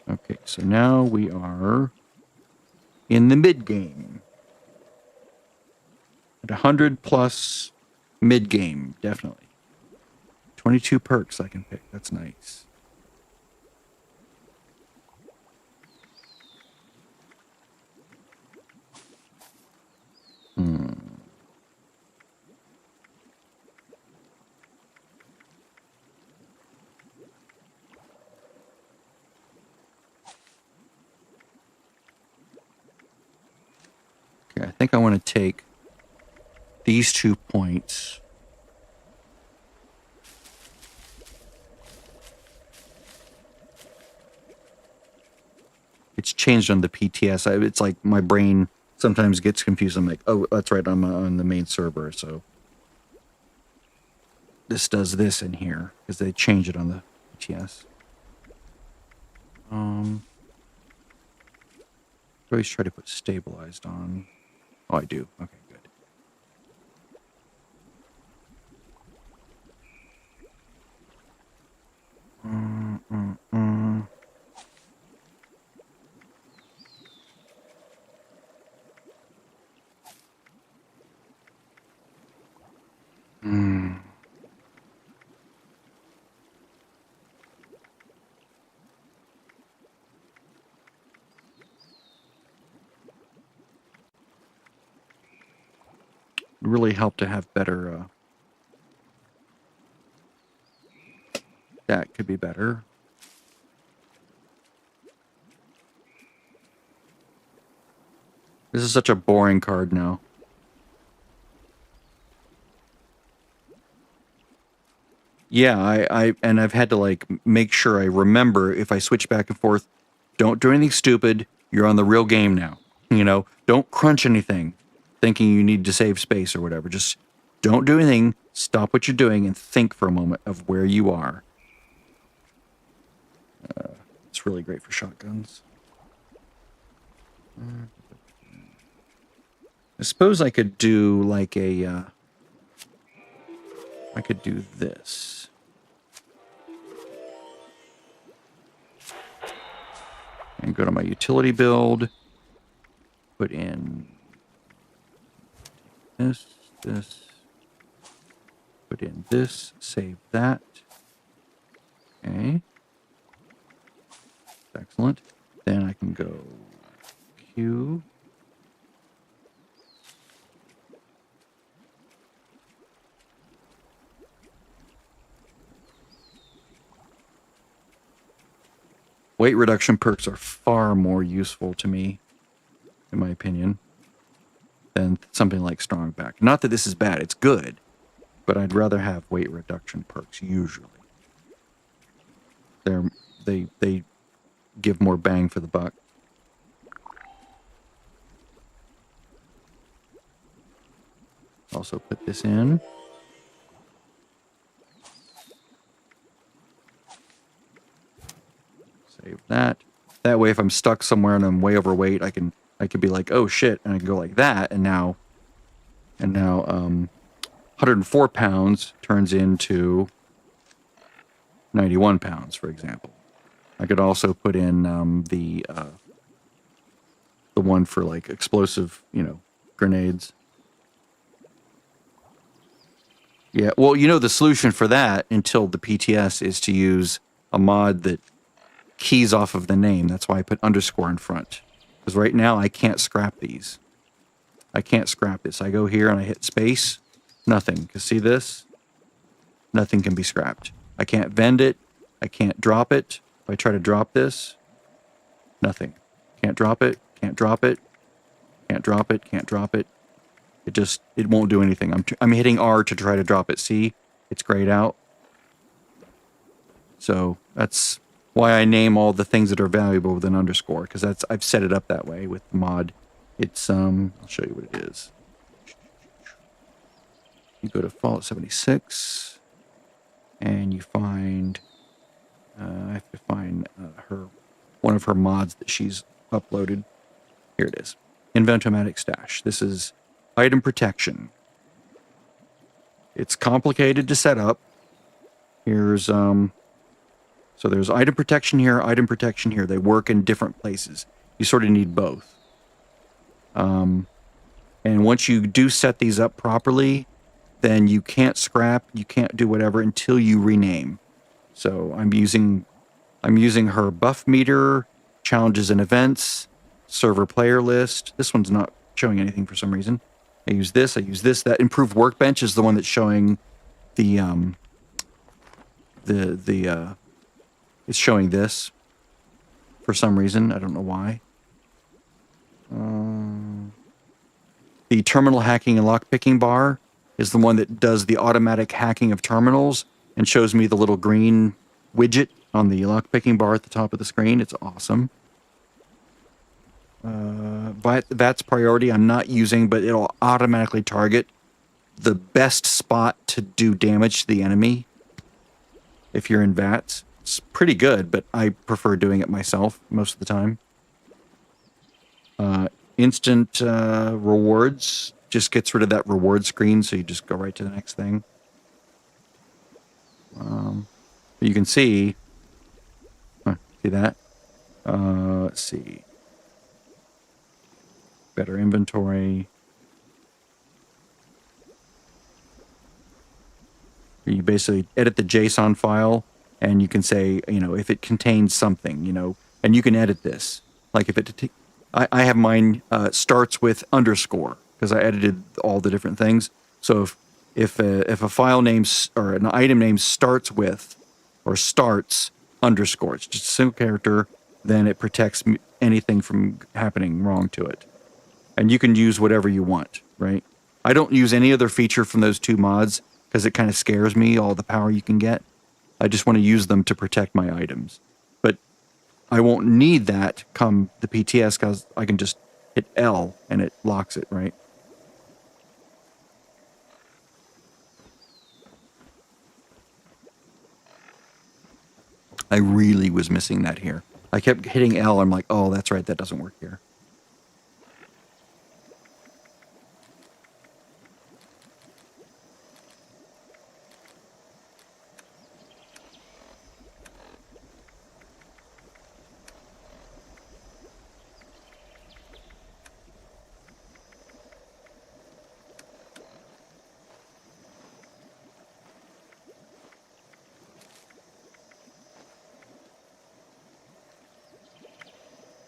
Okay, so now we are in the mid game. At 100 plus mid game, definitely. 22 perks I can pick. That's nice. Okay, I think I want to take these 2 points. It's changed on the PTS. It's like my brain sometimes gets confused. I'm like, oh, that's right, I'm on the main server, so this does this in here because they change it on the PTS. I always try to put stabilized on. Oh, I do. Okay, good. Really help to have better. That could be better. This is such a boring card now. Yeah, I've had to like make sure I remember if I switch back and forth, don't do anything stupid. You're on the real game now. You know, don't crunch anything thinking you need to save space or whatever. Just don't do anything. Stop what you're doing and think for a moment of where you are. It's really great for shotguns. I suppose I could do like a, I could do this. And go to my utility build. Put in this. Put in this, save that. Okay. Excellent. Then I can go Q. Weight reduction perks are far more useful to me, in my opinion, than something like strong back. Not that this is bad, it's good, but I'd rather have weight reduction perks usually. They give more bang for the buck. Also put this in. Save that. That way if I'm stuck somewhere and I'm way overweight, I could be like, oh shit, and I can go like that, and now 104 pounds turns into 91 pounds, for example. I could also put in the one for like explosive, grenades. Yeah, well, the solution for that until the PTS is to use a mod that keys off of the name. That's why I put underscore in front. Because right now I can't scrap these. I can't scrap this. I go here and I hit space. Nothing. Because see this? Nothing can be scrapped. I can't vend it. I can't drop it. If I try to drop this, nothing. Can't drop it. Can't drop it. Can't drop it. Can't drop it. It won't do anything. I'm hitting R to try to drop it. See? It's grayed out. So that's why I name all the things that are valuable with an underscore, because I've set it up that way with the mod. It's I'll show you what it is. You go to Fallout 76 and you find I have to find her one of her mods that she's uploaded. Here it is. Inventomatic Stash. This is item protection. It's complicated to set up. Here's, so there's item protection here, item protection here. They work in different places. You sort of need both. And once you do set these up properly, then you can't scrap, you can't do whatever until you rename. So I'm using her buff meter, challenges and events, server player list. This one's not showing anything for some reason. I use this. That improved workbench is the one that's showing the it's showing this for some reason. I don't know why. The terminal hacking and lockpicking bar is the one that does the automatic hacking of terminals and shows me the little green widget on the lockpicking bar at the top of the screen. It's awesome. But that's priority I'm not using, but it'll automatically target the best spot to do damage to the enemy. If you're in VATS, it's pretty good, but I prefer doing it myself most of the time. Instant rewards just gets rid of that reward screen, so you just go right to the next thing. You can see, see that? Let's see. Better inventory. You basically edit the JSON file, and you can say, you know, if it contains something, you know, and you can edit this. Like if it, I have mine starts with underscore because I edited all the different things. So if a file name or an item name starts with or starts underscore, it's just a single character, then it protects anything from happening wrong to it. And you can use whatever you want, right? I don't use any other feature from those two mods because it kind of scares me, all the power you can get. I just want to use them to protect my items. But I won't need that come the PTS because I can just hit L and it locks it, right? I really was missing that here. I kept hitting L. I'm like, oh, that's right. That doesn't work here.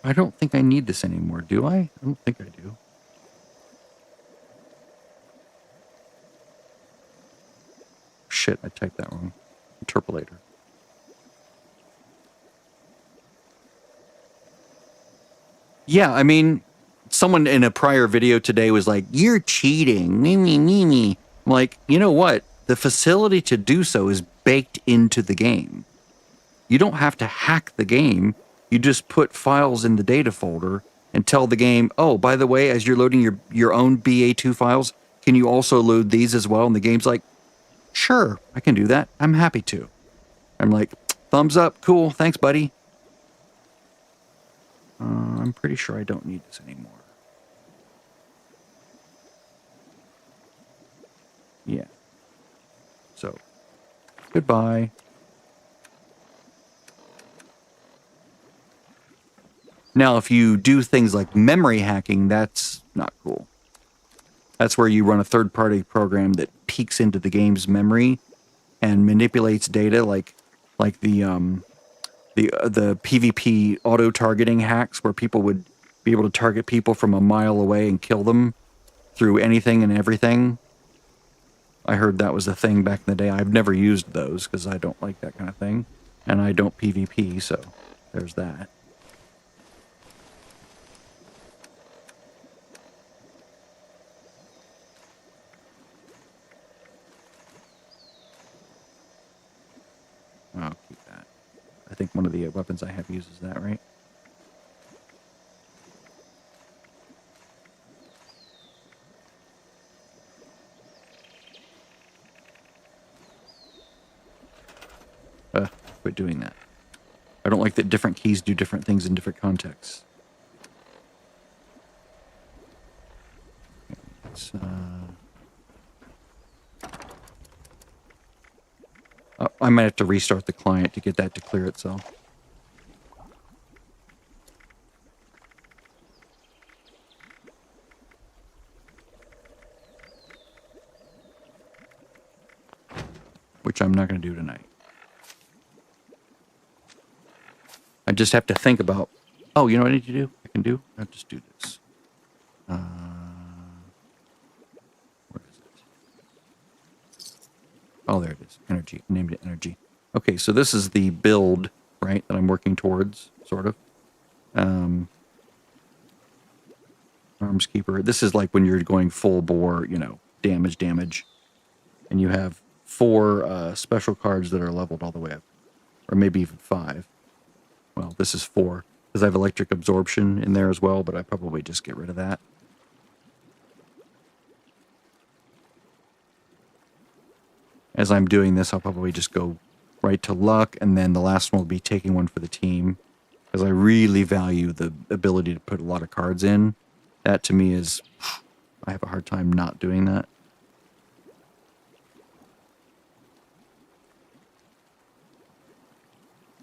I don't think I need this anymore, do I? I don't think I do. Shit, I typed that wrong. Interpolator. Yeah, I mean, someone in a prior video today was like, you're cheating. Me. I'm like, you know what? The facility to do so is baked into the game. You don't have to hack the game. You just put files in the data folder and tell the game, oh, by the way, as you're loading your own BA2 files, can you also load these as well? And the game's like, sure, I can do that. I'm happy to. I'm like, thumbs up. Cool. Thanks, buddy. I'm pretty sure I don't need this anymore. Yeah. So, goodbye. Now, if you do things like memory hacking, that's not cool. That's where you run a third-party program that peeks into the game's memory and manipulates data, like the PvP auto-targeting hacks, where people would be able to target people from a mile away and kill them through anything and everything. I heard that was a thing back in the day. I've never used those because I don't like that kind of thing, and I don't PvP, so there's that. I'll keep that. I think one of the weapons I have uses that, right? Quit doing that. I don't like that different keys do different things in different contexts. It's, I might have to restart the client to get that to clear itself. Which I'm not going to do tonight. I just have to think about, oh, you know what I need to do? I'll just do this. Where is it? Oh, there it is. Energy. I named it energy. Okay, so this is the build, right, that I'm working towards, sort of. Arms keeper. This is like when you're going full bore, you know, damage. And you have 4 special cards that are leveled all the way up. Or maybe even 5. Well, this is 4. Because I have electric absorption in there as well, but I probably just get rid of that. As I'm doing this, I'll probably just go right to luck, and then the last one will be taking one for the team. Because I really value the ability to put a lot of cards in. That to me is, I have a hard time not doing that.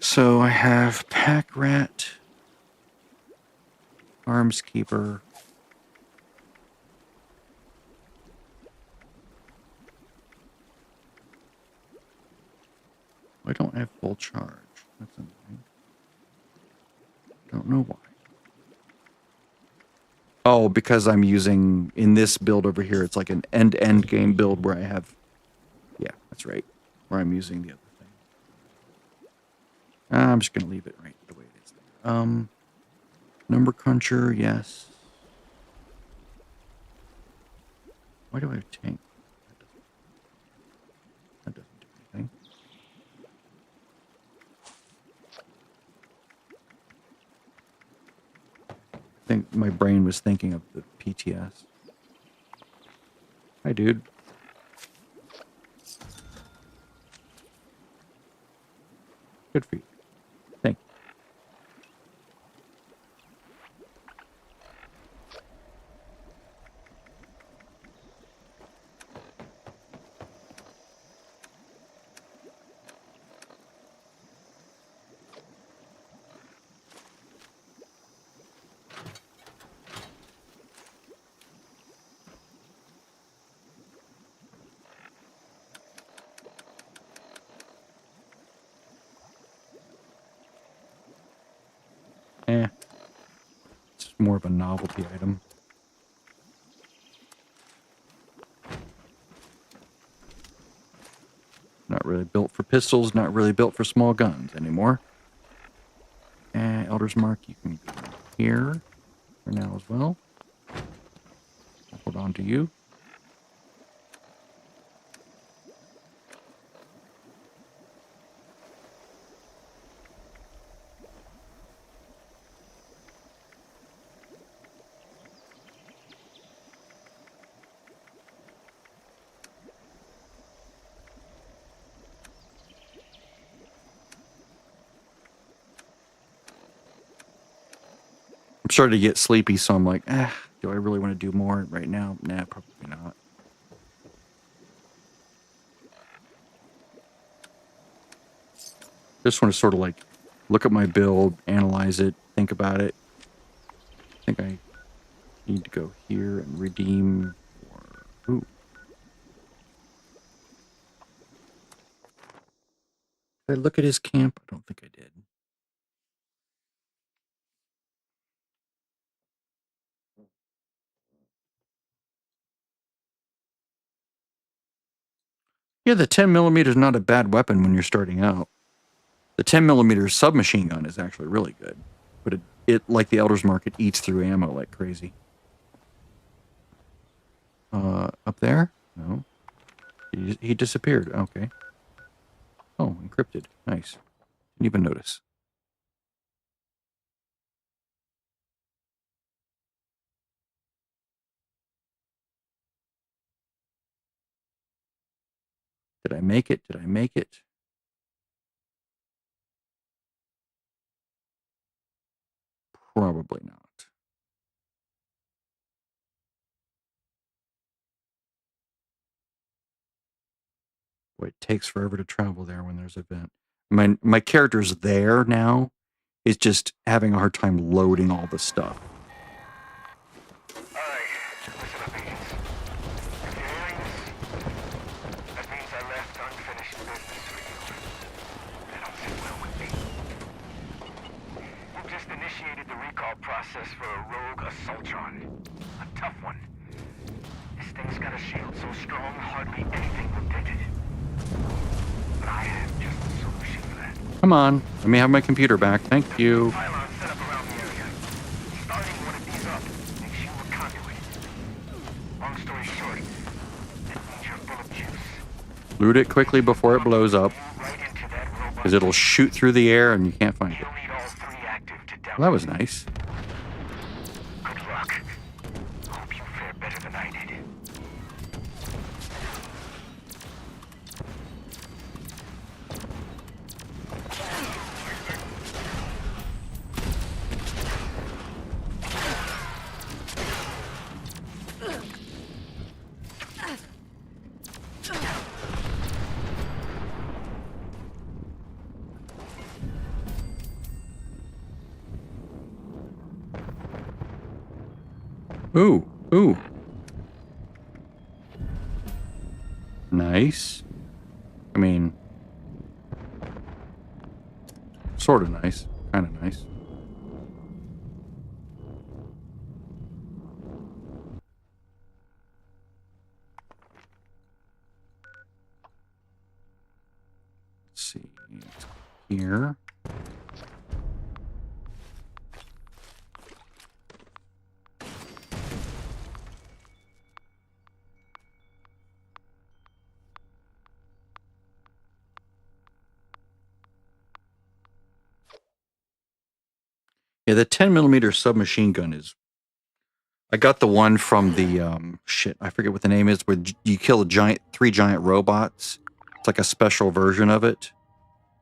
So I have Pack Rat, Arms Keeper. I don't have full charge. That's annoying. Don't know why. Oh, because I'm using, in this build over here, it's like an end-to-end game build where I have, yeah, that's right, where I'm using the other thing. I'm just going to leave it right the way it is there. Number cruncher, yes. Why do I have tank? That doesn't do anything. I think my brain was thinking of the PTS. Hi, dude. Good for you. Thank you. It's more of a novelty item. Not really built for pistols, not really built for small guns anymore. Elder's Mark, you can go here for now as well. Hold on to you. I'm starting to get sleepy, so I'm like, do I really want to do more right now? Nah, probably not. Just want to sort of like look at my build, analyze it, think about it. I think I need to go here and redeem for... Ooh. Did I look at his camp? I don't think I did. Yeah, the 10mm is not a bad weapon when you're starting out. The 10mm submachine gun is actually really good. But it like the Elder's Mark, it eats through ammo like crazy. Up there? No. He disappeared. Okay. Oh, encrypted. Nice. Didn't even notice. Did I make it? Did I make it? Probably not. Boy, it takes forever to travel there when there's an event. My character's there now. It's just having a hard time loading all the stuff. Alright, listen up, agents. If you're hearing this, that means I left unfinished business for you. That don't sit well with me. You've just initiated the recall process for a rogue assaultron. A tough one. This thing's got a shield so strong, hardly anything will dent it. But I have just a solution for that. Come on, let me have my computer back. Thank you. Pylons set up around the area. Starting one of these up makes you a conduit. Long story short, that means you're full of juice. Loot it quickly before it blows up, Right into that robot. because it'll shoot through the air and you can't find it. You'll need all three active to down. Well, that was nice. Good luck. Hope you fare better than I did. Ooh, ooh. Nice. I mean, sort of nice. Kind of nice. Let's see. Here. Yeah, the 10mm submachine gun is. I got the one from the shit. I forget what the name is. Where you kill three giant robots. It's like a special version of it.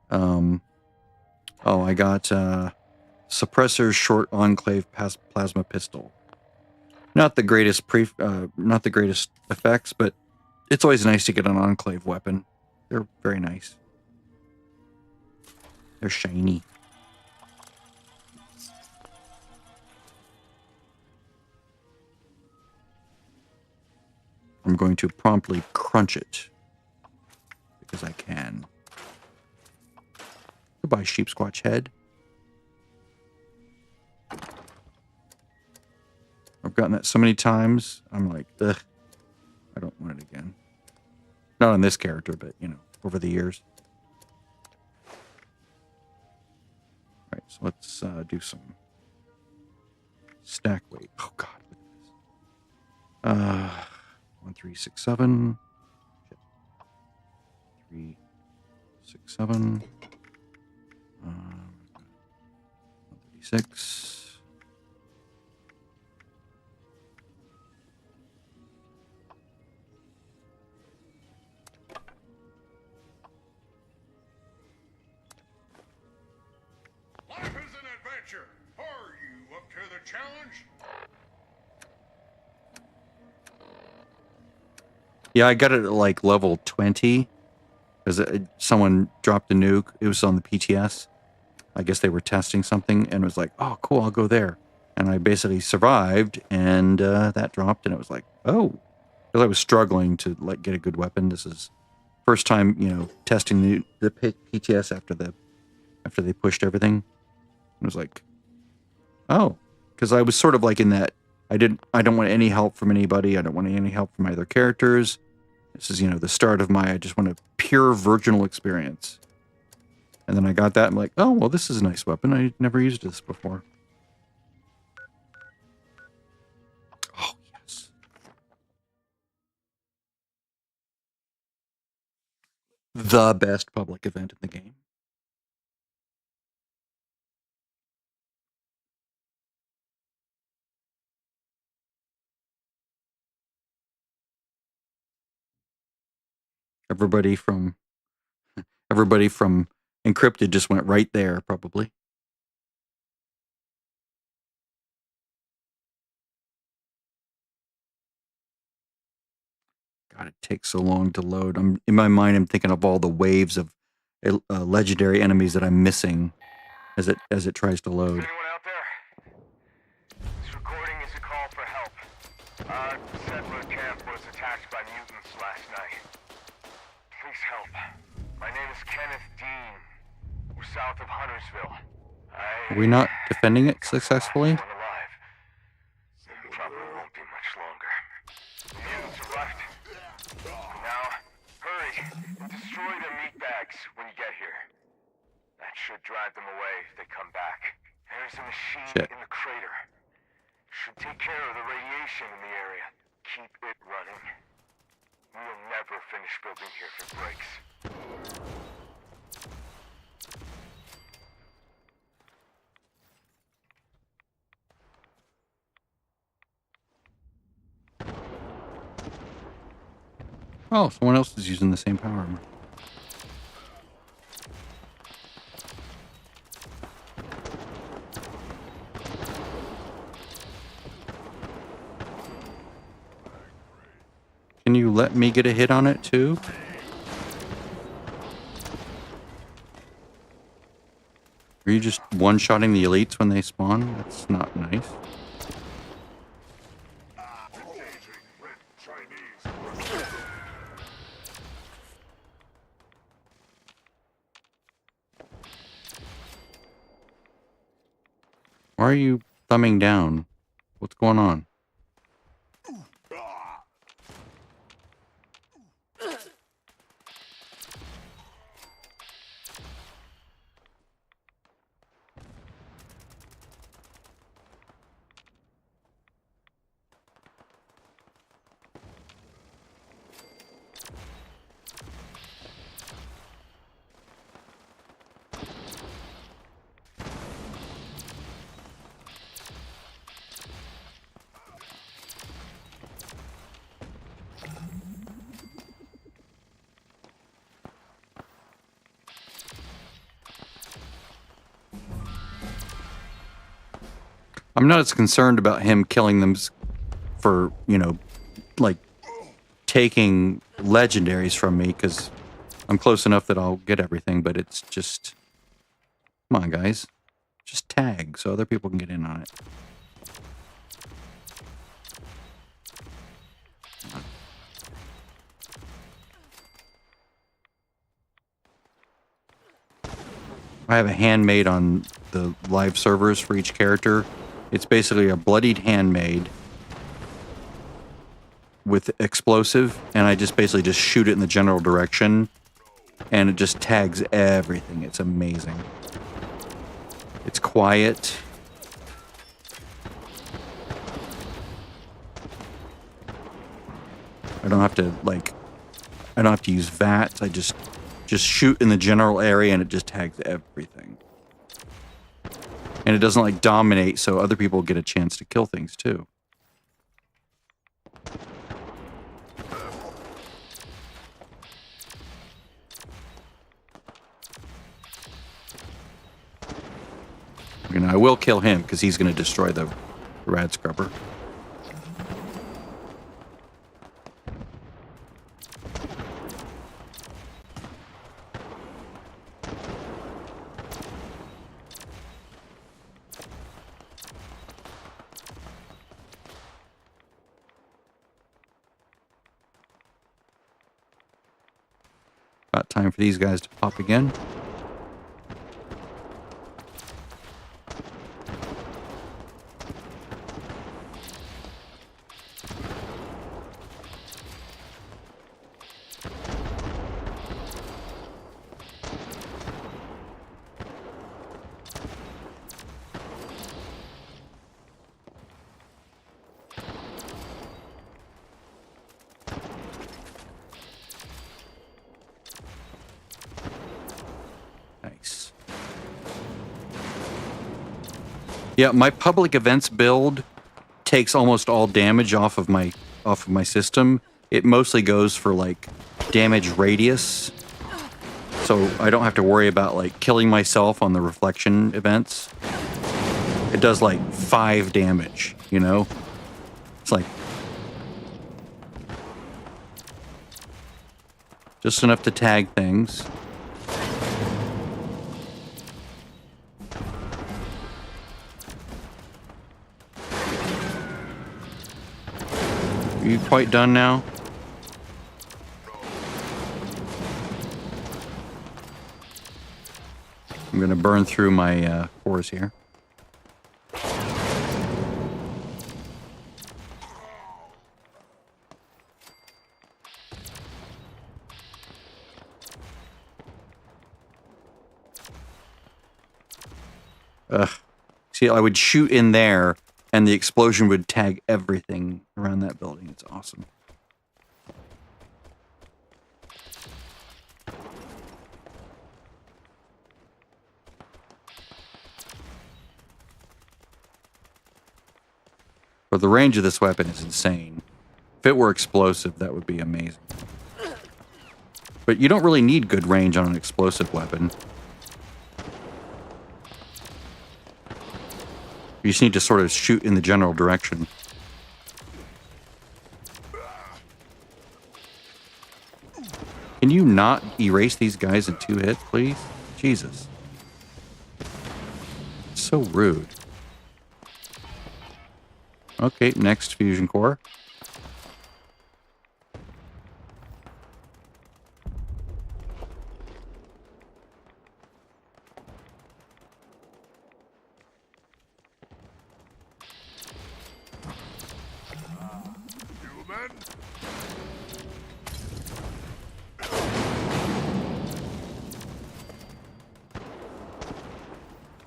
Oh, I got suppressor short enclave plasma pistol. Not the greatest not the greatest effects, but it's always nice to get an enclave weapon. They're very nice. They're shiny. I'm going to promptly crunch it because I can. Goodbye, sheep squatch head. I've gotten that so many times. I'm like, ugh, I don't want it again. Not on this character, but, you know, over the years. All right, so let's do some stack weight. Oh, God, look at this. 1367. 367. 136. Life is an adventure. Are you up to the challenge? Yeah, I got it at like level 20 because someone dropped a nuke. It was on the PTS. I guess they were testing something and it was like, oh, cool, I'll go there. And I basically survived and that dropped and it was like, oh, because I was struggling to like get a good weapon. This is first time, you know, testing the PTS after they pushed everything. It was like, oh, because I was sort of like in that I don't want any help from anybody. I don't want any help from my other characters. This is, you know, the start of I just want a pure virginal experience. And then I got that. I'm like, oh, well, this is a nice weapon. I never used this before. Oh, yes. The best public event in the game. Everybody from Encrypted just went right there, probably. God, it takes so long to load. In my mind, I'm thinking of all the waves of legendary enemies that I'm missing as it tries to load. Anyone out there? This recording is a call for help. Our settler camp was attacked by mutants last night. Please help. My name is Kenneth Dean. We're south of Huntersville. Are we not defending it successfully? Alive. Probably won't be much longer. The mutants are left. Now, hurry and destroy their meat bags when you get here. That should drive them away if they come back. There's a machine in the crater. Should take care of the radiation in the area. Keep it running. We'll never finish building here if it breaks. Oh, someone else is using the same power armor. Can you let me get a hit on it too? Are you just one-shotting the elites when they spawn? That's not nice. Why are you thumbing down? What's going on? I'm not as concerned about him killing them for, you know, like taking legendaries from me, because I'm close enough that I'll get everything, but it's just, come on, guys. Just tag so other people can get in on it. I have a handmade on the live servers for each character. It's basically a bloodied handmade with explosive, and I just basically just shoot it in the general direction, and it just tags everything. It's amazing. It's quiet. I don't have to use VATs. I just shoot in the general area, and it just tags everything. And it doesn't like dominate, so other people get a chance to kill things too. You know, I will kill him because he's going to destroy the rad scrubber. About time for these guys to pop again. Nice. Yeah, my public events build takes almost all damage off of my system. It mostly goes for like damage radius, so I don't have to worry about like killing myself on the reflection events. It does like 5 damage, you know? It's like Just enough to tag things. Are you quite done now? I'm going to burn through my cores here. Ugh. See, I would shoot in there, and the explosion would tag everything around that building. It's awesome. But the range of this weapon is insane. If it were explosive, that would be amazing. But you don't really need good range on an explosive weapon. You just need to sort of shoot in the general direction. Can you not erase these guys in 2 hits, please? Jesus. It's so rude. Okay, next fusion core.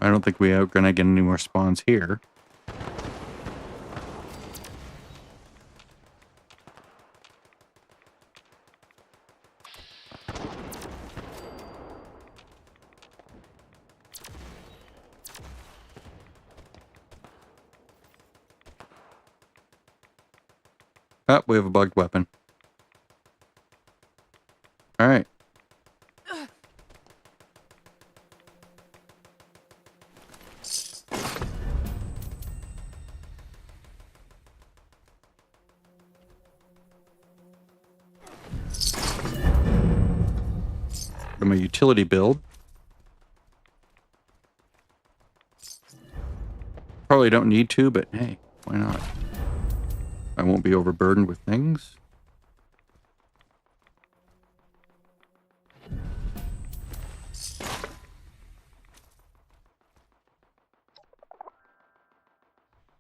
I don't think we are going to get any more spawns here. Oh, we have a bugged weapon. All right. Go to my utility build. Probably don't need to, but hey, why not? I won't be overburdened with things.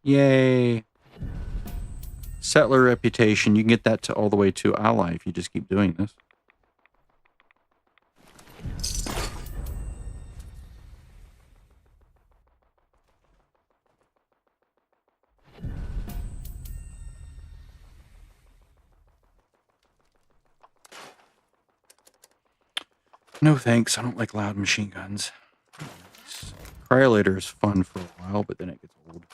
Yay. Settler reputation. You can get that to all the way to ally if you just keep doing this. No thanks, I don't like loud machine guns. Cryolator is fun for a while, but then it gets old.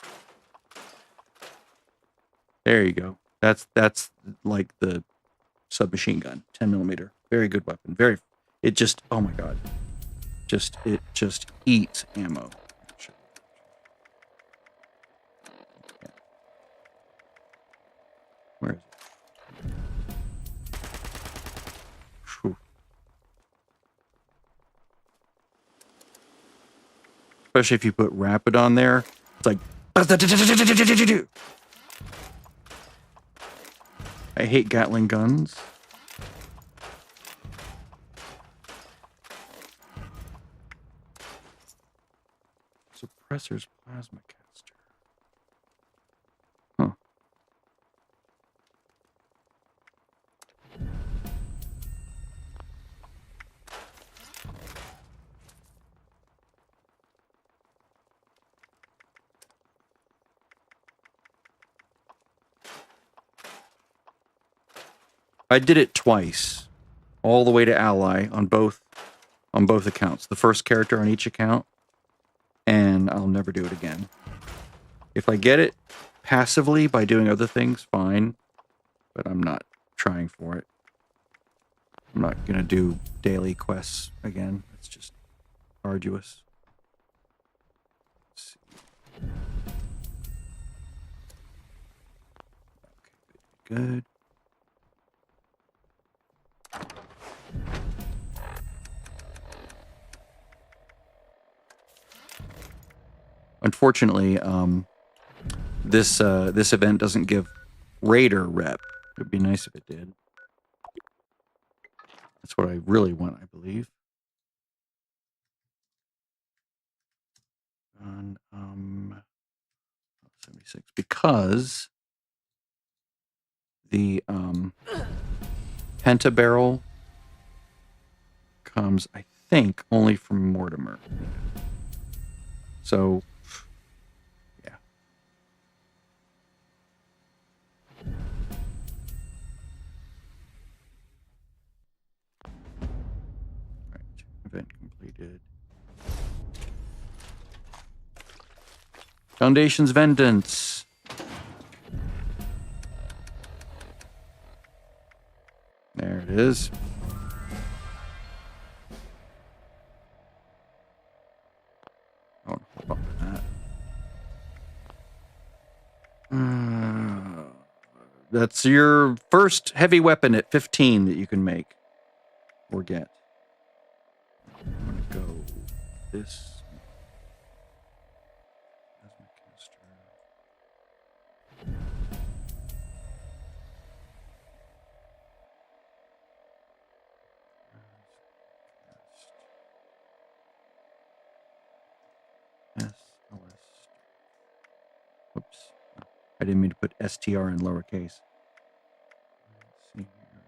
There you go. That's like the submachine gun, 10mm. Very good weapon. It just, oh my god. It just eats ammo. Where is it? Whew. Especially if you put rapid on there. It's like... I hate Gatling guns. Suppressor's plasma caster. Huh. I did it twice, all the way to ally on both accounts. The first character on each account, and I'll never do it again. If I get it passively by doing other things, fine, but I'm not trying for it. I'm not gonna do daily quests again. It's just arduous. Let's see. Okay, good. unfortunately, this event doesn't give Raider rep. It'd be nice if it did. That's what I really want, I believe. And 76, because the Penta barrel comes, I think, only from Mortimer. So, yeah. Right, event completed. Foundation's Vengeance. There it is. Oh, hold on that. That's your first heavy weapon at 15 that you can make or get. I'm gonna go this. Whoops. I didn't mean to put STR in lowercase. Let's see here.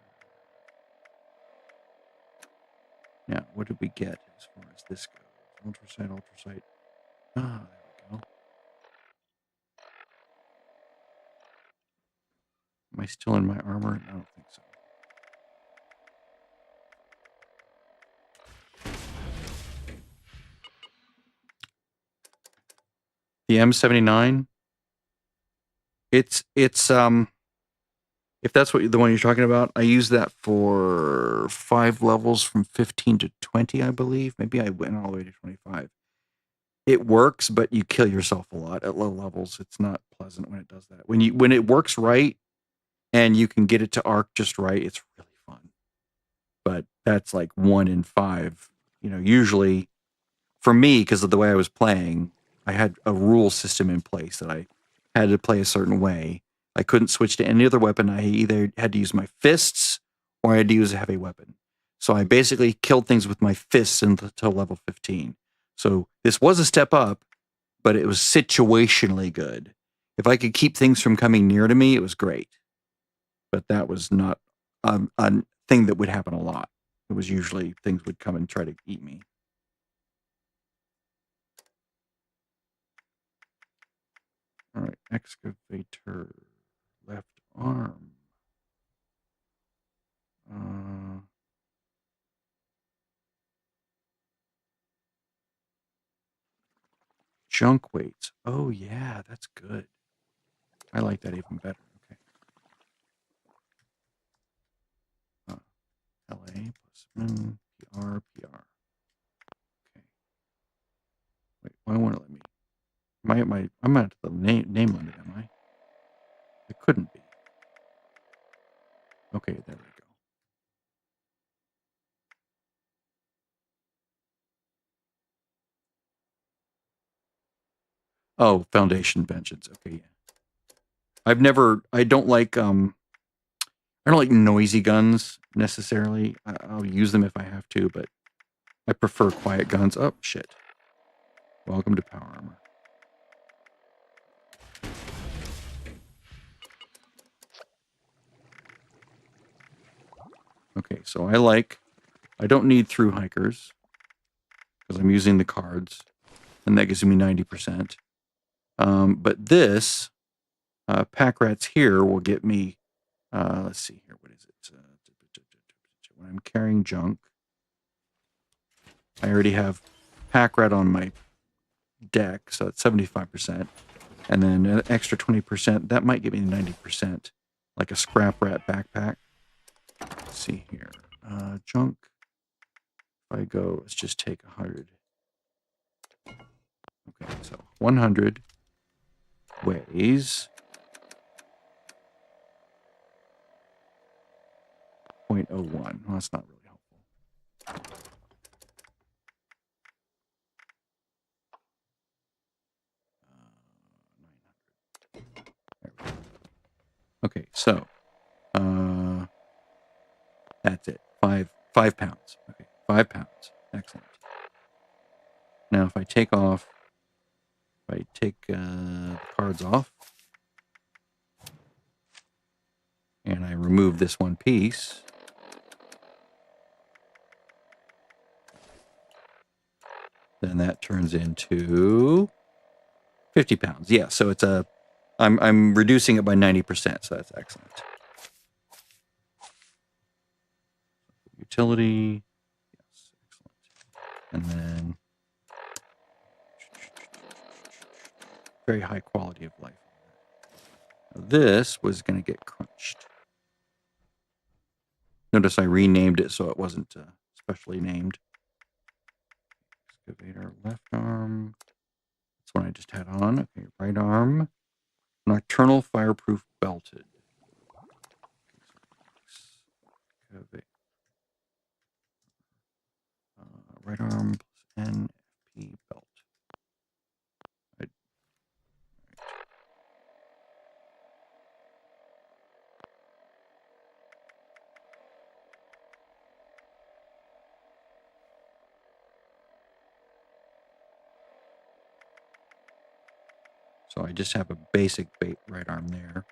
Now, what did we get as far as this goes? Ultrasight. Ah, there we go. Am I still in my armor? I don't think so. The M79. It's if that's what the one you're talking about, I use that for 5 levels from 15 to 20, I believe. Maybe I went all the way to 25. It works, but you kill yourself a lot at low levels. It's not pleasant when it does that. When it works right and you can get it to arc just right, it's really fun. But that's like 1 in 5. You know, usually for me, because of the way I was playing, I had a rule system in place that I had to play a certain way. I couldn't switch to any other weapon. I either had to use my fists or I had to use a heavy weapon. So I basically killed things with my fists until level 15. So this was a step up, but it was situationally good. If I could keep things from coming near to me, it was great. But that was not a thing that would happen a lot. It was usually things would come and try to eat me. All right, excavator, left arm. Junk weights. Oh yeah, that's good. I like that even better. Okay. LA plus PR. Okay. Wait, why won't it let me? I'm at the name limit, am I? It couldn't be. Okay, there we go. Oh, Foundation Vengeance. Okay, yeah. I don't like noisy guns necessarily. I'll use them if I have to, but I prefer quiet guns. Oh shit. Welcome to Power Armor. Okay, so I don't need through hikers because I'm using the cards, and that gives me 90%. But this pack rats here will get me. Let's see here. What is it? When I'm carrying junk, I already have pack rat on my deck, so it's 75%, and then an extra 20%. That might give me 90%, like a scrap rat backpack. Let's see here. Junk. If I go, let's just take 100. Okay, so 100 weighs 0.01. Well, that's not really helpful. So, that's it. 5 pounds. Okay, 5 pounds. Excellent. Now, if I take the cards off, and I remove this one piece, then that turns into 50 pounds. Yeah, so it's I'm reducing it by 90%, so that's excellent. Utility, yes, excellent. And then very high quality of life. Now, this was going to get crunched. Notice I renamed it so it wasn't specially named. Excavator left arm. That's one I just had on. Okay, right arm. Nocturnal fireproof belted. Right arm plus NFP belt. Right. So I just have a basic right arm there.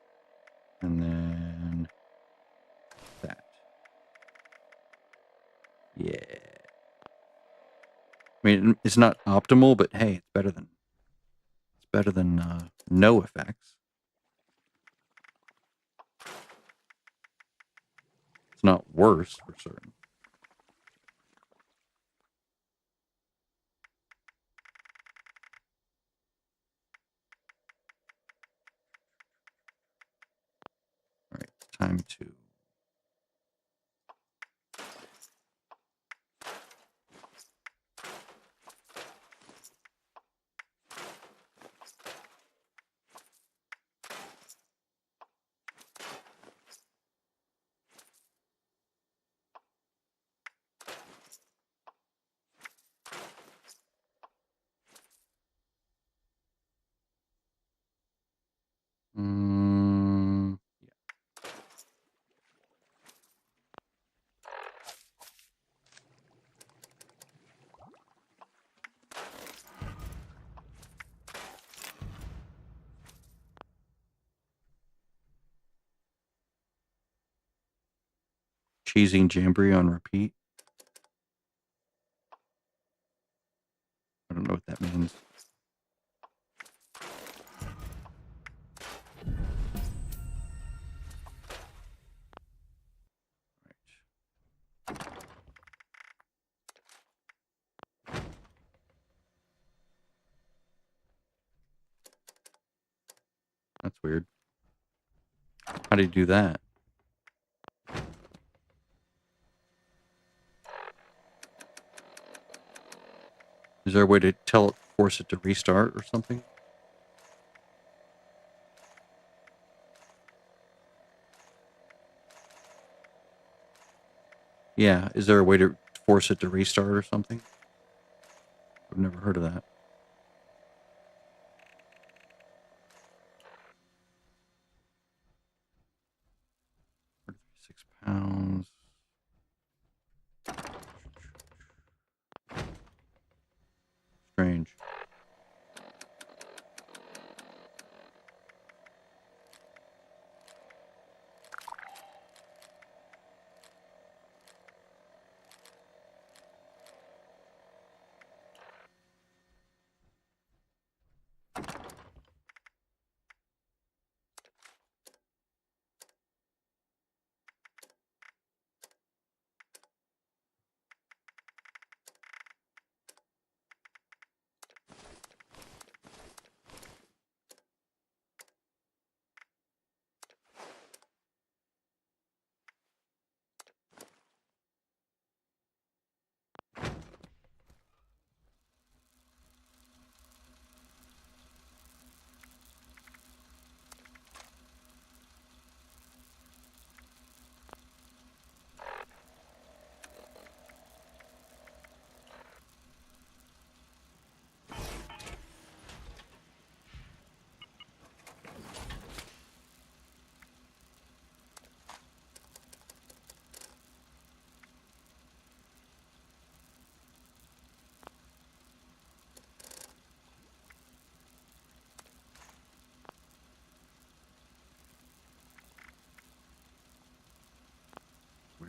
And then that. Yeah. I mean, it's not optimal, but hey, it's better than no effects. It's not worse for certain. All right, time to. Yeah. Cheesing Jamboree on repeat. I don't know what that means. That's weird. How do you do that? Is there a way to force it to restart or something? Yeah, is there a way to force it to restart or something? I've never heard of that. £6. Strange.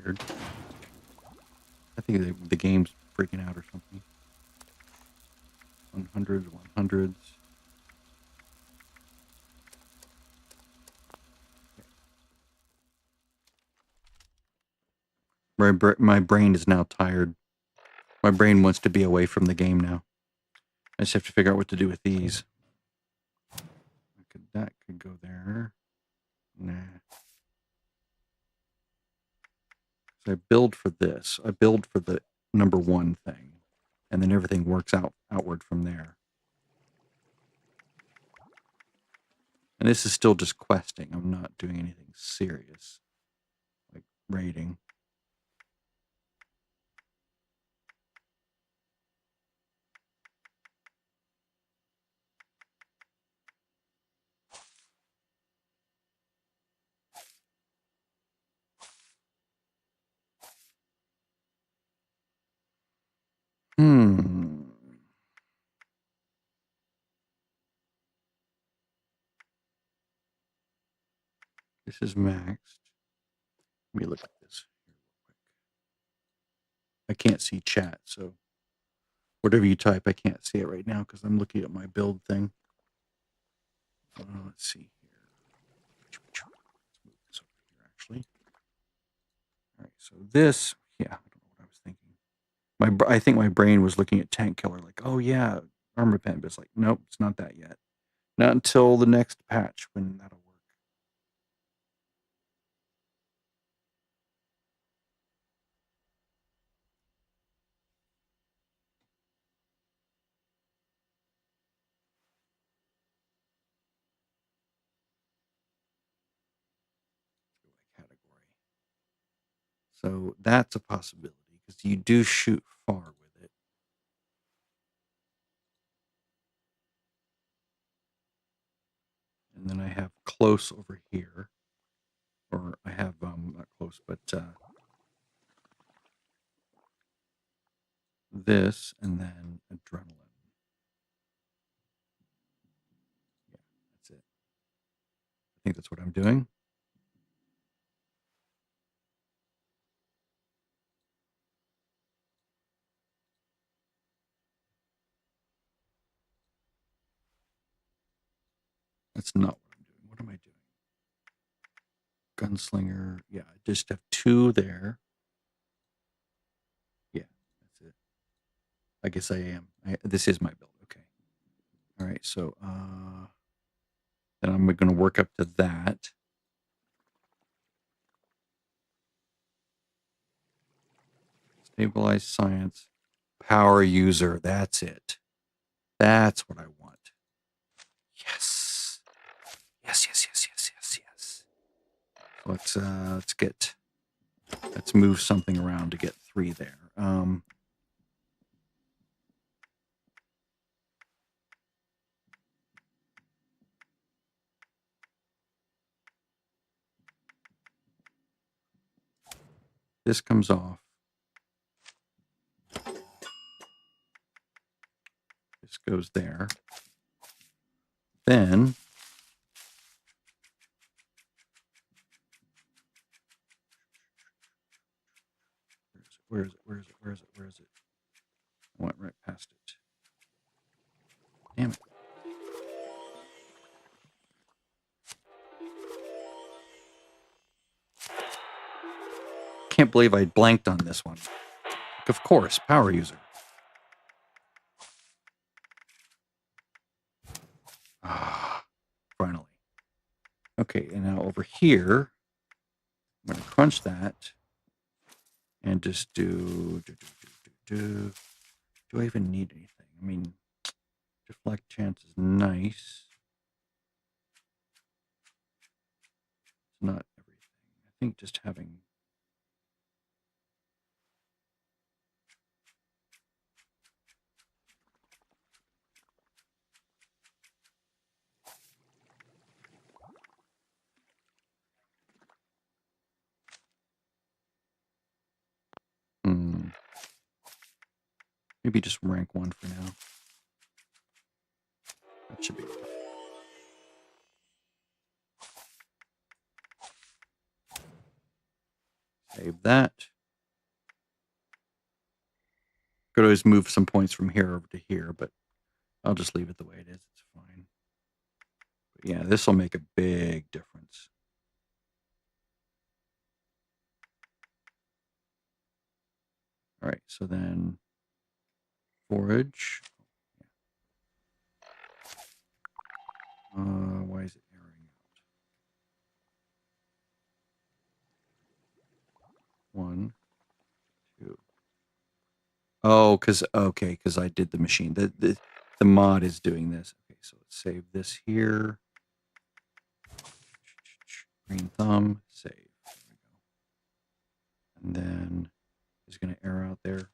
weird. I think the game's freaking out or something. 100s, 100s. My brain is now tired. My brain wants to be away from the game now. I just have to figure out what to do with these. That could go there. Nah. So I build for this. I build for the number one thing. And then everything works outward from there. And this is still just questing. I'm not doing anything serious. Like raiding. This is maxed. Let me look at this here real quick. I can't see chat, so whatever you type, I can't see it right now because I'm looking at my build thing. Let's see here. Let's move this over here, actually. All right, so this, yeah, I don't know what I was thinking. I think my brain was looking at tank killer, like, oh yeah, armor pen, but it's like, nope, it's not that yet. Not until the next patch when that'll work. Category. So that's a possibility because you do shoot far with it. And then I have close over here, or I have not close, but this, and then adrenaline. Yeah, that's it. I think that's what I'm doing. That's not what I'm doing. What am I doing? Gunslinger. Yeah, I just have 2 there. Yeah, that's it. I guess I am. This is my build. Okay. All right, so then I'm going to work up to that. Stabilize science. Power user. That's it. That's what I want. Yes. Yes, yes, yes, yes, yes, yes. Let's move something around to get 3 there. This comes off. This goes there. Then where is it? Where is it? Where is it? Where is it? I went right past it. Damn it. Can't believe I blanked on this one. Like, of course, power user. Ah, finally. Okay, and now over here, I'm going to crunch that and just do. Do I even need anything? I mean, deflect chance is nice. It's not everything. I think just having. Maybe just rank 1 for now. That should be enough. Save that. Could always move some points from here over to here, but I'll just leave it the way it is. It's fine. But yeah, this will make a big difference. All right, so then forage. Why is it erroring out? 1, 2. Oh, because I did the machine. The mod is doing this. Okay, so let's save this here. Green thumb, save. There we go. And then it's going to error out there.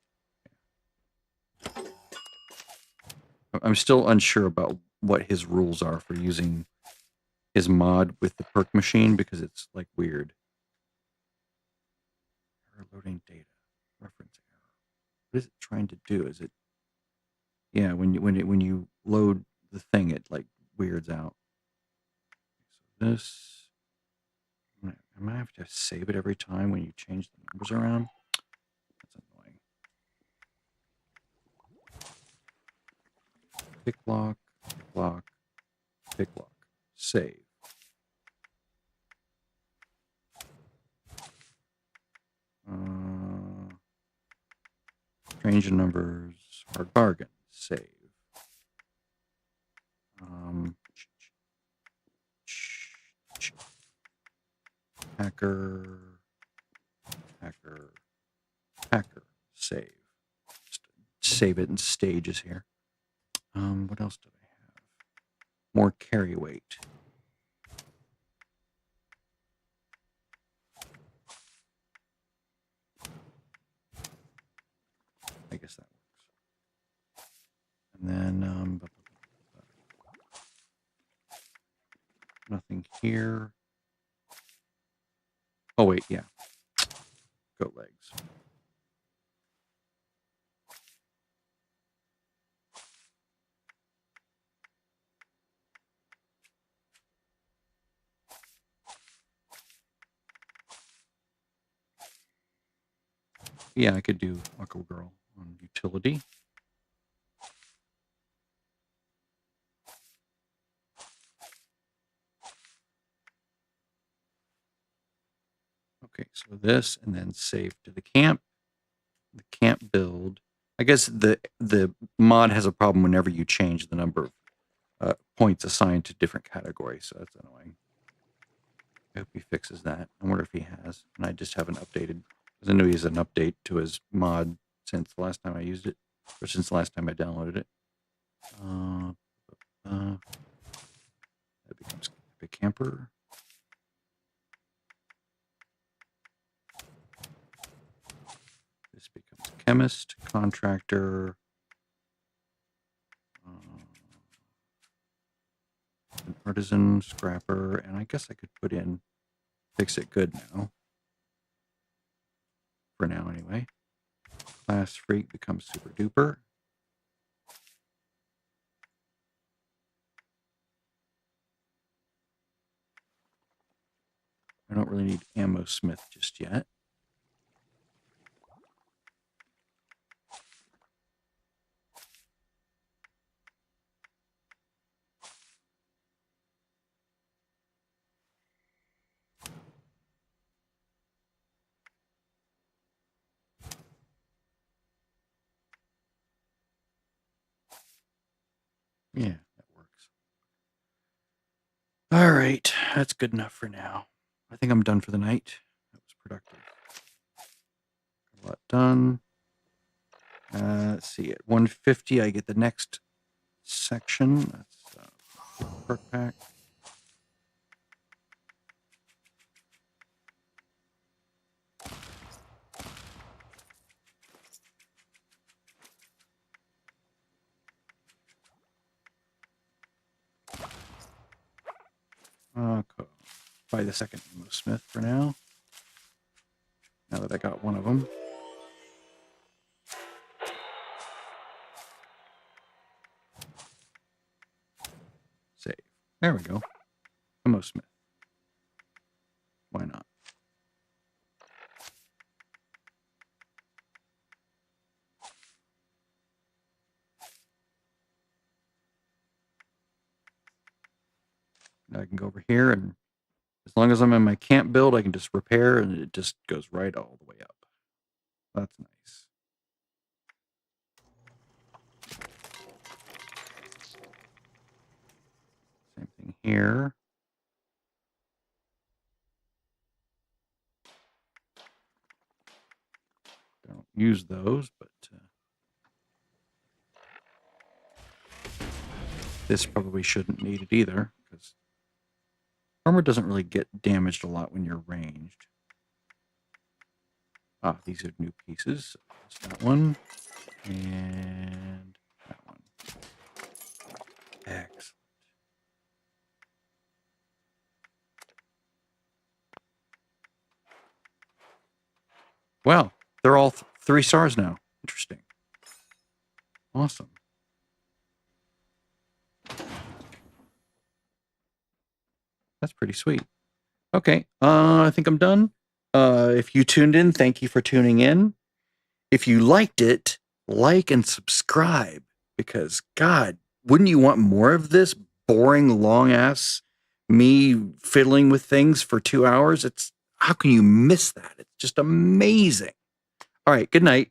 I'm still unsure about what his rules are for using his mod with the perk machine because it's like weird. Error loading data. Reference error. What is it trying to do? Is it? Yeah, when you load the thing, it like weirds out. So this, I might have to save it every time when you change the numbers around. That's annoying. Pick lock, save. Change the numbers, hard bargain, save. Hacker, save. Just save it in stages here. What else do I have? More carry weight. I guess that works. And then nothing here. Oh wait, yeah. Goat legs. Yeah, I could do Aqua Girl on utility. Okay, so this and then save to the camp. The camp build. I guess the mod has a problem whenever you change the number of points assigned to different categories, so that's annoying. I hope he fixes that. I wonder if he has. And I just haven't updated. Because I know he has an update to his mod since the last time I used it. Or since the last time I downloaded it. That becomes Epic Camper. This becomes Chemist, Contractor. An Artisan, Scrapper. And I guess I could put in Fix It Good now. For now, anyway. Class Freak becomes Super Duper. I don't really need Ammo Smith just yet. Yeah, that works. All right, that's good enough for now. I think I'm done for the night. That was productive. A lot done. Let's see, at 150, I get the next section. That's perk pack. Cool. Buy the second Ammo Smith for now. Now that I got one of them. Save. There we go. Ammo Smith. Why not? I can go over here, and as long as I'm in my camp build, I can just repair, and it just goes right all the way up. That's nice. Same thing here. Don't use those, but this probably shouldn't need it either, because armor doesn't really get damaged a lot when you're ranged. Ah, these are new pieces. There's that one. And that one. Excellent. Wow, they're all 3 stars now. Interesting. Awesome. That's pretty sweet. Okay, I think I'm done. If you tuned in, thank you for tuning in. If you liked it, like and subscribe, because God, wouldn't you want more of this boring, long ass me fiddling with things for 2 hours? How can you miss that? It's just amazing. All right, good night.